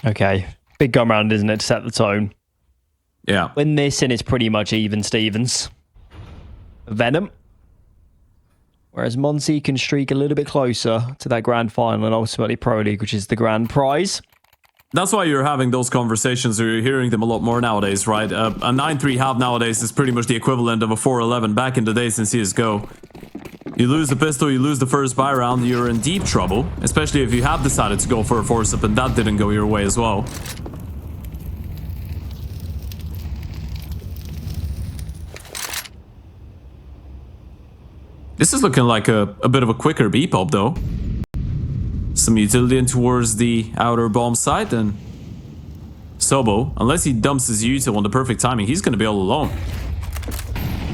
Okay. Big gun round, isn't it, to set the tone? Yeah. Win this and it's pretty much even Stevens. Venom. Whereas Monte can streak a little bit closer to that grand final and ultimately Pro League, which is the grand prize. That's why you're having those conversations, or you're hearing them a lot more nowadays, right? A 9-3 half nowadays is pretty much the equivalent of a 4-11 back in the days in CSGO. You lose the pistol, you lose the first buy round, you're in deep trouble, especially if you have decided to go for a force-up and that didn't go your way as well. This is looking like a bit of a quicker B-pop though. Some utility in towards the outer bomb site, and Sobo, unless he dumps his util on the perfect timing, he's going to be all alone.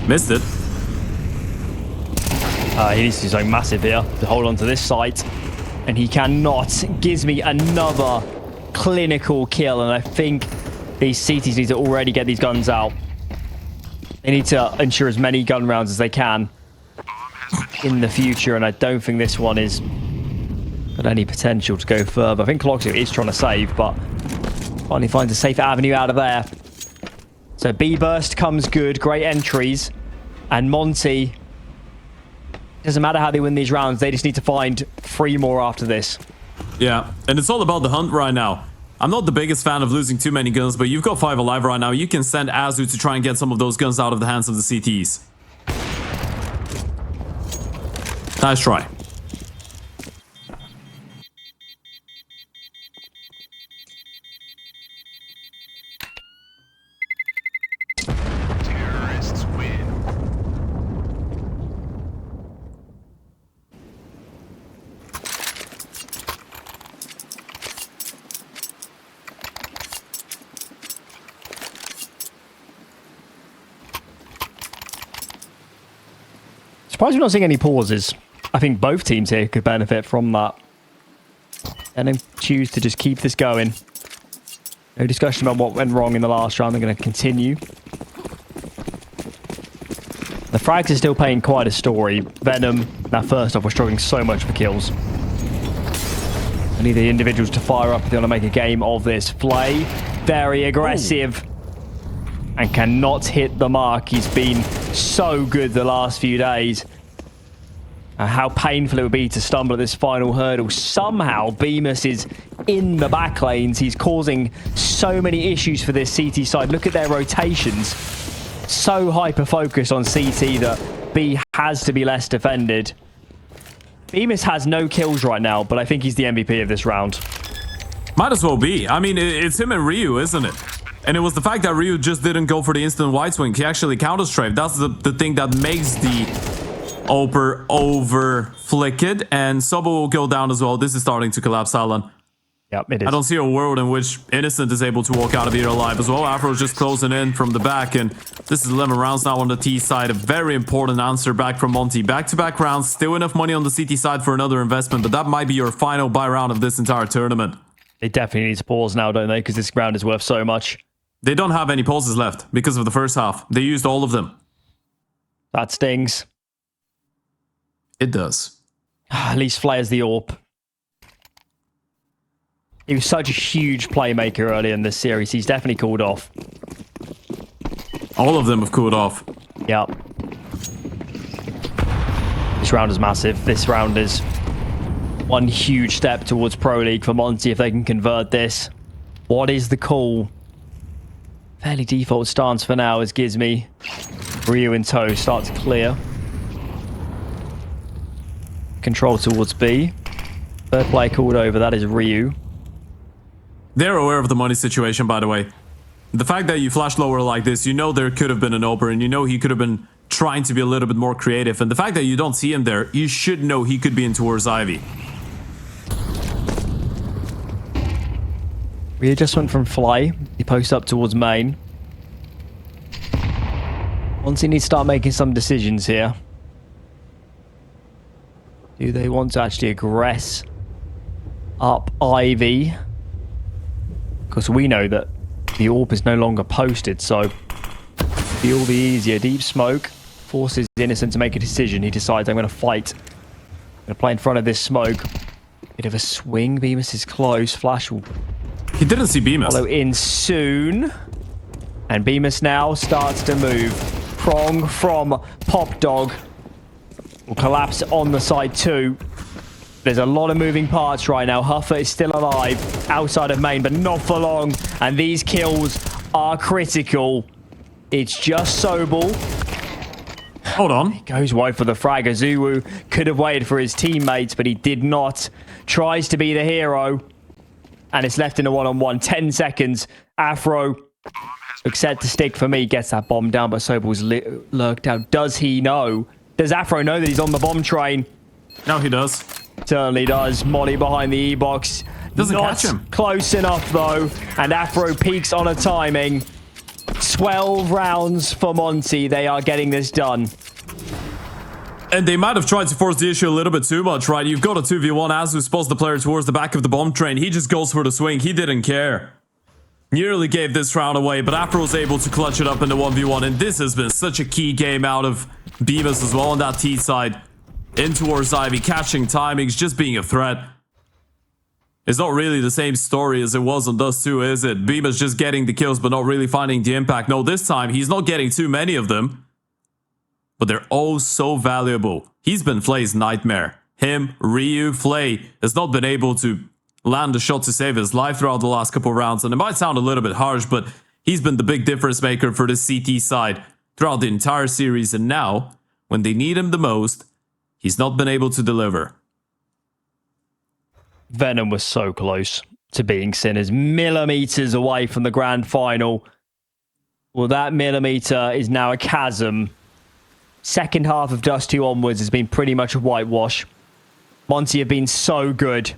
Missed it. He needs to do something massive here to hold on to this site, and he cannot. Gives me another clinical kill, and I think these CTs need to already get these guns out. They need to ensure as many gun rounds as they can in the future, and I don't think this one is got any potential to go further. I think Cloxio is trying to save, but finally finds a safe avenue out of there. So B-Burst comes good, great entries, and Monte, doesn't matter how they win these rounds, they just need to find 3 more after this. Yeah, and it's all about the hunt right now. I'm not the biggest fan of losing too many guns, but you've got 5 alive right now. You can send AZUWU to try and get some of those guns out of the hands of the CTs. Nice try. Terrorists win. Surprised we're not seeing any pauses. I think both teams here could benefit from that. And then choose to just keep this going. No discussion about what went wrong in the last round. They're going to continue. The frags are still playing quite a story. Venom, now first off, we're struggling so much for kills. I need the individuals to fire up if they want to make a game of this. Flay, very aggressive. And cannot hit the mark. He's been so good the last few days. How painful it would be to stumble at this final hurdle. Somehow, Bymas is in the back lanes. He's causing so many issues for this CT side. Look at their rotations. So hyper-focused on CT that B has to be less defended. Bymas has no kills right now, but I think he's the MVP of this round. Might as well be. I mean, it's him and Ryu, isn't it? And it was the fact that Ryu just didn't go for the instant wide swing. He actually counter-strafed. That's the thing that makes the Oper over-flicked. And Sobo will go down as well. This is starting to collapse, Alan. Yep, it is. I don't see a world in which Innocent is able to walk out of here alive as well. Afro's just closing in from the back. And this is 11 rounds now on the T side. A very important answer back from Monte. Back-to-back rounds. Still enough money on the CT side for another investment. But that might be your final buy round of this entire tournament. They definitely need to pause now, don't they? Because this round is worth so much. They don't have any pauses left because of the first half. They used all of them. That stings. It does. At least Flayer's the AWP. He was such a huge playmaker early in this series. He's definitely cooled off. All of them have cooled off. Yep. This round is massive. This round is one huge step towards Pro League for Monte if they can convert this. What is the call? Fairly default stance for now as Gizmy, Ryu and Toe start to clear. Control towards B. Third play called over, that is Ryu. They're aware of the money situation, by the way. The fact that you flash lower like this, you know there could have been an Oper, and you know he could have been trying to be a little bit more creative. And the fact that you don't see him there, you should know he could be in towards Ivy. Readjustment from Fly. He posts up towards main. Once he needs to start making some decisions here. Do they want to actually aggress up Ivy? Because we know that the AWP is no longer posted, so it'll be easier. Deep smoke forces Innocent to make a decision. He decides, I'm going to fight. I'm going to play in front of this smoke. Bit of a swing. Bymas is close. Flash will He didn't see Bymas. follow in soon. And Bymas now starts to move. Prong from Pop Dog will collapse on the side too. There's a lot of moving parts right now. Huffer is still alive outside of main, but not for long. And these kills are critical. It's just Sobel. Hold on. Goes wide for the frag. AZUWU could have waited for his teammates, but he did not. Tries to be the hero. And it's left in a one-on-one. 10 seconds. Afro looks set to stick for me. Gets that bomb down, but Sobel's lurked out. Does he know? Does Afro know that he's on the bomb train? Now he does. Certainly does. Monte behind the E-box. Doesn't Not catch him. Close enough, though. And Afro peaks on a timing. 12 rounds for Monte. They are getting this done. And they might have tried to force the issue a little bit too much, right? You've got a 2v1. AZUWU spots the player towards the back of the bomb train. He just goes for the swing. He didn't care. Nearly gave this round away, but Afro's able to clutch it up in the 1v1. And this has been such a key game out of Bymas as well on that T side. In towards Ivy, catching timings, just being a threat. It's not really the same story as it was on Dust2, is it? Bymas just getting the kills, but not really finding the impact. No, this time, he's not getting too many of them. But they're all so valuable. He's been Flay's nightmare. Him, Ryu, Flay has not been able to land a shot to save his life throughout the last couple of rounds. And it might sound a little bit harsh, but he's been the big difference maker for the CT side throughout the entire series. And now, when they need him the most, he's not been able to deliver. Venom was so close to being Sinners, millimeters away from the grand final. Well, that millimeter is now a chasm. Second half of Dust2 onwards has been pretty much a whitewash. Monte have been so good.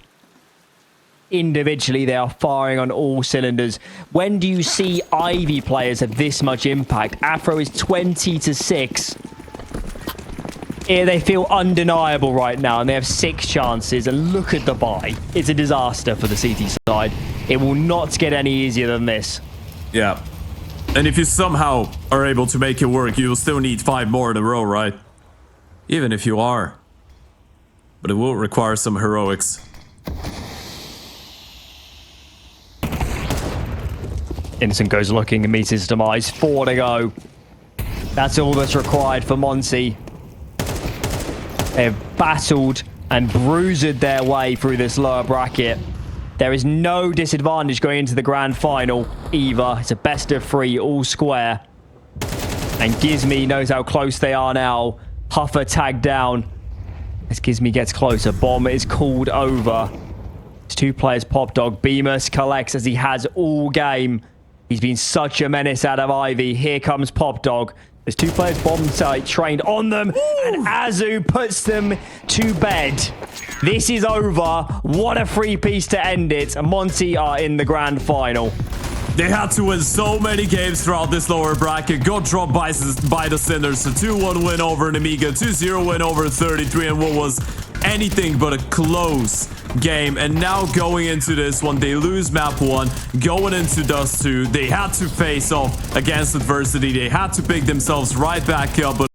Individually, they are firing on all cylinders. When do you see Ivy players have this much impact? Afro is 20-6. They feel undeniable right now, and they have 6 chances. And look at the buy. It's a disaster for the CT side. It will not get any easier than this. Yeah. And if you somehow are able to make it work, you'll still need 5 more in a row, right? Even if you are. But it will require some heroics. Innocent goes looking and meets his demise. 4 to go. That's all that's required for Monte. They have battled and bruised their way through this lower bracket. There is no disadvantage going into the grand final either. It's a best of 3, all square. And Gizmi knows how close they are now. Puffer tagged down. As Gizmi gets closer, bomb is called over. It's 2 players pop dog. Bymas collects as he has all game. He's been such a menace out of Ivy. Here comes pop dog. There's 2 players bomb site trained on them. Ooh. And AZUWU puts them to bed. This is over. What a free piece to end it. Monte are in the grand final. They had to win so many games throughout this lower bracket. Got dropped by the Sinners. A 2-1 win over an Amiga. 2-0 win over 33. And what was anything but a close game. And now going into this one, they lose map 1. Going into Dust2, they had to face off against adversity. They had to pick themselves right back up. But